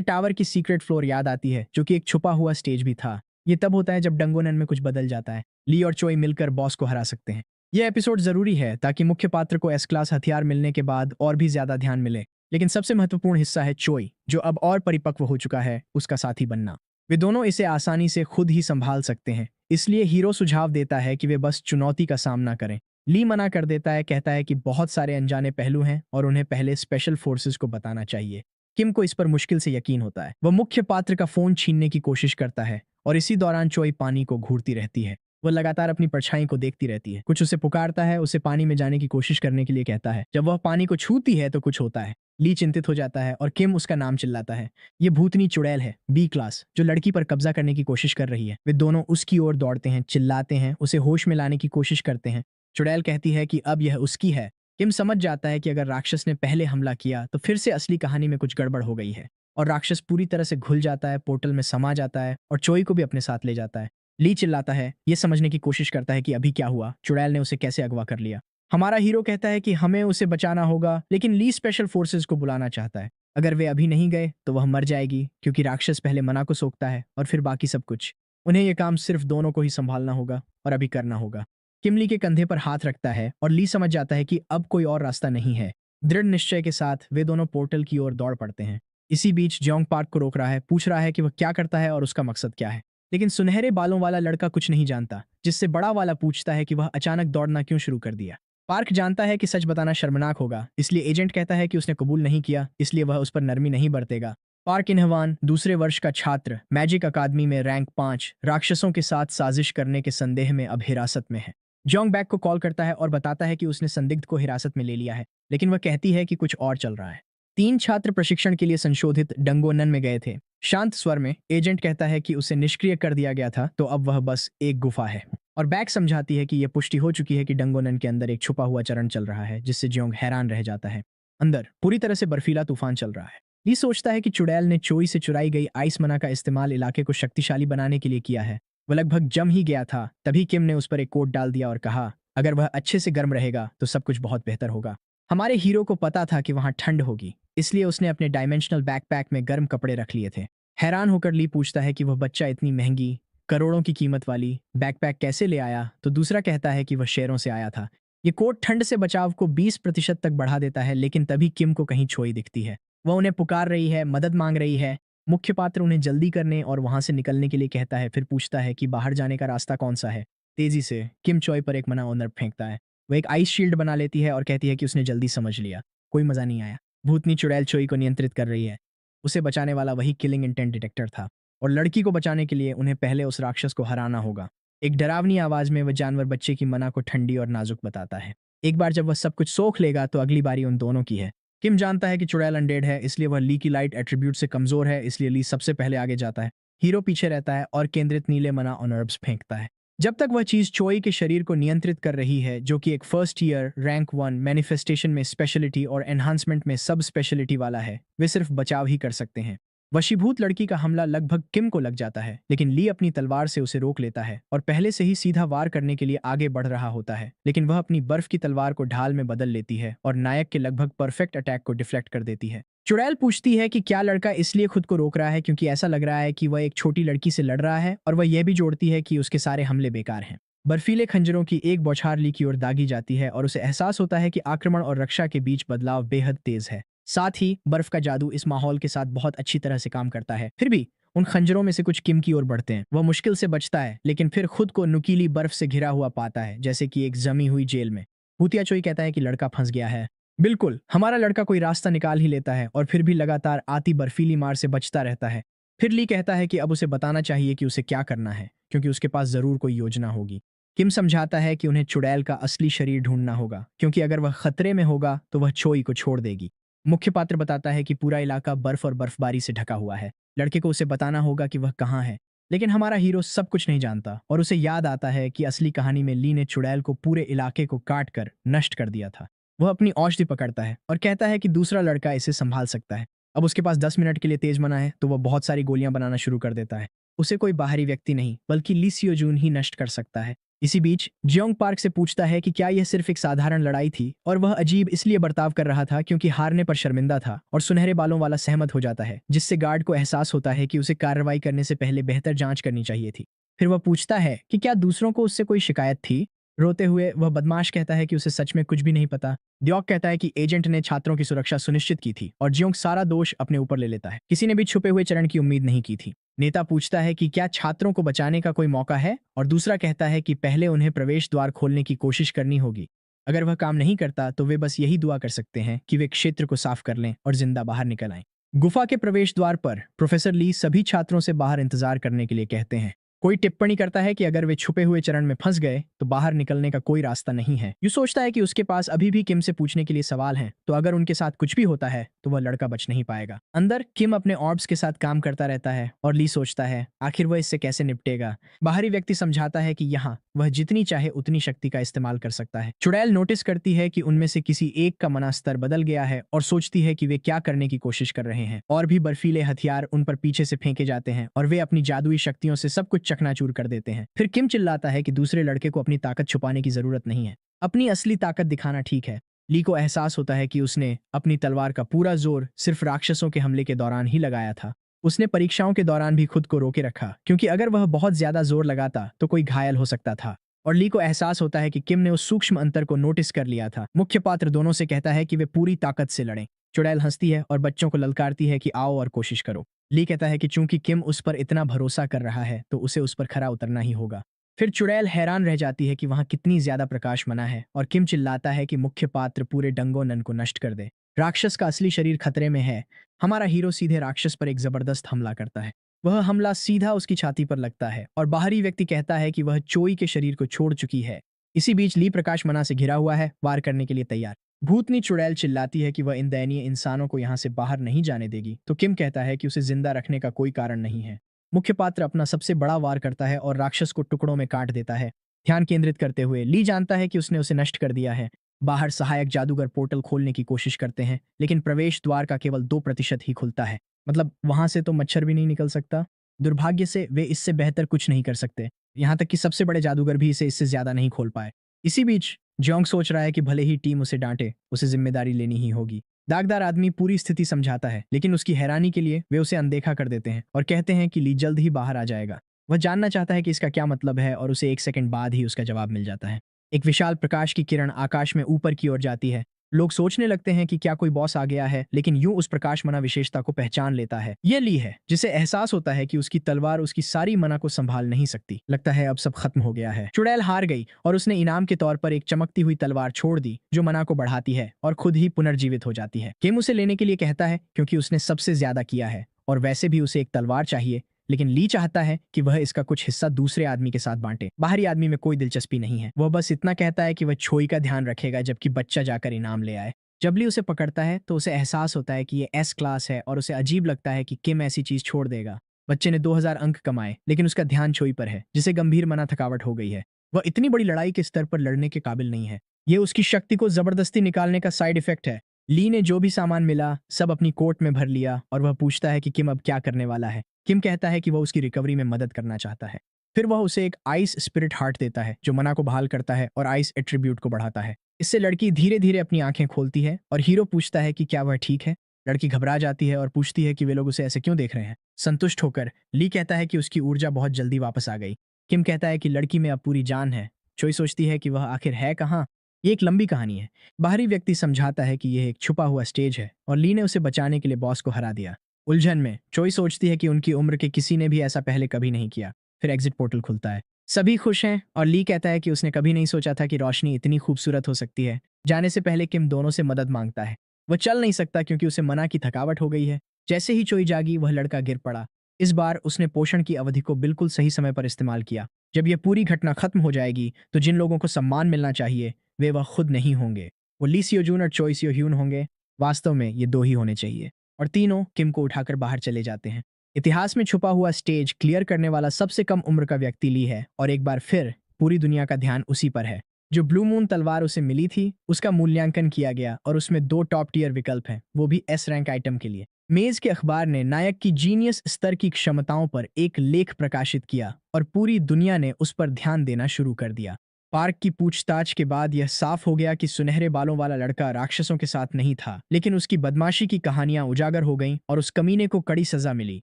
A: टावर की सीक्रेट फ्लोर याद आती है जो कि एक छुपा हुआ स्टेज भी था। ये तब होता है जब डंगोनन में कुछ बदल जाता है। ली और चोई मिलकर बॉस को हरा सकते हैं। यह एपिसोड जरूरी है ताकि मुख्य पात्र को एस क्लास हथियार मिलने के बाद और भी ज्यादा ध्यान मिले। लेकिन सबसे महत्वपूर्ण हिस्सा है चोई, जो अब और परिपक्व हो चुका है, उसका साथी बनना। वे दोनों इसे आसानी से खुद ही संभाल सकते हैं, इसलिए हीरो सुझाव देता है कि वे बस चुनौती का सामना करें। ली मना कर देता है, कहता है कि बहुत सारे अनजाने पहलू हैं और उन्हें पहले स्पेशल फोर्सेस को बताना चाहिए। किम को इस पर मुश्किल से यकीन होता है। वह मुख्य पात्र का फोन छीनने की कोशिश करता है और इसी दौरान चोई पानी को घूरती रहती है। वह लगातार अपनी परछाई को देखती रहती है। कुछ उसे पुकारता है, उसे पानी में जाने की कोशिश करने के लिए कहता है। जब वह पानी को छूती है तो कुछ होता है। ली चिंतित हो जाता है और किम उसका नाम चिल्लाता है। ये भूतनी चुड़ैल है, बी क्लास, जो लड़की पर कब्जा करने की कोशिश कर रही है। वे दोनों उसकी ओर दौड़ते हैं, चिल्लाते हैं, उसे होश में लाने की कोशिश करते हैं। चुड़ैल कहती है कि अब यह उसकी है। किम समझ जाता है कि अगर राक्षस ने पहले हमला किया तो फिर से असली कहानी में कुछ गड़बड़ हो गई है और राक्षस पूरी तरह से घुल जाता है, पोर्टल में समा जाता है और चोई को भी अपने साथ ले जाता है। ली चिल्लाता है, ये समझने की कोशिश करता है कि अभी क्या हुआ, चुड़ैल ने उसे कैसे अगवा कर लिया। हमारा हीरो कहता है कि हमें उसे बचाना होगा, लेकिन ली स्पेशल फोर्सेस को बुलाना चाहता है। अगर वे अभी नहीं गए तो वह मर जाएगी, क्योंकि राक्षस पहले मना को सोखता है और फिर बाकी सब कुछ। उन्हें यह काम सिर्फ दोनों को ही संभालना होगा और अभी करना होगा। किम ली के कंधे पर हाथ रखता है और ली समझ जाता है कि अब कोई और रास्ता नहीं है। दृढ़ निश्चय के साथ वे दोनों पोर्टल की ओर दौड़ पड़ते हैं। इसी बीच जोंग पार्क को रोक रहा है, पूछ रहा है कि वह क्या करता है और उसका मकसद क्या है। लेकिन सुनहरे बालों वाला लड़का कुछ नहीं जानता, जिससे बड़ा वाला पूछता है कि वह अचानक दौड़ना क्यों शुरू कर दिया। पार्क जानता है कि सच बताना शर्मनाक होगा, इसलिए एजेंट कहता है कि उसने कबूल नहीं किया, इसलिए वह उस पर नरमी नहीं बरतेगा। पार्क इन्हवान, दूसरे वर्ष का छात्र, मैजिक अकादमी में रैंक 5, राक्षसों के साथ साजिश करने के संदेह में अब हिरासत में है। जोंग बैक को कॉल करता है और बताता है कि उसने संदिग्ध को हिरासत में ले लिया है, लेकिन वह कहती है कि कुछ और चल रहा है। 3 छात्र प्रशिक्षण के लिए संशोधित डंगोनन में गए थे। शांत स्वर में एजेंट कहता है कि उसे निष्क्रिय कर दिया गया था, तो अब वह बस एक गुफा है। और बैक समझाती है कि यह पुष्टि हो चुकी है कि डंगोनन के अंदर एक छुपा हुआ चरण चल रहा है, जिससे जोंग हैरान रह जाता है। अंदर पूरी तरह से बर्फीला तूफान चल रहा है। ली सोचता है कि चुड़ैल ने चोई से चुराई गई आइस मना का इस्तेमाल इलाके को शक्तिशाली बनाने के लिए किया है। वह लगभग जम ही गया था, तभी किम ने उस पर एक कोट डाल दिया और कहा, अगर वह अच्छे से गर्म रहेगा तो सब कुछ बहुत बेहतर होगा। हमारे हीरो को पता था कि वहां ठंड होगी, इसलिए उसने अपने डायमेंशनल बैकपैक में गर्म कपड़े रख लिए थे। हैरान होकर ली पूछता है कि वह बच्चा इतनी महंगी, करोड़ों की कीमत वाली बैकपैक कैसे ले आया, तो दूसरा कहता है कि वह शेरों से आया था। ये कोट ठंड से बचाव को 20% तक बढ़ा देता है, लेकिन तभी किम को कहीं छोई दिखती है। वह उन्हें पुकार रही है, मदद मांग रही है। मुख्य पात्र उन्हें जल्दी करने और वहां से निकलने के लिए कहता है, फिर पूछता है कि बाहर जाने का रास्ता कौन सा है। तेजी से किम चोई पर एक मना ऑनर फेंकता है। वह एक आइस शील्ड बना लेती है और कहती है कि उसने जल्दी समझ लिया, कोई मजा नहीं आया। भूतनी चुड़ैल चोई को नियंत्रित कर रही है। उसे बचाने वाला वही किलिंग इंटेंट डिटेक्टर था, और लड़की को बचाने के लिए उन्हें पहले उस राक्षस को हराना होगा। एक डरावनी आवाज में वह जानवर बच्चे की मना को ठंडी और नाजुक बताता है। एक बार जब वह सब कुछ सोख लेगा तो अगली बारी उन दोनों की है। किम जानता है कि चुड़ैल अनडेड है, इसलिए वह ली की लाइट एट्रीब्यूट से कमजोर है, इसलिए ली सबसे पहले आगे जाता है। हीरो पीछे रहता है और केंद्रित नीले मना ऑनर्ब्स फेंकता है। जब तक वह चीज चोई के शरीर को नियंत्रित कर रही है, जो कि एक फर्स्ट ईयर रैंक 1 मैनिफेस्टेशन में स्पेशलिटी और एनहांसमेंट में सब स्पेशलिटी वाला है, वे सिर्फ बचाव ही कर सकते हैं। वशीभूत लड़की का हमला लगभग किम को लग जाता है, लेकिन ली अपनी तलवार से उसे रोक लेता है और पहले से ही सीधा वार करने के लिए आगे बढ़ रहा होता है, लेकिन वह अपनी बर्फ की तलवार को ढाल में बदल लेती है और नायक के लगभग परफेक्ट अटैक को डिफ्लेक्ट कर देती है। चुड़ैल पूछती है कि क्या लड़का इसलिए खुद को रोक रहा है क्योंकि ऐसा लग रहा है कि वह एक छोटी लड़की से लड़ रहा है, और वह यह भी जोड़ती है कि उसके सारे हमले बेकार हैं। बर्फीले खंजरों की एक बौछार ली की ओर दागी जाती है और उसे एहसास होता है कि आक्रमण और रक्षा के बीच बदलाव बेहद तेज है। साथ ही बर्फ का जादू इस माहौल के साथ बहुत अच्छी तरह से काम करता है। फिर भी उन खंजरों में से कुछ किम की ओर बढ़ते हैं। वह मुश्किल से बचता है, लेकिन फिर खुद को नुकीली बर्फ से घिरा हुआ पाता है, जैसे कि एक जमी हुई जेल में। भूतिया चोई कहता है कि लड़का फंस गया है। बिल्कुल, हमारा लड़का कोई रास्ता निकाल ही लेता है और फिर भी लगातार आती बर्फीली मार से बचता रहता है। फिर ली कहता है कि अब उसे बताना चाहिए कि उसे क्या करना है, क्योंकि उसके पास जरूर कोई योजना होगी। किम समझाता है कि उन्हें चुड़ैल का असली शरीर ढूंढना होगा, क्योंकि अगर वह खतरे में होगा तो वह चोई को छोड़ देगी। मुख्य पात्र बताता है कि पूरा इलाका बर्फ और बर्फबारी से ढका हुआ है। लड़के को उसे बताना होगा कि वह कहाँ है, लेकिन हमारा हीरो सब कुछ नहीं जानता और उसे याद आता है कि असली कहानी में ली ने चुड़ैल को पूरे इलाके को काट कर नष्ट कर दिया था। वह अपनी औषधि पकड़ता है और कहता है कि दूसरा लड़का इसे संभाल सकता है। अब उसके पास 10 मिनट के लिए तेज मना है, तो वह बहुत सारी गोलियां बनाना शुरू कर देता है। उसे कोई बाहरी व्यक्ति नहीं, बल्कि ली सियोजून ही नष्ट कर सकता है। इसी बीच जियोंग पार्क से पूछता है कि क्या यह सिर्फ एक साधारण लड़ाई थी, और वह अजीब इसलिए बर्ताव कर रहा था क्योंकि हारने पर शर्मिंदा था, और सुनहरे बालों वाला सहमत हो जाता है, जिससे गार्ड को एहसास होता है कि उसे कार्रवाई करने से पहले बेहतर जांच करनी चाहिए थी। फिर वह पूछता है कि क्या दूसरों को उससे कोई शिकायत थी। रोते हुए वह बदमाश कहता है कि उसे सच में कुछ भी नहीं पता। द्योक कहता है कि एजेंट ने छात्रों की सुरक्षा सुनिश्चित की थी, और जियोंग सारा दोष अपने ऊपर ले लेता है। किसी ने भी छुपे हुए चरण की उम्मीद नहीं की थी। नेता पूछता है कि क्या छात्रों को बचाने का कोई मौका है, और दूसरा कहता है कि पहले उन्हें प्रवेश द्वार खोलने की कोशिश करनी होगी। अगर वह काम नहीं करता तो वे बस यही दुआ कर सकते हैं कि वे क्षेत्र को साफ कर लें और जिंदा बाहर निकल आएं। गुफा के प्रवेश द्वार पर प्रोफेसर ली सभी छात्रों से बाहर इंतजार करने के लिए कहते हैं। कोई टिप्पणी करता है कि अगर वे छुपे हुए चरण में फंस गए तो बाहर निकलने का कोई रास्ता नहीं है। यू सोचता है कि उसके पास अभी भी किम से पूछने के लिए सवाल हैं, तो अगर उनके साथ कुछ भी होता है तो वह लड़का बच नहीं पाएगा। अंदर किम अपने ऑर्ब्स के साथ काम करता रहता है और ली सोचता है आखिर वह इससे कैसे निपटेगा। बाहरी व्यक्ति समझाता है कि यहाँ वह जितनी चाहे उतनी शक्ति का इस्तेमाल कर सकता है। चुड़ैल नोटिस करती है कि उनमें से किसी एक का मना स्तर बदल गया है और सोचती है कि वे क्या करने की कोशिश कर रहे हैं। और भी बर्फीले हथियार उन पर पीछे से फेंके जाते हैं और वे अपनी जादुई शक्तियों से सब कुछ चकनाचूर कर देते हैं। फिर किम चिल्लाता है कि दूसरे लड़के को अपनी ताकत छुपाने की जरूरत नहीं है, अपनी असली ताकत दिखाना ठीक है। ली को एहसास होता है कि उसने अपनी तलवार का पूरा जोर सिर्फ राक्षसों के हमले के दौरान ही लगाया था। उसने परीक्षाओं के दौरान भी खुद को रोके रखा, क्योंकि अगर वह बहुत ज्यादा जोर लगाता तो कोई घायल हो सकता था। और ली को एहसास होता है कि किम ने उस सूक्ष्म अंतर को नोटिस कर लिया था। मुख्य पात्र दोनों से कहता है कि वे पूरी ताकत से लड़ें। चुड़ैल हंसती है और बच्चों को ललकारती है कि आओ और कोशिश करो। ली कहता है कि चूंकि किम उस पर इतना भरोसा कर रहा है तो उसे उस पर खरा उतरना ही होगा। फिर चुड़ैल हैरान रह जाती है कि वहां कितनी ज्यादा प्रकाश मना है और किम चिल्लाता है कि मुख्य पात्र पूरे डंगोनन को नष्ट कर दे। राक्षस का असली शरीर खतरे में है। हमारा हीरो सीधे राक्षस पर एक जबरदस्त हमला करता है। वह हमला सीधा उसकी छाती पर लगता है और बाहरी व्यक्ति कहता है कि वह चोई के शरीर को छोड़ चुकी है। इसी बीच ली प्रकाश मना से घिरा हुआ है, वार करने के लिए तैयार। भूतनी चुड़ैल चिल्लाती है कि वह इन दयनीय इंसानों को यहाँ से बाहर नहीं जाने देगी, तो किम कहता है कि उसे जिंदा रखने का कोई कारण नहीं है। मुख्य पात्र अपना सबसे बड़ा वार करता है और राक्षस को टुकड़ों में काट देता है। ध्यान केंद्रित करते हुए ली जानता है कि उसने उसे नष्ट कर दिया है। बाहर सहायक जादूगर पोर्टल खोलने की कोशिश करते हैं, लेकिन प्रवेश द्वार का केवल 2% ही खुलता है। मतलब वहां से तो मच्छर भी नहीं निकल सकता। दुर्भाग्य से वे इससे बेहतर कुछ नहीं कर सकते, यहाँ तक कि सबसे बड़े जादूगर भी इसे इससे ज्यादा नहीं खोल पाए। इसी बीच जोंग सोच रहा है कि भले ही टीम उसे डांटे, उसे जिम्मेदारी लेनी ही होगी। दागदार आदमी पूरी स्थिति समझाता है, लेकिन उसकी हैरानी के लिए वे उसे अनदेखा कर देते हैं और कहते हैं कि ली जल्द ही बाहर आ जाएगा। वह जानना चाहता है कि इसका क्या मतलब है और उसे 1 सेकंड बाद ही उसका जवाब मिल जाता है। एक विशाल प्रकाश की किरण आकाश में ऊपर की ओर जाती है। लोग सोचने लगते हैं कि क्या कोई बॉस आ गया है, लेकिन यूं उस प्रकाश मना विशेषता को पहचान लेता है। यह ली है, जिसे एहसास होता है कि उसकी तलवार उसकी सारी मना को संभाल नहीं सकती। लगता है अब सब खत्म हो गया है। चुड़ैल हार गई और उसने इनाम के तौर पर एक चमकती हुई तलवार छोड़ दी जो मना को बढ़ाती है और खुद ही पुनर्जीवित हो जाती है। किम उसे लेने के लिए कहता है क्योंकि उसने सबसे ज्यादा किया है और वैसे भी उसे एक तलवार चाहिए, लेकिन ली चाहता है कि वह इसका कुछ हिस्सा दूसरे आदमी के साथ बांटे। बाहरी आदमी में कोई दिलचस्पी नहीं है, वह बस इतना कहता है कि वह छोई का ध्यान रखेगा जबकि बच्चा जाकर इनाम ले आए। जब ली उसे पकड़ता है तो उसे एहसास होता है कि ये एस क्लास है और उसे अजीब लगता है कि किम ऐसी चीज छोड़ देगा। बच्चे ने 2000 अंक कमाए, लेकिन उसका ध्यान छोई पर है, जिसे गंभीर मना थकावट हो गई है। वह इतनी बड़ी लड़ाई के स्तर पर लड़ने के काबिल नहीं है। यह उसकी शक्ति को जबरदस्ती निकालने का साइड इफेक्ट है। ली ने जो भी सामान मिला सब अपनी कोट में भर लिया और वह पूछता है कि किम अब क्या करने वाला है। किम कहता है कि वह उसकी रिकवरी में मदद करना चाहता है। फिर वह उसे एक आइस स्पिरिट हार्ट देता है जो मना को बहाल करता है और आइस एट्रीब्यूट को बढ़ाता है। इससे लड़की धीरे धीरे अपनी आंखें खोलती है और हीरो पूछता है कि क्या वह ठीक है। लड़की घबरा जाती है और पूछती है कि वे लोग उसे ऐसे क्यों देख रहे हैं। संतुष्ट होकर ली कहता है कि उसकी ऊर्जा बहुत जल्दी वापस आ गई। किम कहता है कि लड़की में अब पूरी जान है। चोई सोचती है कि वह आखिर है कहाँ। ये एक लंबी कहानी है। बाहरी व्यक्ति समझाता है कि यह एक छुपा हुआ स्टेज है और ली ने उसे बचाने के लिए बॉस को हरा दिया। उलझन में चोई सोचती है कि उनकी उम्र के किसी ने भी ऐसा पहले कभी नहीं किया। फिर एग्जिट पोर्टल खुलता है, सभी खुश हैं और ली कहता है कि उसने कभी नहीं सोचा था कि रोशनी इतनी खूबसूरत हो सकती है। जाने से पहले किम दोनों से मदद मांगता है। वह चल नहीं सकता क्योंकि उसे मना की थकावट हो गई है। जैसे ही चोई जागी वह लड़का गिर पड़ा। इस बार उसने पोषण की अवधि को बिल्कुल सही समय पर इस्तेमाल किया। जब यह पूरी घटना खत्म हो जाएगी तो जिन लोगों को सम्मान मिलना चाहिए वे वह खुद नहीं होंगे, वो ली सियोजून और चोई सियो ह्यून होंगे। वास्तव में ये दो ही होने चाहिए। और तीनों किम को उठाकर बाहर चले जाते हैं। इतिहास में छुपा हुआ स्टेज क्लियर करने वाला सबसे कम उम्र का व्यक्ति ली है और एक बार फिर पूरी दुनिया का ध्यान उसी पर है। जो ब्लू मून तलवार उसे मिली थी उसका मूल्यांकन किया गया और उसमें 2 टॉप टियर विकल्प हैं, वो भी एस रैंक आइटम के लिए। मेज के अखबार ने नायक की जीनियस स्तर की क्षमताओं पर एक लेख प्रकाशित किया और पूरी दुनिया ने उस पर ध्यान देना शुरू कर दिया। पार्क की पूछताछ के बाद यह साफ हो गया कि सुनहरे बालों वाला लड़का राक्षसों के साथ नहीं था, लेकिन उसकी बदमाशी की कहानियां उजागर हो गईं और उस कमीने को कड़ी सजा मिली।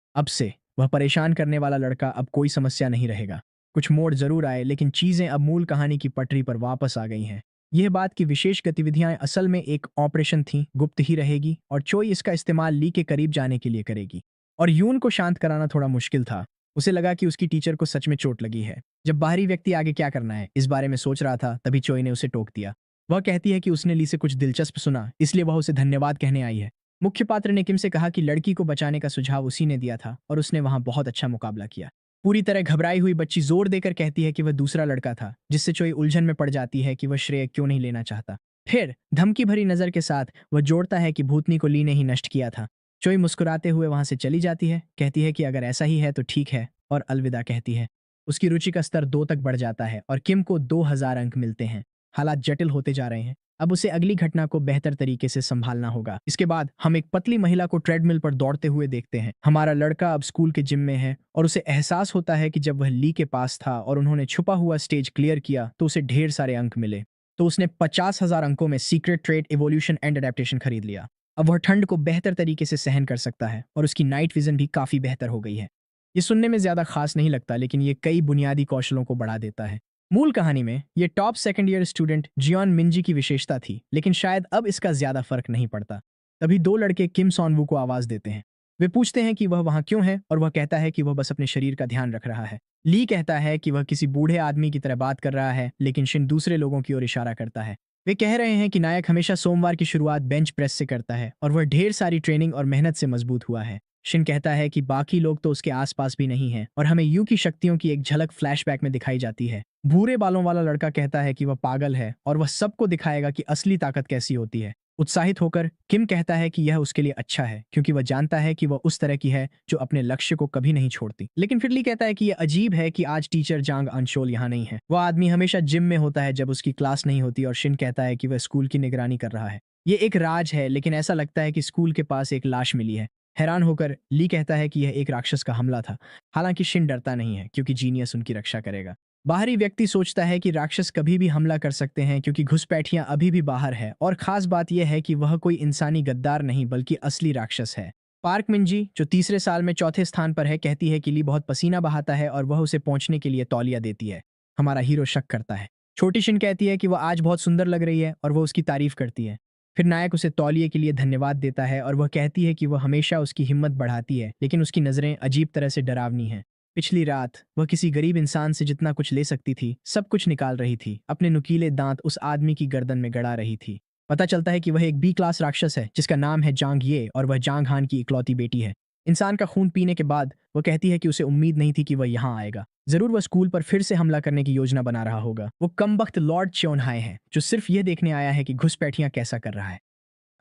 A: अब से वह परेशान करने वाला लड़का अब कोई समस्या नहीं रहेगा। कुछ मोड़ जरूर आए, लेकिन चीजें अब मूल कहानी की पटरी पर वापस आ गई हैं। यह बात कि विशेष गतिविधियां असल में एक ऑपरेशन थी, गुप्त ही रहेगी और चोई इसका इस्तेमाल ली के करीब जाने के लिए करेगी। और यून को शांत कराना थोड़ा मुश्किल था। उसे लगा कि उसकी टीचर को सच में चोट लगी है। जब बाहरी व्यक्ति आगे क्या करना है इस बारे में सोच रहा था, तभी चोई ने उसे टोक दिया। वह कहती है कि उसने ली से कुछ दिलचस्प सुना, इसलिए वह उसे धन्यवाद कहने आई है। मुख्य पात्र ने किम से कहा कि लड़की को बचाने का सुझाव उसी ने दिया था और उसने वहां बहुत अच्छा मुकाबला किया। पूरी तरह घबराई हुई बच्ची जोर देकर कहती है कि वह दूसरा लड़का था, जिससे चोई उलझन में पड़ जाती है कि वह श्रेय क्यों नहीं लेना चाहता। फिर धमकी भरी नजर के साथ वह जोड़ता है कि भूतनी को ली ने ही नष्ट किया था। चोई मुस्कुराते हुए वहां से चली जाती है, कहती है कि अगर ऐसा ही है तो ठीक है और अलविदा कहती है। उसकी रुचि का स्तर 2 तक बढ़ जाता है और किम को 2000 अंक मिलते हैं। हालात जटिल होते जा रहे हैं। अब उसे अगली घटना को बेहतर तरीके से संभालना होगा। इसके बाद हम एक पतली महिला को ट्रेडमिल पर दौड़ते हुए देखते हैं। हमारा लड़का अब स्कूल के जिम में है और उसे एहसास होता है कि जब वह ली के पास था और उन्होंने छुपा हुआ स्टेज क्लियर किया तो उसे ढेर सारे अंक मिले। तो उसने 50,000 अंकों में secret trait evolution and adaptation खरीद लिया। अब वह ठंड को बेहतर तरीके से सहन कर सकता है और उसकी नाइट विजन भी काफी बेहतर हो गई है। ये सुनने में ज्यादा खास नहीं लगता, लेकिन ये कई बुनियादी कौशलों को बढ़ा देता है। मूल कहानी में ये top second year student Jeon Minji की विशेषता थी, लेकिन शायद अब इसका ज्यादा फर्क नहीं पड़ता। तभी दो लड़के किम सॉनवू को आवाज देते हैं। वे पूछते हैं कि वह वहां क्यों है और वह कहता है कि वह बस अपने शरीर का ध्यान रख रहा है। ली कहता है कि वह किसी बूढ़े आदमी की तरह बात कर रहा है, लेकिन शिन दूसरे लोगों की ओर इशारा करता है। वे कह रहे हैं कि नायक हमेशा सोमवार की शुरुआत बेंच प्रेस से करता है और वह ढेर सारी ट्रेनिंग और मेहनत से मजबूत हुआ है। शिन कहता है कि बाकी लोग तो उसके आसपास भी नहीं हैं और हमें यू की शक्तियों की एक झलक फ्लैशबैक में दिखाई जाती है। भूरे बालों वाला लड़का कहता है कि वह पागल है और वह सबको दिखाएगा कि असली ताकत कैसी होती है। उत्साहित होकर किम कहता है कि यह उसके लिए अच्छा है क्योंकि वह जानता है कि वह उस तरह की है जो अपने लक्ष्य को कभी नहीं छोड़ती। लेकिन फिर ली कहता है कि यह अजीब है कि आज टीचर जांग अंशोल यहाँ नहीं है। वह आदमी हमेशा जिम में होता है जब उसकी क्लास नहीं होती और शिन कहता है कि वह स्कूल की निगरानी कर रहा है। ये एक राज है, लेकिन ऐसा लगता है कि स्कूल के पास एक लाश मिली है। हैरान होकर ली कहता है कि यह एक राक्षस का हमला था। हालांकि शिन डरता नहीं है क्योंकि जीनियस उनकी रक्षा करेगा। बाहरी व्यक्ति सोचता है कि राक्षस कभी भी हमला कर सकते हैं क्योंकि घुसपैठियां अभी भी बाहर है, और खास बात यह है कि वह कोई इंसानी गद्दार नहीं बल्कि असली राक्षस है। पार्क मिंजी, जो तीसरे साल में चौथे स्थान पर है, कहती है कि ली बहुत पसीना बहाता है और वह उसे पहुंचने के लिए तौलिया देती है। हमारा हीरो शक करता है। छोटी शिन कहती है कि वह आज बहुत सुंदर लग रही है और वह उसकी तारीफ करती है। फिर नायक उसे तौलिए के लिए धन्यवाद देता है और वह कहती है कि वह हमेशा उसकी हिम्मत बढ़ाती है, लेकिन उसकी नजरें अजीब तरह से डरावनी हैं। पिछली रात वह किसी गरीब इंसान से जितना कुछ ले सकती थी सब कुछ निकाल रही थी। अपने नुकीले दांत उस आदमी की गर्दन में गड़ा रही थी। पता चलता है कि वह एक बी क्लास राक्षस है जिसका नाम है जांग ये और वह जांग हान की इकलौती बेटी है। इंसान का खून पीने के बाद वह कहती है कि उसे उम्मीद नहीं थी कि वह यहाँ आएगा। जरूर वह स्कूल पर फिर से हमला करने की योजना बना रहा होगा। वो कमबख्त लॉर्ड च्योनहाई है जो सिर्फ यह देखने आया है कि घुसपैठियां कैसा कर रहा है।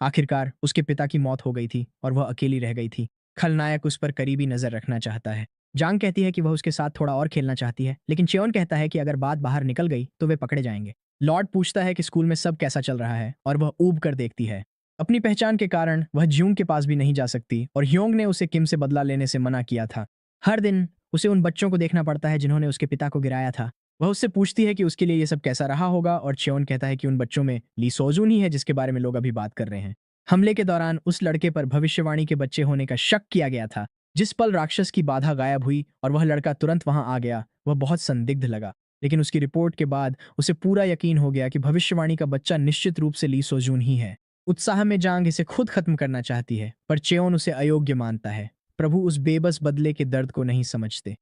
A: आखिरकार उसके पिता की मौत हो गई थी और वह अकेली रह गई थी। खलनायक उस पर करीबी नजर रखना चाहता है। जांग कहती है कि वह उसके साथ थोड़ा और खेलना चाहती है, लेकिन च्योन कहता है कि अगर बात बाहर निकल गई तो वे पकड़े जाएंगे। लॉर्ड पूछता है कि स्कूल में सब कैसा चल रहा है और वह ऊब कर देखती है। अपनी पहचान के कारण वह ज्यूंग के पास भी नहीं जा सकती और ह्योंग ने उसे किम से बदला लेने से मना किया था। हर दिन उसे उन बच्चों को देखना पड़ता है जिन्होंने उसके पिता को गिराया था। वह उससे पूछती है कि उसके लिए ये सब कैसा रहा होगा और च्योन कहता है कि उन बच्चों में ली सोजून ही है जिसके बारे में लोग अभी बात कर रहे हैं। हमले के दौरान उस लड़के पर भविष्यवाणी के बच्चे होने का शक किया गया था। जिस पल राक्षस की बाधा गायब हुई और वह लड़का तुरंत वहां आ गया, वह बहुत संदिग्ध लगा। लेकिन उसकी रिपोर्ट के बाद उसे पूरा यकीन हो गया कि भविष्यवाणी का बच्चा निश्चित रूप से ली सोजून ही है। उत्साह में जांग इसे खुद खत्म करना चाहती है, पर चेओन उसे अयोग्य मानता है। प्रभु उस बेबस बदले के दर्द को नहीं समझते।